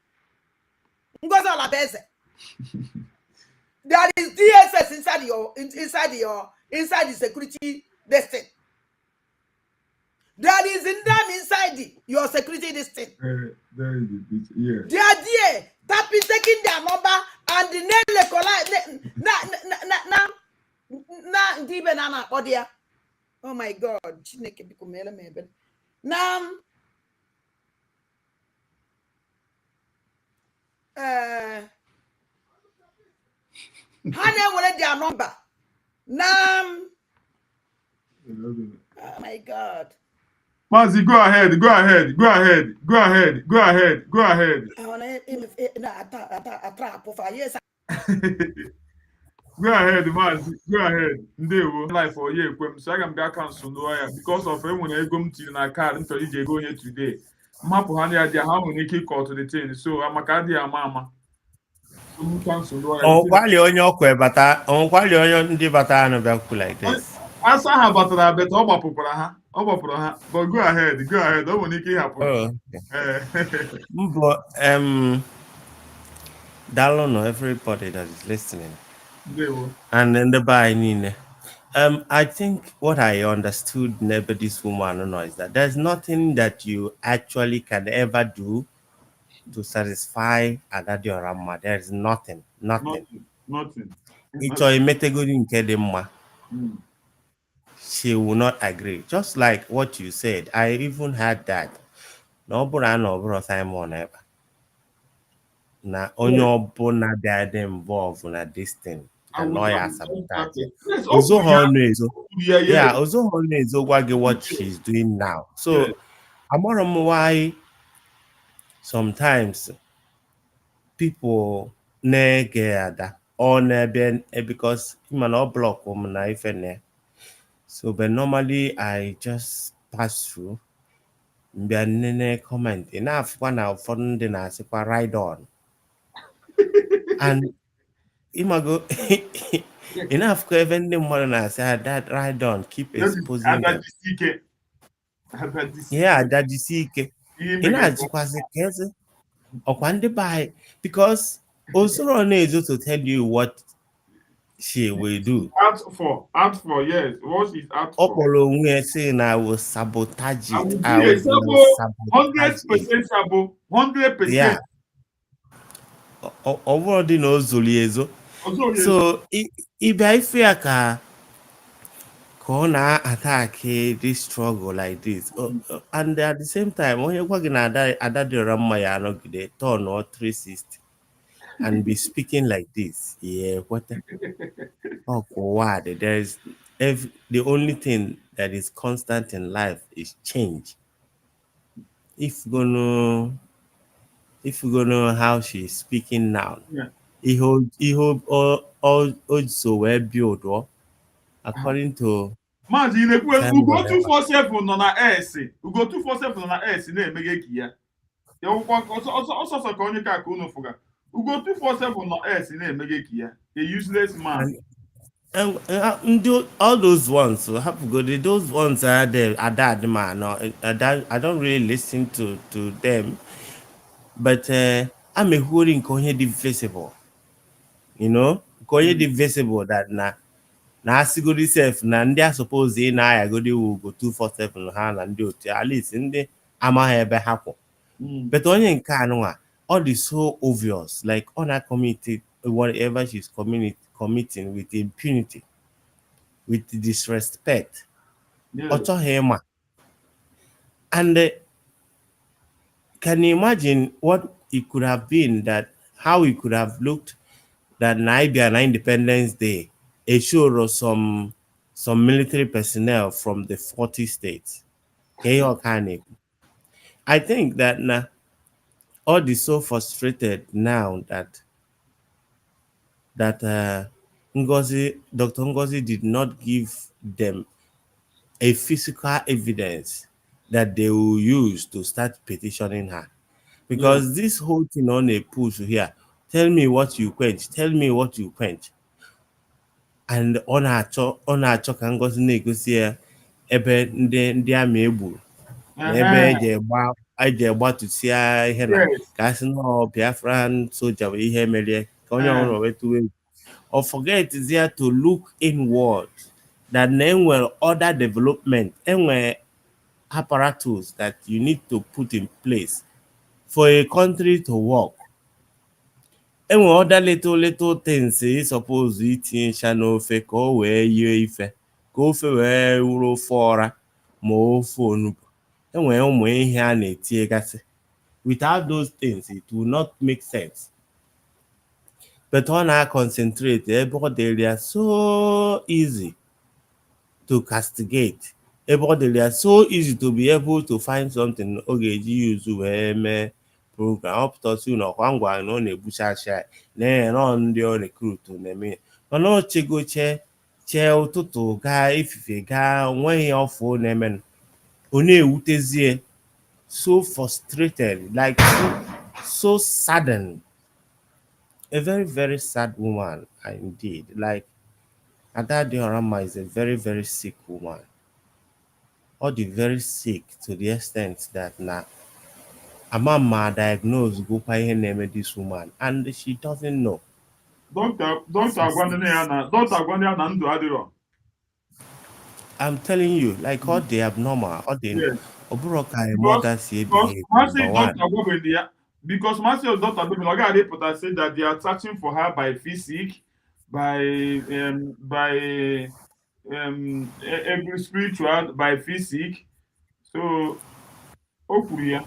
There is DSS inside the security destiny. There is in them inside your security destiny. There is a bit, yeah. They are there, taking their number and the name oh my God, now Hannah will their number. Now oh my God. Mazi, go ahead. Go ahead. Go ahead, Mazi. Go ahead. Ndewo. Life for you, so I can be cancel no because of when I go to na card until you go here today. Map hanya dia how many kick call to the thing. So I'm a card dia mama. So cancel no. Oh, kwali onye okwe bata. Oh, kwali onye ndi bata no be like this. Asa ha batara bet ogbapụkwara ha. But go ahead. Don't want to happen. But Dalono, everybody that is listening. And then the buying. I think what I understood never this woman is that there's nothing that you actually can ever do to satisfy Adadio Rama. There's nothing. It's a metegodi in Kedema. She will not agree. Just like what you said. I even had that. No bro Simon ever. Na onye ọbụla bịa dị involved na this thing. And lawyer sabotage. Ozo Honezo gwa gị what she's doing now. So amara m why sometimes people na-ege ada or na-ebe because ịma na ọ block m na ife na. So but normally I just pass through. Mbịa nene comment. Na-afụkwa na ụfọdụ ndị na-asịkwa ride on. And Imago enough even the more I said that right on keep exposing them. Yeah, that you see enough was a case of one by because also on is to tell you what she will do. Out for yes. What she's out for. We are saying I will sabotage it. I will 100% sabo. 100%. Yeah. Over the nose, so if I fear ka attack this struggle like this, and at the same time, when you're working at that Ramaya no good turn or 360 and be speaking like this, yeah, what? Oh, what? There's the only thing that is constant in life is change. If you know how she's speaking now, he also well built according to Mazi Ugo 247 no na S. Ugo 247 no na S na-emege ki ya. Ya ọsọ ka onye ka unu fuga. Ugo 247 no S na-emege ki ya. A useless man. all those ones so have to go. Those ones are there. That man. No, I don't really listen to them. But I'm a holding konye divisible. You know, konye divisible that na asigodi self na ndị a suppose ị na-ayagodi go 247 ha na ndị otu at least ndị amaghị ebe ha kwụ. But onye nke anụnwa all is so obvious like on a committed whatever she's committing with impunity with disrespect. Otohema. And can you imagine what it could have been that how it could have looked that Naibia Independence Day it showed some military personnel from the 40 states. I think that all is so frustrated now that Dr. Ngozi did not give them a physical evidence that they will use to start petitioning her. Because this whole thing on a push here, tell me what you quench, tell me what you quench. And on her chok and Ngozi na-egosi ya ebe ndị amị egburu na ebe eji gbatụsịa ihe na ka a sị na Biafran soja bụ ihe merie ka onye ọhụrụ wetuwe or forget is there to look inward that enwere other development enwere apparatus that you need to put in place for a country to work. Enwere other little things you suppose itinye ncha n'ofe ka o wee yie ife ka ofe wee wuru ofe ọra ma ofe onugbu. Enwere ụmụ ihe a na-etinyegasị. Without those things it will not make sense. But on our concentrate, everybody are so easy to castigate. Everybody are so easy to be able to find something. Okay, you use program up to you know kwangwa no na-ebuchacha na ndị o recruit na-eme. Mana o chegoche che ụtụtụ gaa ifife gaa nweghị ọfụ na-eme. Ọ na-ewutezie so frustrated, like so saddened. A very, very sad woman, indeed. Like, Ada Diorama is a very, very sick woman. Or the very sick to the extent that now, a mama diagnosed go by her name this woman, and she doesn't know. I'm telling you, like all the abnormal, all the Oburoka mothers here behave. Because Marcel Dr. Baby reporter said that they are searching for her by physique, by every spiritual, by physique. So, Okuria.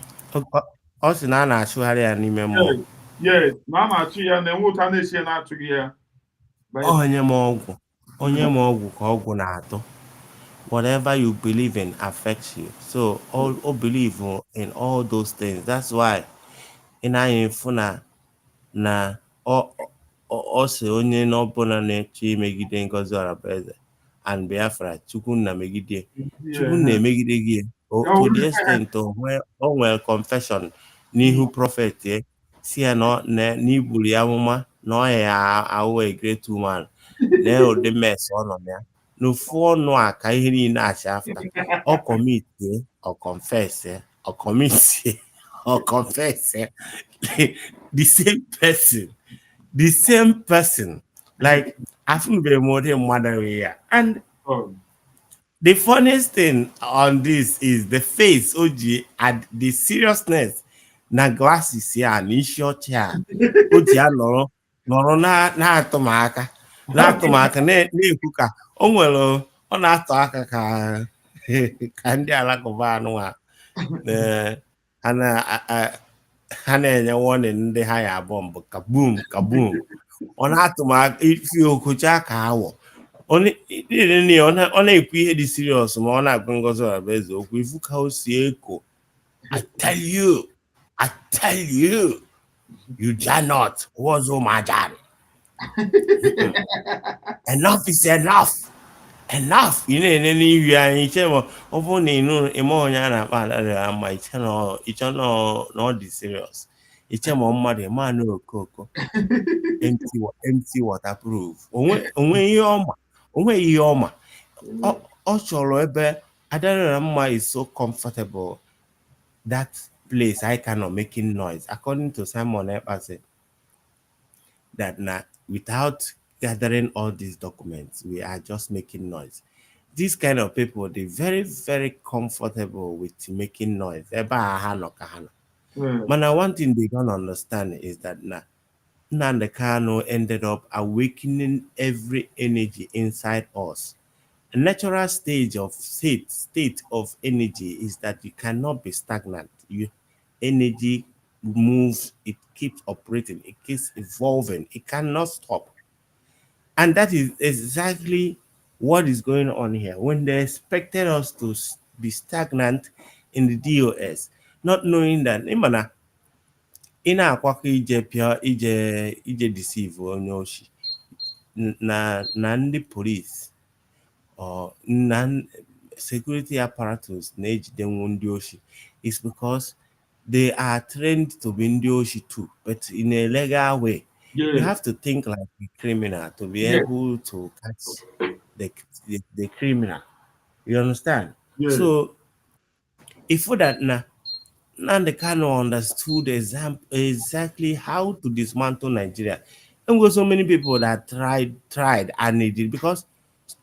Also, Nana, Shuhari, yes, Mama, she and then what can they say not to hear? Whatever you believe in affects you. So, all believe in all those things. That's why. In Funa na o se onye n'ọbụla na-eche imegide Ngozi Orabaeze and Biafra Chukwu na megide Chukwu na-emegide gị to the extent o nwere confession n'ihu prophet si ya n'iburu ya amụma na ọ ya awụ a great woman na ụdị mess ọ nọ ya n'ofu ọnụ a ka ihe niile achị afta ọ commit or confess or commit or confess the same person like I feel very more than mother here. And the funniest thing on this is the face OG and the seriousness na glasses here and in short here OG nọrọ na-atụ m aka na-ekwu ka o nwere ọ na-atụ aka ka ndị alakụba anụnwa ha na-enye warning ndị ha ya bọmbụ kabum ọ na-atụmaka isi okocha ka awọ ọ na-ekwu ihe dị serious ma ọ na-agwa Ngozi Orabaeze okwu ifu ka o si eko I tell you you dare not was majan. Enough is enough. You know, you are in chemo. Often, you know, emotion and my channel, each other not serious. Each man, no cocoa. Empty waterproof. When you onwe yoma chọrọ ebe Adanama is so comfortable. That place I cannot making noise. According to Simon Ekpa said that now without gathering all these documents, we are just making noise. These kind of people, they're very, very comfortable with making noise. But now one thing they don't understand is that now Nnamdi Kanu ended up awakening every energy inside us. A natural state of energy is that you cannot be stagnant. Energy moves, it keeps operating, it keeps evolving, it cannot stop. And that is exactly what is going on here. When they expected us to be stagnant in the DOS, not knowing that ị na-akwakọ ije pịa ije deceive onye oshi na ndị police or na security apparatus na-ejidenwu ndị oshi is because they are trained to be ndị oshi too, but in a legal way. You have to think like a criminal to be able to catch the criminal. You understand? So if that now Nnamdi Kanu understood exactly how to dismantle Nigeria. And there so many people that tried and they did, because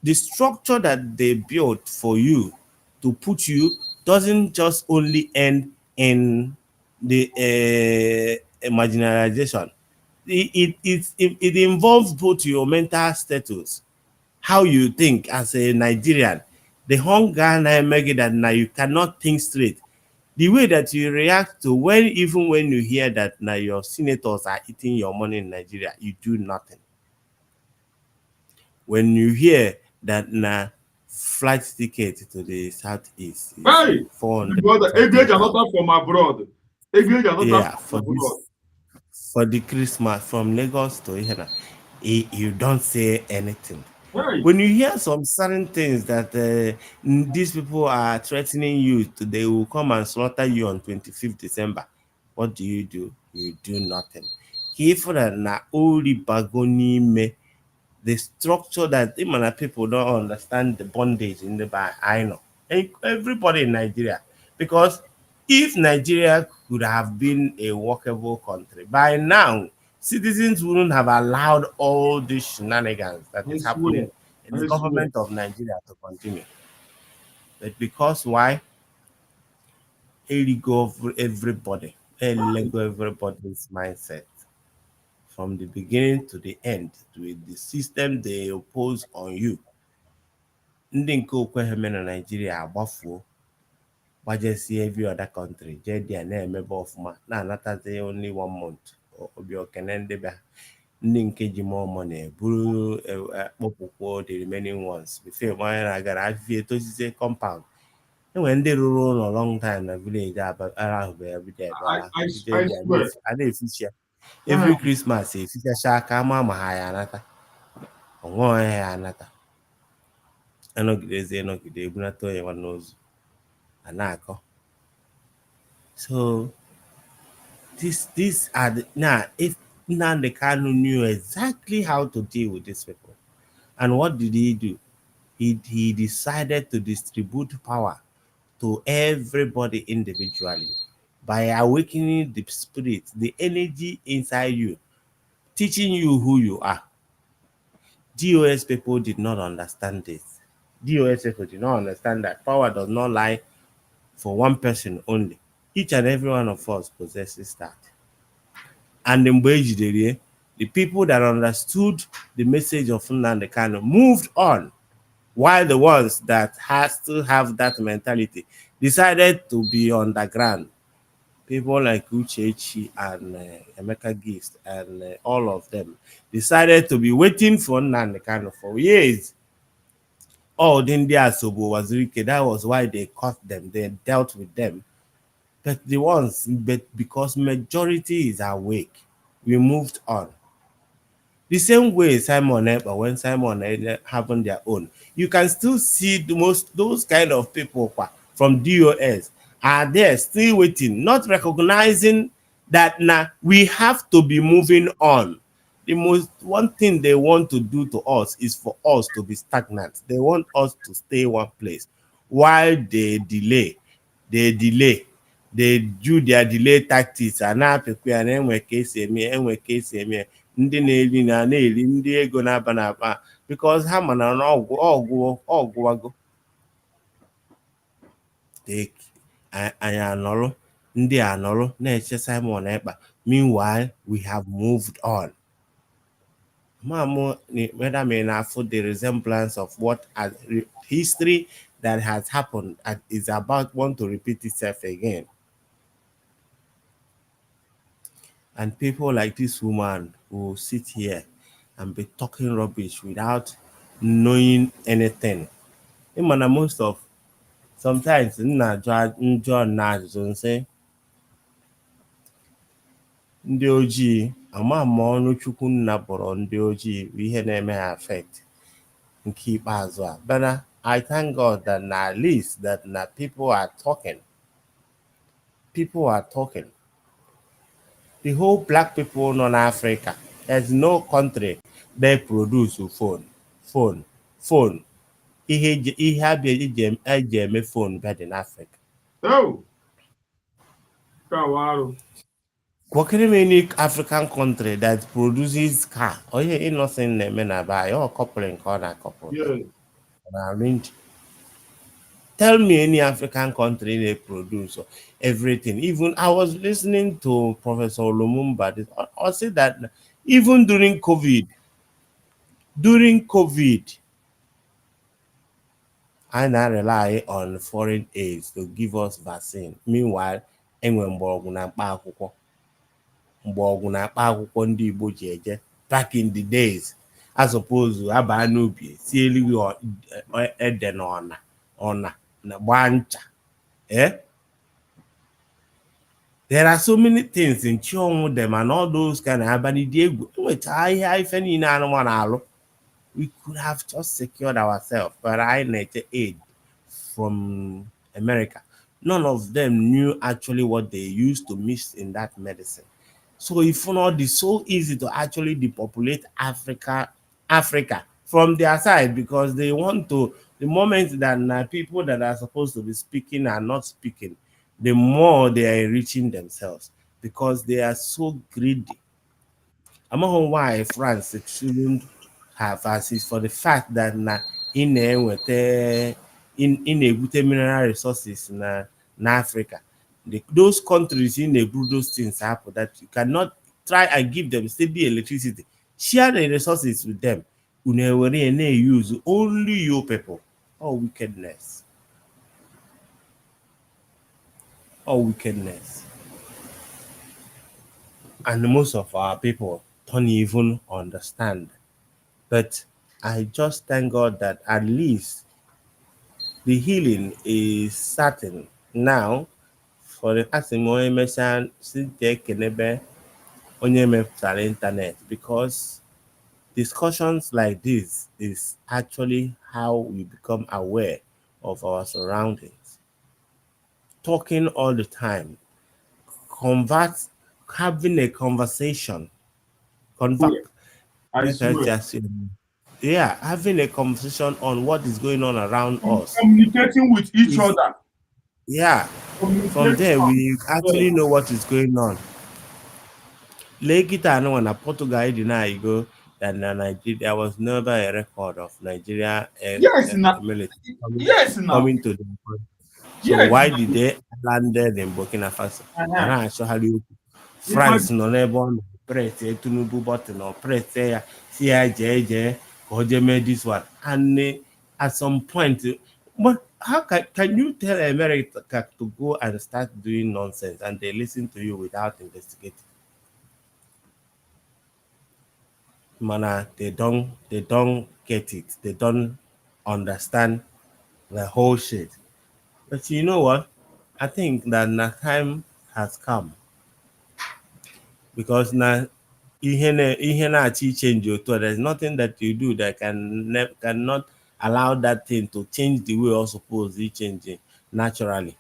the structure that they built for you to put you doesn't just only end in the marginalization. It involves both your mental status, how you think as a Nigerian, the hunger make it that now you cannot think straight. The way that you react to even when you hear that now your senators are eating your money in Nigeria, you do nothing. When you hear that now flight ticket to the southeast is 400, from abroad. Yeah, for the Christmas from Lagos to here, you don't say anything. When you hear some certain things that these people are threatening you, they will come and slaughter you on 25th December, what do? You do nothing. If na only bagoni me, the structure that people don't understand the bondage in the bar, I know. And everybody in Nigeria, because if Nigeria could have been a workable country, by now, citizens wouldn't have allowed all these shenanigans that is happening in the government of Nigeria to continue. But because why? Everybody's mindset from the beginning to the end with the system they oppose on you. Ndị nke okweghị na Nigeria agbafuo gbajesi every other country jee dia na-emebe ọfụma na-anatazi only 1 month obi okene ndị bịa ndị nke ji more money buru kpọpụkwuo the remaining ones before onye na-agara afie tosizie compound. Enwere ndị rụrụ ụlọ long time na village ahụ bụ everyday a na-eficha every Christmas efichacha aka ma ha ya anata onwe ya anata anọgidezi enọgide ebunata onye nwanne ozu a na-akọ. So these are now if Nnamdi Kanu knew exactly how to deal with these people, and what did he do? He decided to distribute power to everybody individually by awakening the spirit, the energy inside you, teaching you who you are. DOS people did not understand this. DOS people did not understand that power does not lie for one person only. Each and every one of us possesses that. And the people that understood the message of Nnamdi Kanu moved on, while the ones that still have that mentality decided to be underground. People like Uchechi and Emeka Gist and all of them decided to be waiting for Nnamdi Kanu for years. Oh, India Sobo was Rike. That was why they caught them. They dealt with them. But because majority is awake, we moved on. The same way Simon Ekpa, when Simon having their own, you can still see those kind of people from DOS are there still waiting, not recognizing that now we have to be moving on. the most one thing they want to do to us is for us to be stagnant. They want us to stay one place while they delay, they do their delay tactics. And now people and enwe case ndị na-eri na-eri ndị ego na-aba n'akpa because ha mana na ọgwụwago anyị anọrọ ndị anọrọ na-eche Simon Ekpa. Meanwhile, we have moved on. Whether may not the resemblance of what history that has happened and is about want to repeat itself again. And people like this woman who sit here and be talking rubbish without knowing anything. Most of sometimes John Nash say ndị ojii ama ọnụ Chukwu nna bụrụ ndị ojii ihe na-eme ha affect nke ikpeazụ a. But I thank God that at least that people are talking. People are talking. The whole black people in Africa, there's no country they produce phone. Ihe eji eme phone bed in Africa. Oh, wow. What can any African country that produces car? Oh yeah, innocent men buy or couple in corner couple. Yeah. Tell me any African country they produce everything. Even I was listening to Professor Lumumba. I said that even during COVID, I now rely on foreign aids to give us vaccine. Meanwhile, back in the days, I suppose Abanubi, Sieli Eden on Bancha. There are so many things in Chong them and all those kind of Abani Diego. We could have just secured ourselves, but I need aid from America. None of them knew actually what they used to mix in that medicine. So if not, it's so easy to actually depopulate Africa from their side because they want to. The moment that people that are supposed to be speaking are not speaking, the more they are enriching themselves because they are so greedy. I'm not why France shouldn't have assist for the fact that in a mineral resources in Africa. Those countries in those things happen that you cannot try and give them stable electricity. Share the resources with them. Use only your people. All wickedness. And most of our people don't even understand. But I just thank God that at least the healing is certain now. For the Asimoy Meshan, Cynthia Kenebe, Onyeme internet, because discussions like this is actually how we become aware of our surroundings. Talking all the time, having a conversation, having a conversation on what is going on around us. Communicating with each other. Yeah. From there, we actually know what is going on. Later, I know when Portugal denied go that Nigeria, there was never a record of Nigeria military coming to the country. So why did they landed in Burkina Faso? And I show how you France no never press Tinubu button or press CIJ or made this one. And at some point, but how can you tell America to go and start doing nonsense and they listen to you without investigating? Mana, they don't get it. They don't understand the whole shit. But you know what? I think that the time has come because now change your thought. There's nothing that you do that cannot allow that thing to change the way you're supposed to change it naturally.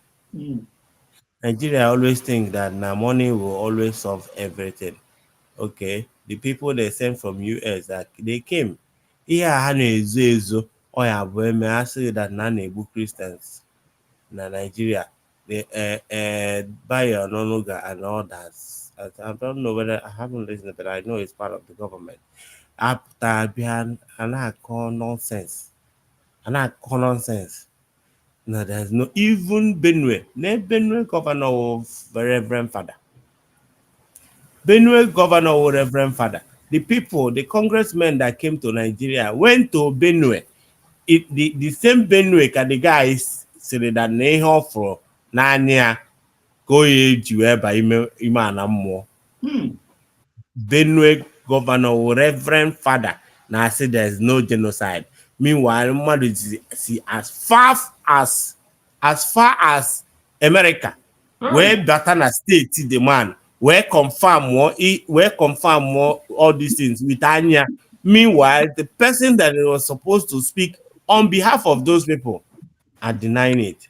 Nigeria always think that money will always solve everything. Okay, the people they sent from US, that they came. Here, Hanezo, or I say that Nane Christians in Nigeria, they buy Ononoga and all that. I don't know whether I haven't listened, but I know it's part of the government. After behind and I call nonsense. And I call nonsense. No, there's no even Benue. No Benue governor of Reverend Father. Benue governor or Reverend Father. The people, the congressmen that came to Nigeria went to Benue. The same Benue can the guys say that they offer Nania go to by Imanamo. Benue governor or Reverend Father now say there's no genocide. Meanwhile, see as far as America, where Batana state the man, where confirm more all these things with Anya. Meanwhile, the person that was supposed to speak on behalf of those people are denying it.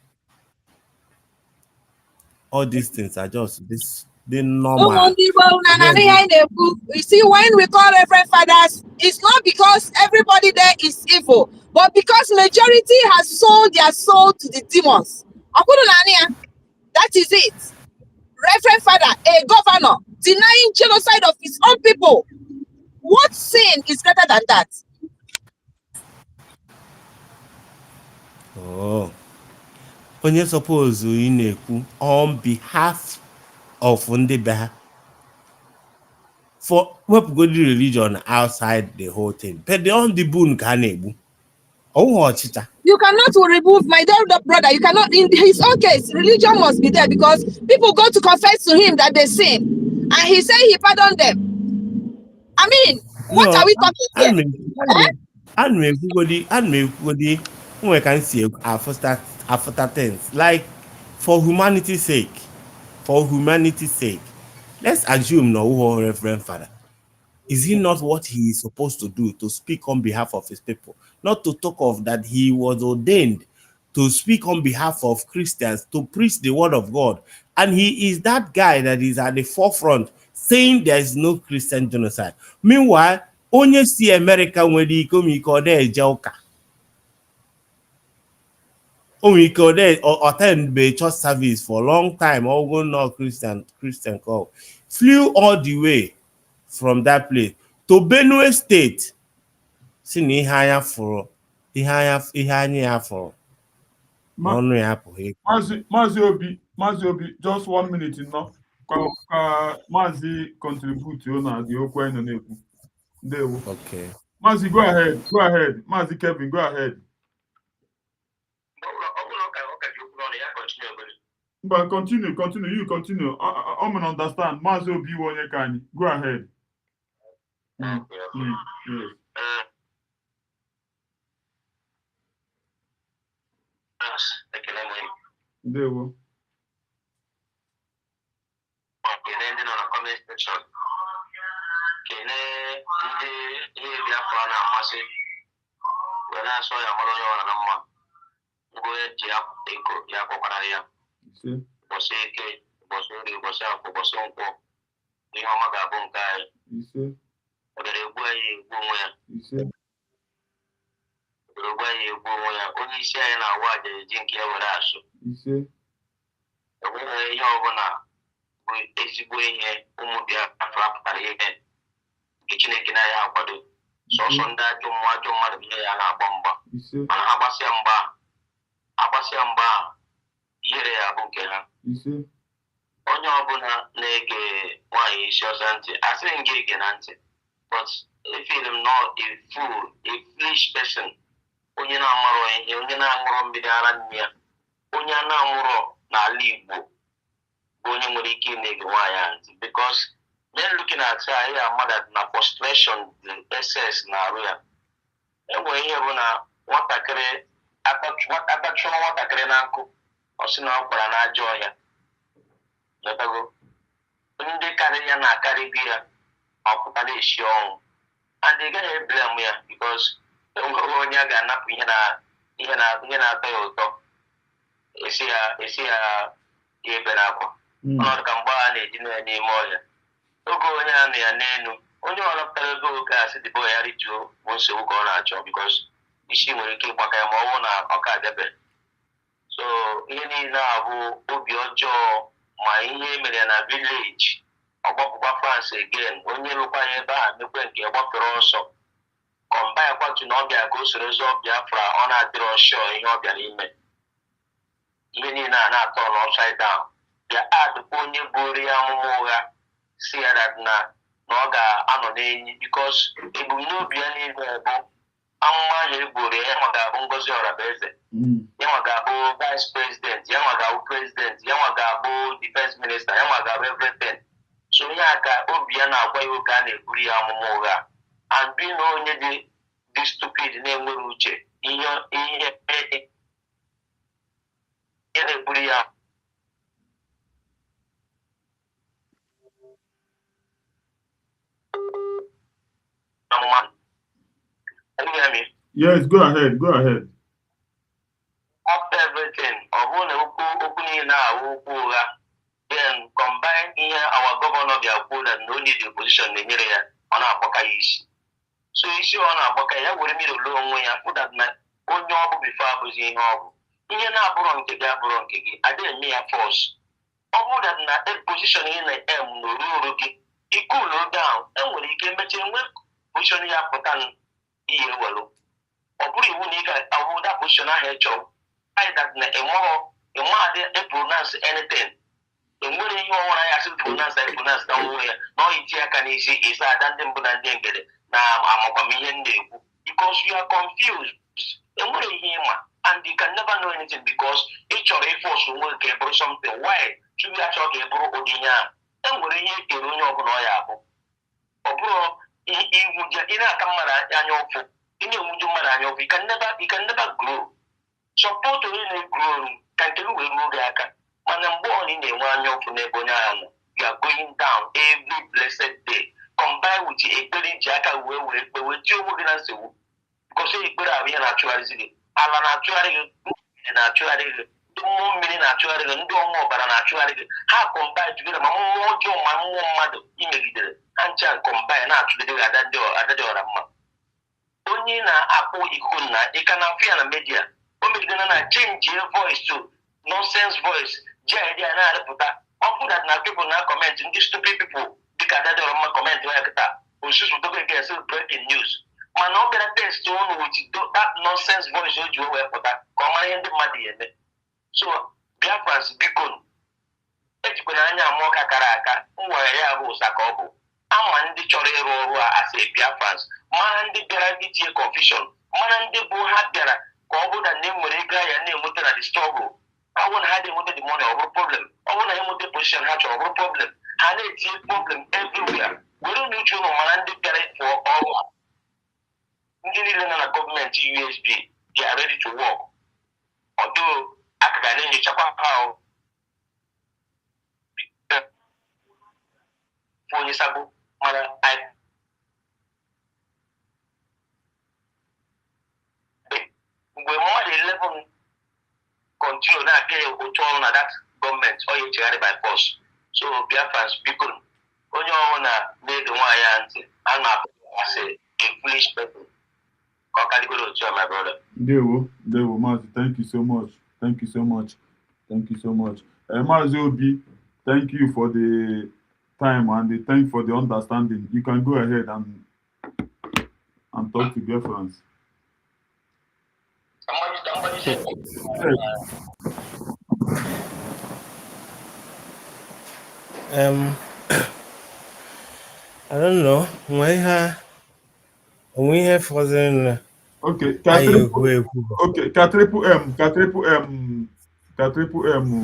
All these things are just the normal. You see, when we call Reverend Fathers, it's not because everybody there is evil, but because majority has sold their soul to the demons. That is it. Reverend Father, a governor, denying genocide of his own people. What sin is greater than that? Oh. Onye suppose ị na-ekwu on behalf of ndị be ha for wepụgodi religion outside the whole thing, but on the boon ka ha na-egbu ọchịcha. You cannot remove my dear brother. You cannot, in his own case, religion must be there because people go to confess to him that they sin, and he say he pardoned them. I mean, what are we talking here? And we can see after things like for humanity's sake, let's assume no Reverend Father. Is he not what he is supposed to do, to speak on behalf of his people? Not to talk of that he was ordained to speak on behalf of Christians, to preach the word of God. And he is that guy that is at the forefront saying there is no Christian genocide. Meanwhile, only see America when they come, he call there Joka. Only call there or attend the church service for a long time, or go no Christian call. Flew all the way from that place to Benue State. Si na ihe anya fụrụ ọnụ ya apụghị. Maazị Obi, just 1 minute no ka Maazị contribute na the okwu anyị nọ na-ekwu. Ndewo. Okay. Maazị, go ahead. Maazị Kevin, go ahead. But continue. You continue. I'm gonna understand. Maazị Obi onye ka anyị. Go ahead. Yes. Ndewo. Kene ndị nọ na comment section. Kene ndị ihe Biafra na-amasị wee na-asọ ya mara onye ọra na mma. Ngwe ji ya kpọkwara ya. Ụbọchị eke, ụbọchị nri, ụbọchị afọ, ụbọchị nkwọ. Ihe ọma ga-abụ nke anyị. Ọ bịara egbu anyị egbu onwe ya. Onye isi anyị na-awa aja eji nke ya were asụ. Enweghị ihe ọbụla bụ ezigbo ihe ụmụ Biafra pụtara ihe nke Chineke na ya akwado. Sọsọ ndị ajọ mmadụ ihe ya na-agba mgba. Mana agbasịa mgba ihere ya bụ nke ha. Onye ọbụla na-ege nwaanyị isi ọzọ ntị, asịrị m gị ege na ntị, but efeel m not a fool, a foolish person. Onye na-amarọ ihe, onye na-aṅụrọ mmiri ara nne ya, onye a na-aṅụrọ n'ala Igbo bụ onye nwere ike na-ege nwaanyị ntị, because men looking at her here are mad na frustration, the excess na arụ ya. Enwere ihe bụ na nwatakịrị atachụọ nwatakịrị na nkụ, ọ sị na ọ gbara n'ajọ ọhịa. Ndị karịrị ya na-akarị gị ya, ọ pụtara esi ọnwụ. And ị gaghị eblame ya because enweghị onye a ga-anapụ ihe na-atọ ya ụtọ. Esi ya ebere akwa. Ọnọdụ ka mgbe a na-eji ya n'ime ọhịa. Oge onye a nọ ya n'elu, onye ọrụ pere ego gasị dị boy ya rituo bụ nsogbu ka ọ na-achọ because isi nwere ike ịgbaka ya ma ọ bụrụ na ọ ka debe. So ihe niile a bụ obi ọjọọ ma ihe mere na village ọgbapụkwa France again onye lụkwa ya ebe a mekwe nke gbapere ọsọ kọmbaya kwatu na ọbịa ka o soro zọ Biafra ọ na-adịrị ọsọ ihe ọ bịara ime ihe niile a na-atọ n'upside down bịa adụkwa onye buru ya amụma ụgha si ya na ọ ga-anọ n'enyi because ebumnobi ya niile bụ amụma ahụ eburu ya nwa ga-abụ Ngozi Orabaeze ya nwa ga-abụ vice president ya nwa ga-abụ president ya nwa ga-abụ defense minister ya nwa ga-abụ everything. So onye aka obi ya na-agwa ya oge a na-eburu ya amụma ụgha and bi na onye dị stupid na-enweghị uche ihe na-eburu ya amụma. Yes, go ahead. After everything, ọ bụrụ na okwu niile ahụ okwu ụgha then combine ihe our governor bịa that no need the opposition na-enyere ya ọ na-agbaka ya isi. So isi ọ na-agbaka ya were mmiri olu onwe ya pụtat na onye ọ bụ bifo abụzi ihe ọ bụ. Ihe na-abụrụ nke gị abụrụ nke gị adịghị eme ya force. Ọ bụrụ that na position ị na-em n'oru gị ikulu down enwere ike mechie nwe position ya pụta ihe welu. Ọ bụrụ iwu na ị ga-ahụ that position ahụ ịchọrọ that na ịmadị pronounce anything. Enwere ihe ọhụrụ ya asị pronounce na onwe ya na ọ iti aka n'isi ịsa ada ndị mbụ na ndị ngede na amakwamihe na-ekwu because you are confused. Enwere ihe ịma and you can never know anything because ị chọrọ ịfọs onwe ka ebụrụ something. Why? Chukwu ya chọrọ ka ebụrụ ụdị ihe a. Enwere ihe ekere onye ọbụla ọ ya abụ. Ọ bụrụ iwuja ị na-aka mmadụ anya ụfụ ị na-enwuju mmadụ anya ụfụ you can never grow. Support onye na-egro ka nke gị wee ruo gị aka mana mgbe ọ na-enwe anya ụfụ n'ebe onye ahụ nọ you are going down every blessed day combine with ekpere ji aka wee tie onwe gị na nsogbu because ekpere ahụ ihe na-achụgharịzi gị ala na-achụgharị gị mmiri na-achụgharị gị ndị mmụọ mmiri na-achụgharị gị ndị ọnwa ọbara na-achụgharị gị ha combine jugere ma mmụọ ọjọọ ma mmụọ mmadụ imegidere ha ncha combine na-achụgide gị ada dị ọra mma. Onye na-akpụ iko na ị ka na-afụ ya na media o megidere na change voice to nonsense voice ji idea na-arịpụta ọ bụ that na people na comment ndị stupid people dịka ada dị ọra mma comment ya kịta osusu dogo nke esi breaking news mana ọ bịara test ọnụ with that nonsense voice o ji wee pụta ka ọ mara ihe ndị mmadụ ya eme. So Biafrans biko ejikwana anya amụọ ka kara aka nwere ya bụ ụsa ka ọ bụ ama ndị chọrọ ịrụ ọrụ a asị Biafrans mana ndị bịara ndị tie confusion mana ndị bụ ha bịara ka ọ bụ na ndị nwere ego ya na-enweta na the struggle ọ bụrụ na ha na-enweta the money ọ bụrụ problem ọ bụrụ na ha enweta position ha chọrọ ọ bụrụ problem ha na-etinye problem everywhere. Were n'uche ụlọ mana ndị bịara ịfụ ọrụ ndị niile nọ na gọọmenti USB they are ready to work. Although aka ga na-enyochakwa ha onye sabu mana mgbe mmadụ 11 continue na-abịa ya otu ọrụ na that gọọmenti ọ ya echegharị by force. So Biafrans biko onye ọrụ na-ege nwaanyị a ntị a na-apụ asị a foolish person ka ọ karịgoro otu a my brother. Ndewo Maazị, thank you so much. Maazị Obi, thank you for the time and thank you for the understanding. You can go ahead and talk to Biafrans. I don't know. We have frozen. Okay, Triple M.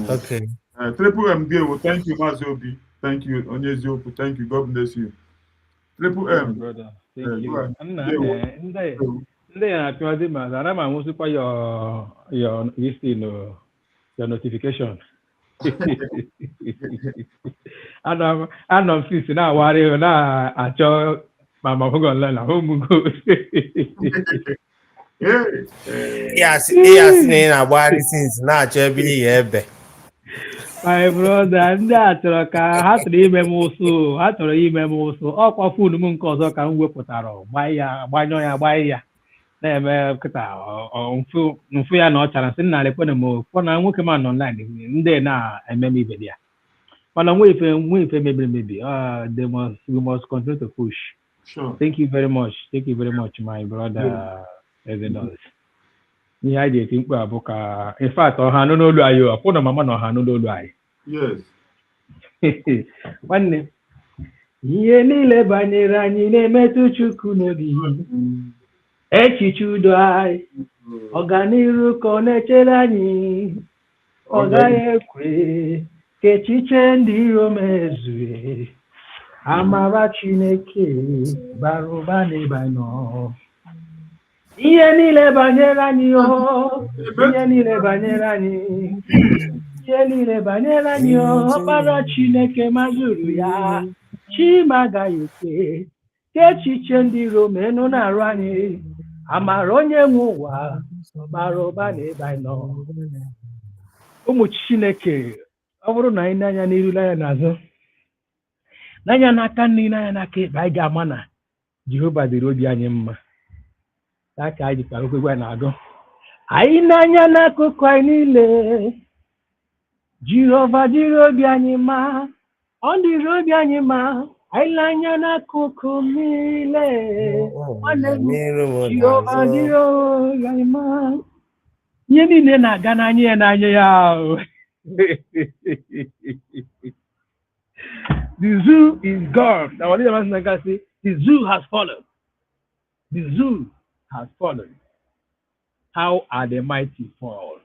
Okay. Triple M deal. Thank you, Mazobi. Thank you, Onyeziokwu. Thank you. God bless you. Triple M. Brother. Thank you. Your notification. I'm fixing now. Worry now. I saw Mama go learn home go. Yes, na worry since now. Chebili ebe. My brother, ndị a chọrọ ka ha tụrụ ime m ụsụ, ha chọrọ ime m ụsụ. Ọkwa fon m nke ọzọ ka m wepụtara, gbanyụ ya, gbanye ya. Na-eme kịta mfu ya na ọ chara sị nna lekwana m fọ na nwoke m nọ online ndị na-eme m ibe ya. Mana nwe ife mebiri emebi. We must continue to push. Sure. Thank you very much. Thank you very much, my brother. Ezenos. Ihe a ga-eti mkpu abụ ka in fact ọha nụ n'olu anyị ọ kwụ na mama na ọha nụ n'olu anyị. Yes. Nwanne ihe niile banyere anyị na-emetụ Chukwu n'obi. Echiche udo anyị ọganiru ka ọ na-echere anyị. Ọ gaghị ekwe ka echiche ndị iro mezue. Amara Chineke bara ụba n'ebe anyị nọ. Ihe niile banyere anyị ihe niile banyere anyị. Ihe niile banyere anyị ọkpara Chineke mazuru ya. Chima agaghị ekwe ka echiche ndị iro menụ na-arụ anyị. Amara onye nwe ụwa bara ụba n'ebe anyị nọ. Ụmụ Chineke, ọ bụrụ na anyị n'anya n'iru n'anya n'azụ, n'anya n'aka nri n'anya n'aka ekpe, anyị ga-ama na Jehova dịrị obi anyị mma. Ya ka anyị jikwara okwekwe na-agụ. Anyị n'anya n'akụkụ anyị niile, Jehova dịrị obi anyị mma. Ọ dịrị obi anyị mma. Anyị n'anya n'akụkụ niile, nwanne m, Jehova dịrị obi anyị mma. Ihe niile na-aga n'anya ya n'anya ya. The zoo is gone. Now, the zoo has fallen. The zoo has fallen. How are the mighty fall?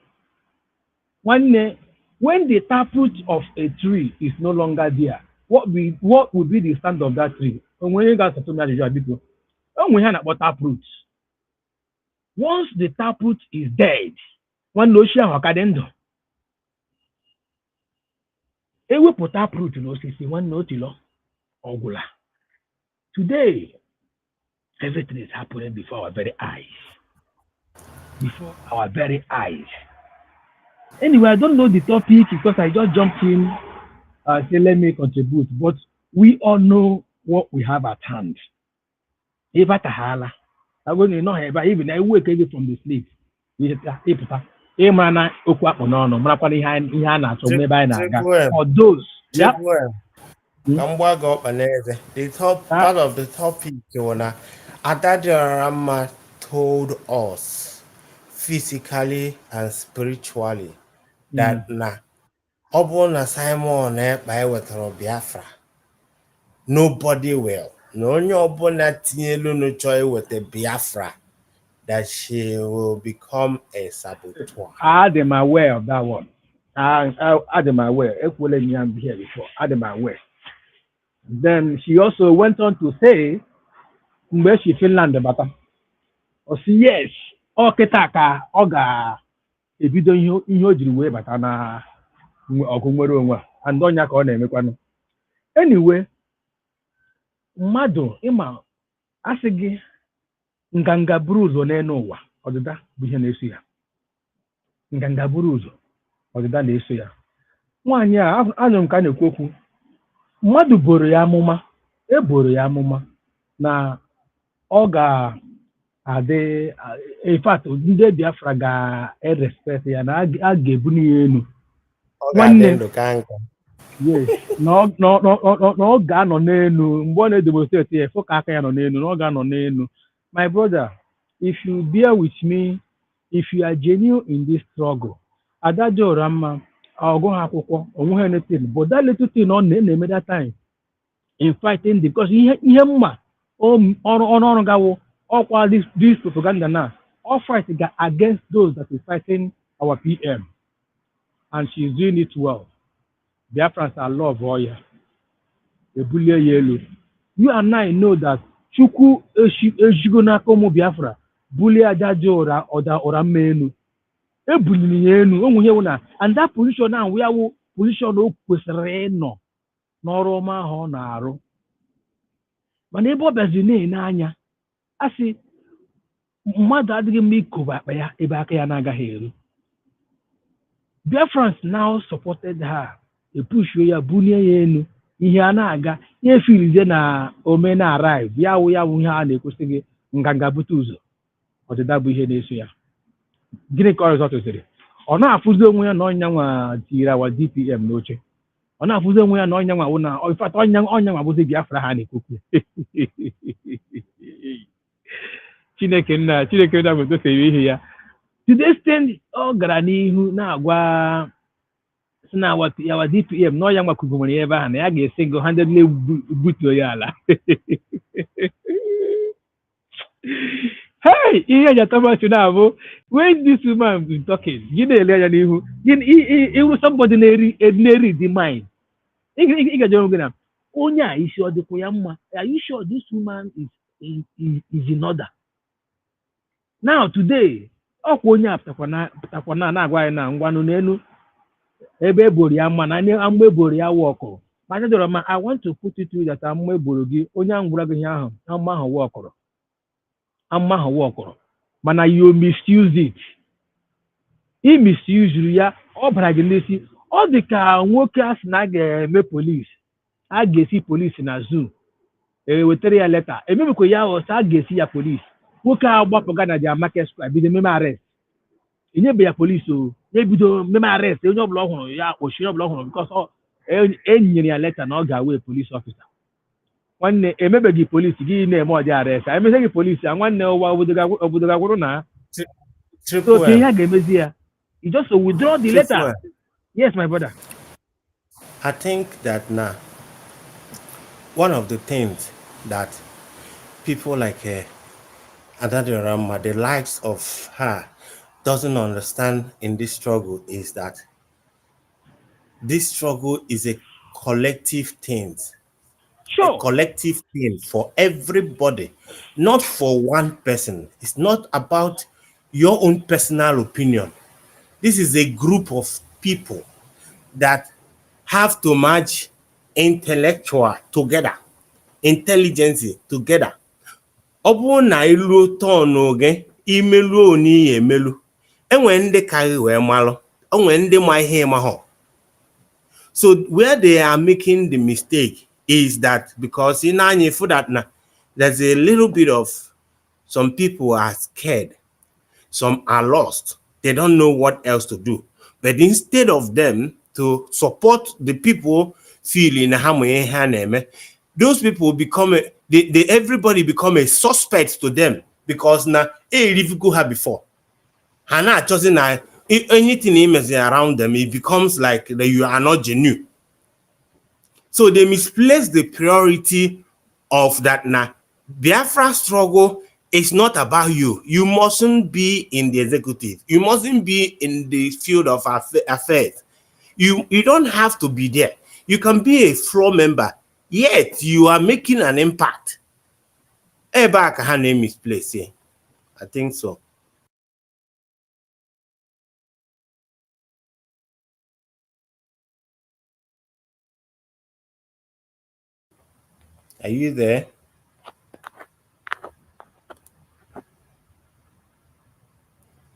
When the taproot of a tree is no longer there, what would be the stand of that tree? When you guys are talking about people, we have about taproot. Once the taproot is dead, one notion of cadendo. It will put taproot in OCC, one notilo, Ogula. Today, everything is happening before our very eyes. Before our very eyes. Anyway, I don't know the topic because I just jumped in and say, let me contribute. But we all know what we have at hand. Eva Tahala. I'm going to know even I wake again from the sleep. For those. Yeah. The top part of the topic, Adadarama told us physically and spiritually that Obona Simon by Wetero Biafra. Nobody will. No Obona Tielu no joy with the Biafra that she will become a saboteur. I am aware of that one. I am aware. Equally, me I'm here before. I am aware. Then she also went on to say, where she Finland the matter. Or see yes, Oketaka, Oga, if you don't know the way, but Anna Okumero and Donya Kone. Anyway, Mado, Ima, Asigi, Nganga Bruzo Nenowa, or the da Bihanesia. Nganga Bruzo, or the Danesia. 1 year, I don't kind of cook. Mmadụ boro ya amụma, eboro ya amụma na ọ ga-adị, in fact, ndị Biafra ga-erespect ya na a ga-ebuli ya elu. Nwanne, yes, na ọ ga-anọ n'elu mgbe ọ na-edemonstrate ya fọ ka aka ya nọ n'elu na ọ ga-anọ n'elu. My brother, if you bear with me, if you are genuine in this struggle, Adajọ Ramma, I'll go akwụkwọ onwe anything, but that little thing on na-eme that time in fighting because ihe mma ọrụ gawo ọkwa this propaganda now all fight against those that is fighting our PM, and she's doing it well. Biafrans are love oya ebulie ya elu. You and I know that Chukwu ejigo n'aka ụmụ Biafra bulie Adajọ ụra mma elu. And that position now we are position o kwesịrị ịnọ n'ọrụ ọma ahụ ọ na-arụ. Mana ebe ọ bịaziri n'anya asị mmadụ adịghị mma ikobe akpa ya ebe aka ya na-agaghị eru. Biafrans now supported her epushuo ya bunie ya enu ihe a na-aga ya efirizie na ome na arrive ya wụ ihe a na-ekwesị gị nganga bute ụzọ ọdịda bụ ihe na-eso ya gịnị ka ọzọ tụsịrị ọ na-afụzi onwe ya na ọnya nwa tiri awa DPM n'oche ọ na-afụzi onwe ya na ọnya nwa wụ na ọfat ọnya nwa bụzi Biafra ha na-ekwukwu Chineke nna metosiri ihe ya to the extent ọ gara n'ihu na-agwa si na yawa DPM na ọya nwakugomere ya ebe ahụ na ya ga-esi go handedly butuo ya ala hey ihe eji atọmachi na-abụ when this woman is talking gị na-ele anya n'ihu iwu somebody na-eri the mind ị gaje onwe gị na onye a isi ọ dịkwa ya mma are you sure this woman is in order now today ọkwa onye a pụtakwa na-agwa anyị na ngwanụ n'elu ebe eboro ya mma na amgbe eboro ya wọkụrụ ma jọrọ ma I want to put it to you that amgbe eboro gị onye ahụ gwara gị ihe ahụ amma ahụ wọkụrụ mana you misuse it i misuse ya ọ bara gị n'isi ọ dị ka nwoke a sị na a ga-eme polisi a ga-esi polisi na zoo wetara ya leta emebekwa ya ọsọ a ga-esi ya polisi nwoke a gbapụga na dia market square bido meme arrest enyebe ya polisi o ebido meme arrest onye ọbụla ọhụrụ ya kpochi onye ọbụla ọhụrụ because enyere ya leta na ọ ga-awe polisi ọfisa nwanne emebeghị polisi gị na-eme ọdị arrest emezeghị polisi a nwanne ụwa obodo ga-agwụrụ na so ka ihe a ga-emezi ya you just withdraw the letter. Yes, my brother. I think that now one of the things that people like Adadorama, the likes of her, doesn't understand in this struggle is that this struggle is a collective thing. Sure. A collective thing for everybody, not for one person. It's not about your own personal opinion. This is a group of people that have to merge intellectual together, intelligence together. Ọ bụrụ na ilu tọnụ gị imeluo n'ihe emelu enwe ndị karị wee malụ onwe ndị ma ihe mahụ. So where they are making the mistake is that because in any for that now there's a little bit of some people are scared, some are lost, they don't know what else to do. But instead of them to support the people feeling those people become everybody become a suspect to them because now if you go have before Hana chosen anything around them, it becomes like that you are not genuine. So they misplace the priority of that now. Biafra struggle is not about you. You mustn't be in the executive. You mustn't be in the field of affairs. You don't have to be there. You can be a floor member, yet you are making an impact. Back her name is placed here. I think so. Are you there?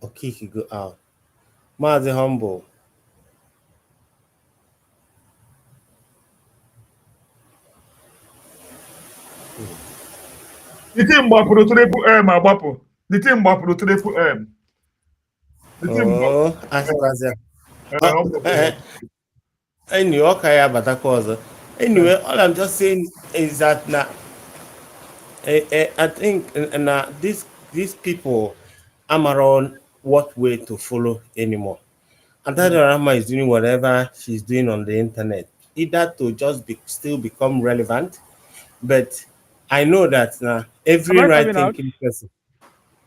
Okay, he go out. Mazi humble. The team gbapụrụ triple M agbapụ. The team gbapụrụ triple M. Oh, anyway, okay, but anyway, all I'm just saying is that now, I think these people am around what way to follow anymore. And that Rama is doing whatever she's doing on the internet, either to just still become relevant, but I know that now every right thinking person.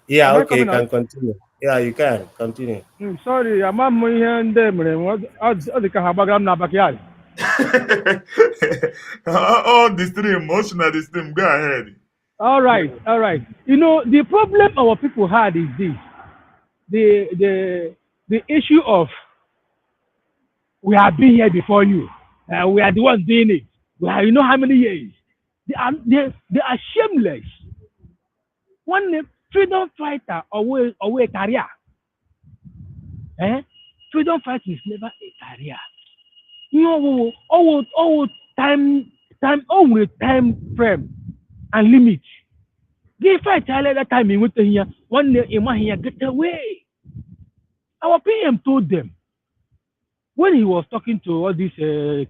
Yeah, okay, you can continue. Yeah, you can continue. Sorry, I'm not here and there. All the stream, emotional the stream. Go ahead. All right. You know, the problem our people had is this: the issue of we have been here before you, we are the ones doing it. We have, you know how many years? They are shameless. One freedom fighter or a career. Freedom fighting is never a career. with time frame and limit. Give fight that time in with here, one day in my here, get away. Our PM told them when he was talking to all these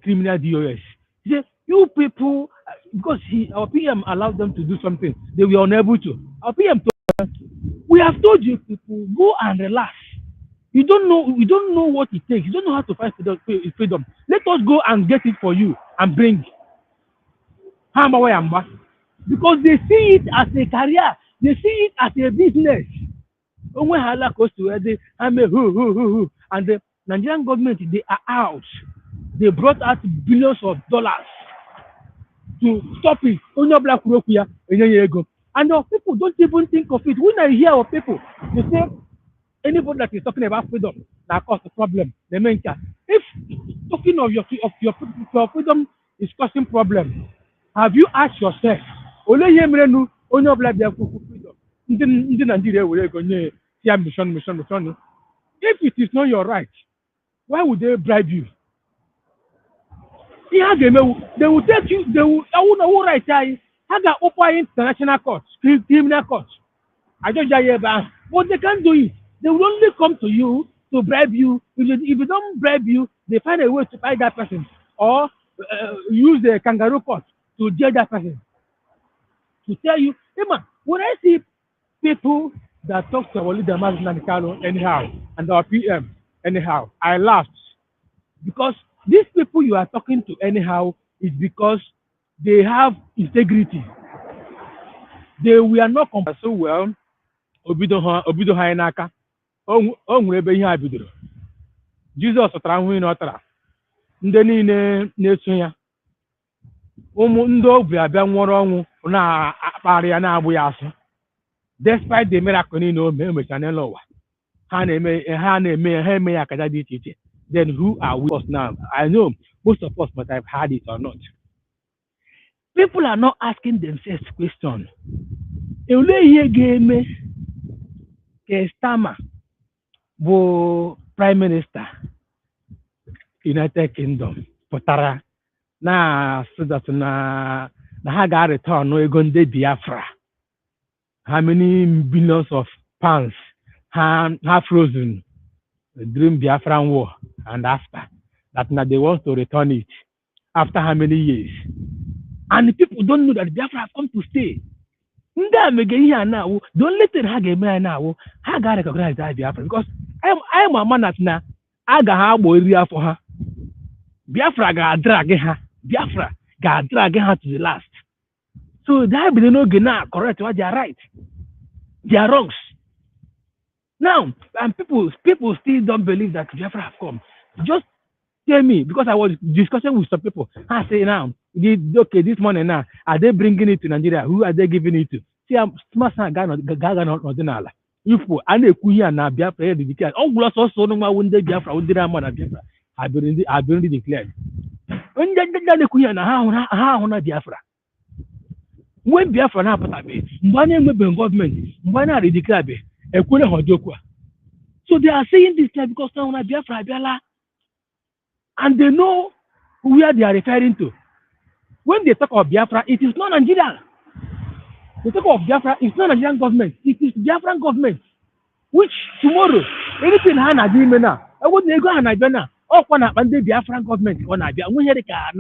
criminal DOS, he said, you people, because our PM allowed them to do something, they were unable to. Our PM told them, we have told you people, go and relax. You don't know what it takes. You don't know how to fight freedom. Let us go and get it for you and bring. Because they see it as a career, they see it as a business. When Hala goes to where they and the Nigerian government, they are out. They brought out billions of dollars to stop it. And our people don't even think of it. When I hear our people, they say anybody that is talking about freedom that cause a problem. They mean if talking of your freedom is causing problem, have you asked yourself? Freedom. If it is not your right, why would they bribe you? They will take you, they will right. I got open international courts, criminal courts. I don't hear about, but they can't do it. They will only come to you to bribe you. If you don't bribe you, they find a way to fight that person or use the kangaroo court to jail that person. To tell you, hey man, when I see people that talk to our leader, anyhow, and our PM, anyhow, I laughed. Because these people you are talking to anyhow is because they have integrity. They were not compared so well. Obido ha n'aka. O nwere ebe ihe a bidoro. Jizọs tara ahụhụ n'ọtara. Ndị niile na-eso ya. Ụmụ ndị ogbi abịa nwụrụ ọnwụ na-akparị ya na-agbụ ya asụ. Despite the miracle niile o mechara n'elu ụwa. Ha eme ya akaja dị iche iche. Then who are we us now? I know most of us must have had it or not. People are not asking themselves questions. Ele ihe ga-eme ka Starmer bụ Prime Minister United Kingdom pụtara na that na ha ga-return ego ndị Biafra. How many billions of pounds have frozen during Biafran war and after that now they want to return it after how many years? And the people don't know that Biafra have come to stay. The only thing I get now, I gotta recognize that Biafra because I'm a man that now I got have area for her. Biafra got drag her. Biafra got drag her to the last. So that be no correct what they are right. They are wrongs. Now, and people still don't believe that Biafra have come. Just tell me, because I was discussing with some people. I say now, okay, this money now, are they bringing it to Nigeria? Who are they giving it to? See, I'm smart guy not Nala. If I know Kuya na Biafra, the details. Oh, plus also no one day Biafra, would did Biafra. I've been already declared. When the Kuya na how Biafra. When Biafra na patabe, one government, one are declared. So they are saying this because now Biafra Biala, and they know where they are referring to. When they talk of Biafra, it is not Nigeria. They talk of Biafra, it's not Nigerian government, it is Biafran government. Which tomorrow, anything Han agreement now, I wouldn't go and Nigeria. Oh, when I the Biafran government on Nigeria, we hear the car.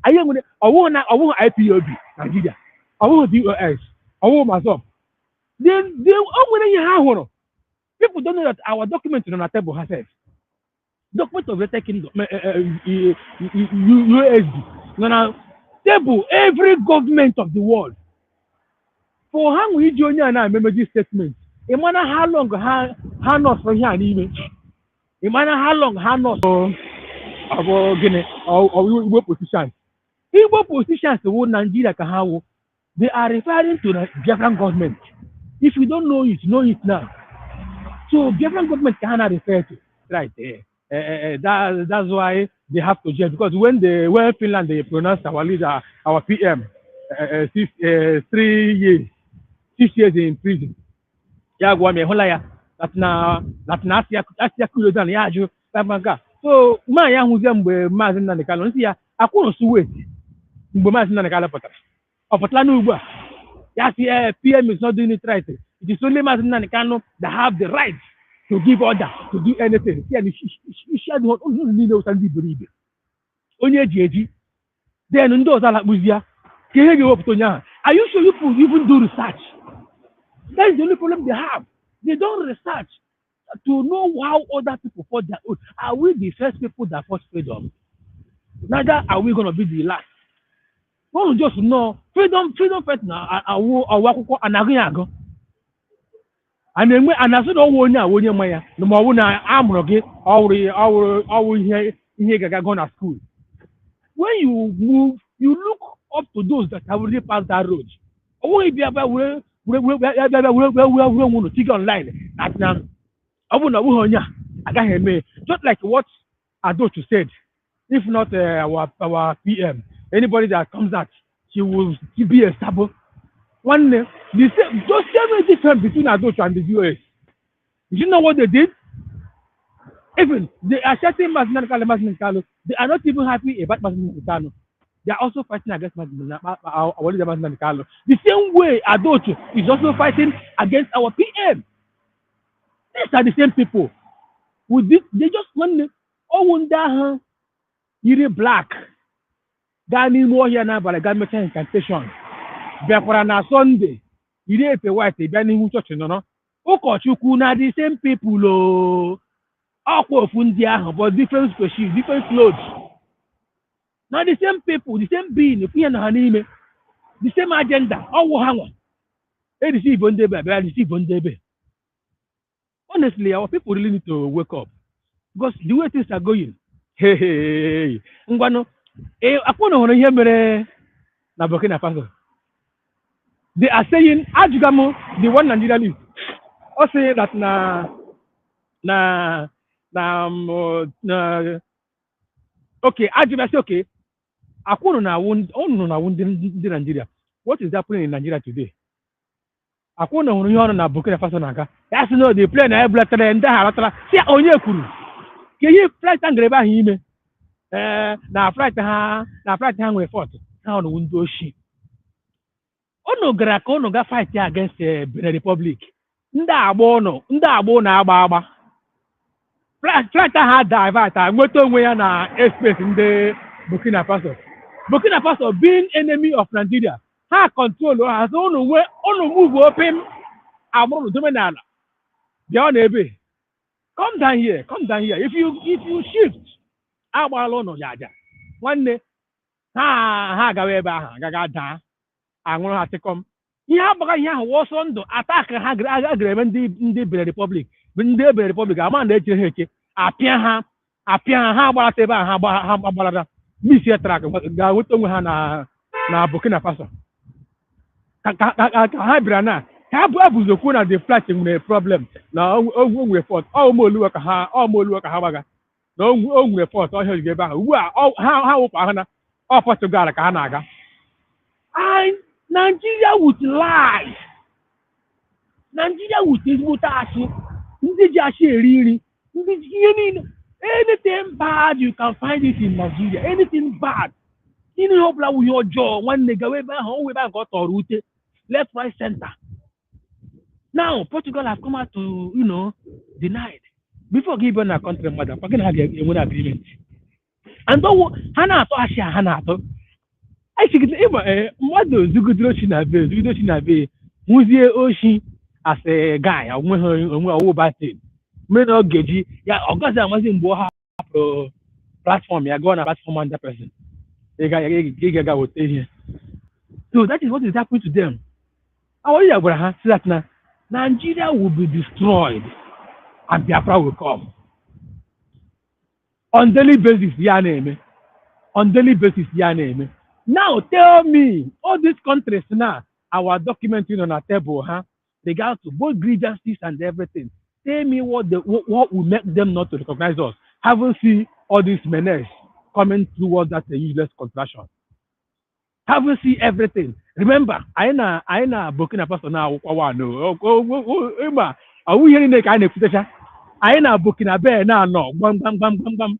I won't IPOB Nigeria. I won't DOS. I won't myself. Then people don't know that our document is on our table herself. Document of the United Kingdom, USD. Now, table every government of the world. For how we join and I remember this statement. No matter how long how not from here and even. No matter how long how not about Guinea or Igbo positions. Igbo positions the whole Nigeria can have. They are referring to the Biafran government. If you don't know it now. So Biafran government cannot refer to right there. That's why they have to judge because when Finland they pronounced our leader, our PM, 6 years in prison. Yeah, go me holaya. That's na Asia Kulodan Yaju Babanka. So nwaanyị ahụzie mgbe Maazị Nnamdi Kanu nsị ya akwụrụ suwet mgbe Maazị Nnamdi Kanu pụtara ọ pụtala n'ugbu a ya si PM is not doing it right. It is only Maazị Nnamdi Kanu that have the right to give order to do anything. Isi adịghị ụlọ niile ụsa ndị iberibe onye eji eji then ndị ọzọ alakpụzi ya ka ihe ga-ewepụta onye ahụ. Are you sure you people even do research? That is the only problem they have. They don't research to know how other people fought their own. Are we the first people that fought freedom? Neither are we going to be the last. We just know freedom first now. Anaghị and then and as no one now when you maya no more na amroge or ihe gaga na school. When you move, you look up to those that have already passed that road. Only be about we want to take online that now. Just like what Adochu said, if not our PM, anybody that comes out, she will be a stable. One just the difference between Adochu and the US. You know what they did? Even they are shouting Mazinani Kanu, they are not even happy about Mazinani Kanu. They are also fighting against Mazinani Kanu. The same way Adochu is also fighting against our PM. These are the same people. They just want to you're black. Gani more here now, but I got making incantation. Before na Sunday, you didn't pay white, they banning church, no. Okachukwu the same people, all fundia, but different species, different clothes. Now the same people, the same being, if we are the same agenda, all hang on. They receive one day, they receive one day. Honestly, our people really need to wake up because the way things are going. Hey, Ngwano, I want to hear me na Burkina Faso. They are saying Ajugamo, the one Nigerian is, or say that okay, Ajugamo say okay. I want to Nigeria. What is happening in Nigeria today? I want to know na Burkina Faso naka. That's no the plane na ebla tele nda haratala. Si onye kwuru. Ke yi flight ngreba hime. Na flight ha nwe fort. Ha no window shi. Ono gara ka ono ga fight against Benin Republic. Nda agbo na agba. Flight ha divert nweta onwe ya na airspace ndị Burkina Faso. Burkina Faso being enemy of Nigeria. Ha control has ono move open among dominana. Beyond ebe. Come down here. If you shift, agbalo no yaja. One day, ha gawe ebe aha gaga da. Anwụrụ ha tekom. Ihe abaga ihe ahụ wọsọ ndụ attack ha agreme ndị Benin Republic. Ndị Benin Republic ama na ejire ha eche. Apịa ha agbalata ebe ha agbalata. Misi track ga weta onwe ha na Burkina Faso. Ha bịara na ha abụzokwu na the flight nwere problem na ogwu nwere fort ọmụoluwa ka ha gbaga na o nwere fort ọhịa ogige ebe ahụ ugbu a ha wụpụ ahụ na Portugal ka ha na-aga. Nigeria with lies, Nigeria with ezigbote achị ndị ji achị eri nri ndị ji ihe niile. Anything bad you can find it in Nigeria. Anything bad. Ihe ọbụla wuye ọjọọ nwanne gawa ebe ahụ o webe ahụ ka ọ tọrọ ute. Left, right, center. Now, Portugal has come out to, deny it. Before giving a country, mother, we're going to have an agreement. And though Hana to Asia, Hana to, I think it's what does the good Russian have who's the Oshi as a guy, I went over bad thing. May not get you, yeah, August, I was in Boha platform, you're going to platform 100%. They got what they here. So that is what is happening to them. Abraham said that now Nigeria will be destroyed and Biafra will come. On daily basis, on daily basis, Now tell me, all these countries now, our documenting on our table, they got to both grievances and everything. Tell me what will make them not to recognize us. Haven't seen all these menace coming towards that useless contraction. Haven't seen everything. Remember, I na Burkina Faso now. Are we hearing the kind of situation? I na Burkina Faso now. No, bam.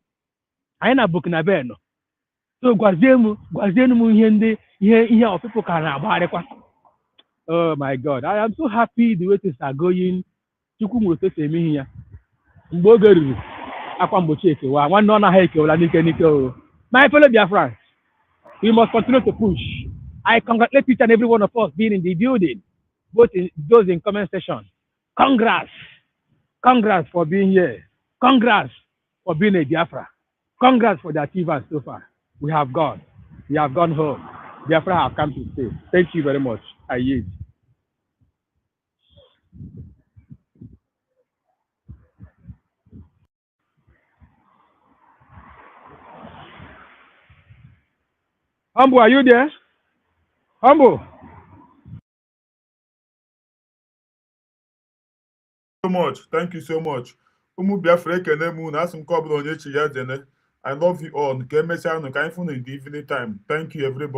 anyị na Burkina Faso so gwazienu m ihe ọpụpụ ka na-agbagharịkwa. Oh my God, I am so happy the way things are going. Chukwu nwere otu esi eme ihe ya. Mgbe oge ruru akwa mgbochi ekewa nwanne ọ naghị ekewala n'ike o. My fellow Biafrans, we must continue to push. I congratulate each and every one of us being in the building, both those in comment section. Congrats for being here. Congrats for being a Biafra. Congrats for the achievements so far. We have gone home. Biafra have come to stay. Thank you very much. I yield. Humble, are you there? Humble. So much. Thank you so much. Umu Biafra ekene mu na asum ko bụla onye chi ya jene. I love you all. Nke emechaa nụ ka anyị fụ in the evening time. Thank you everybody.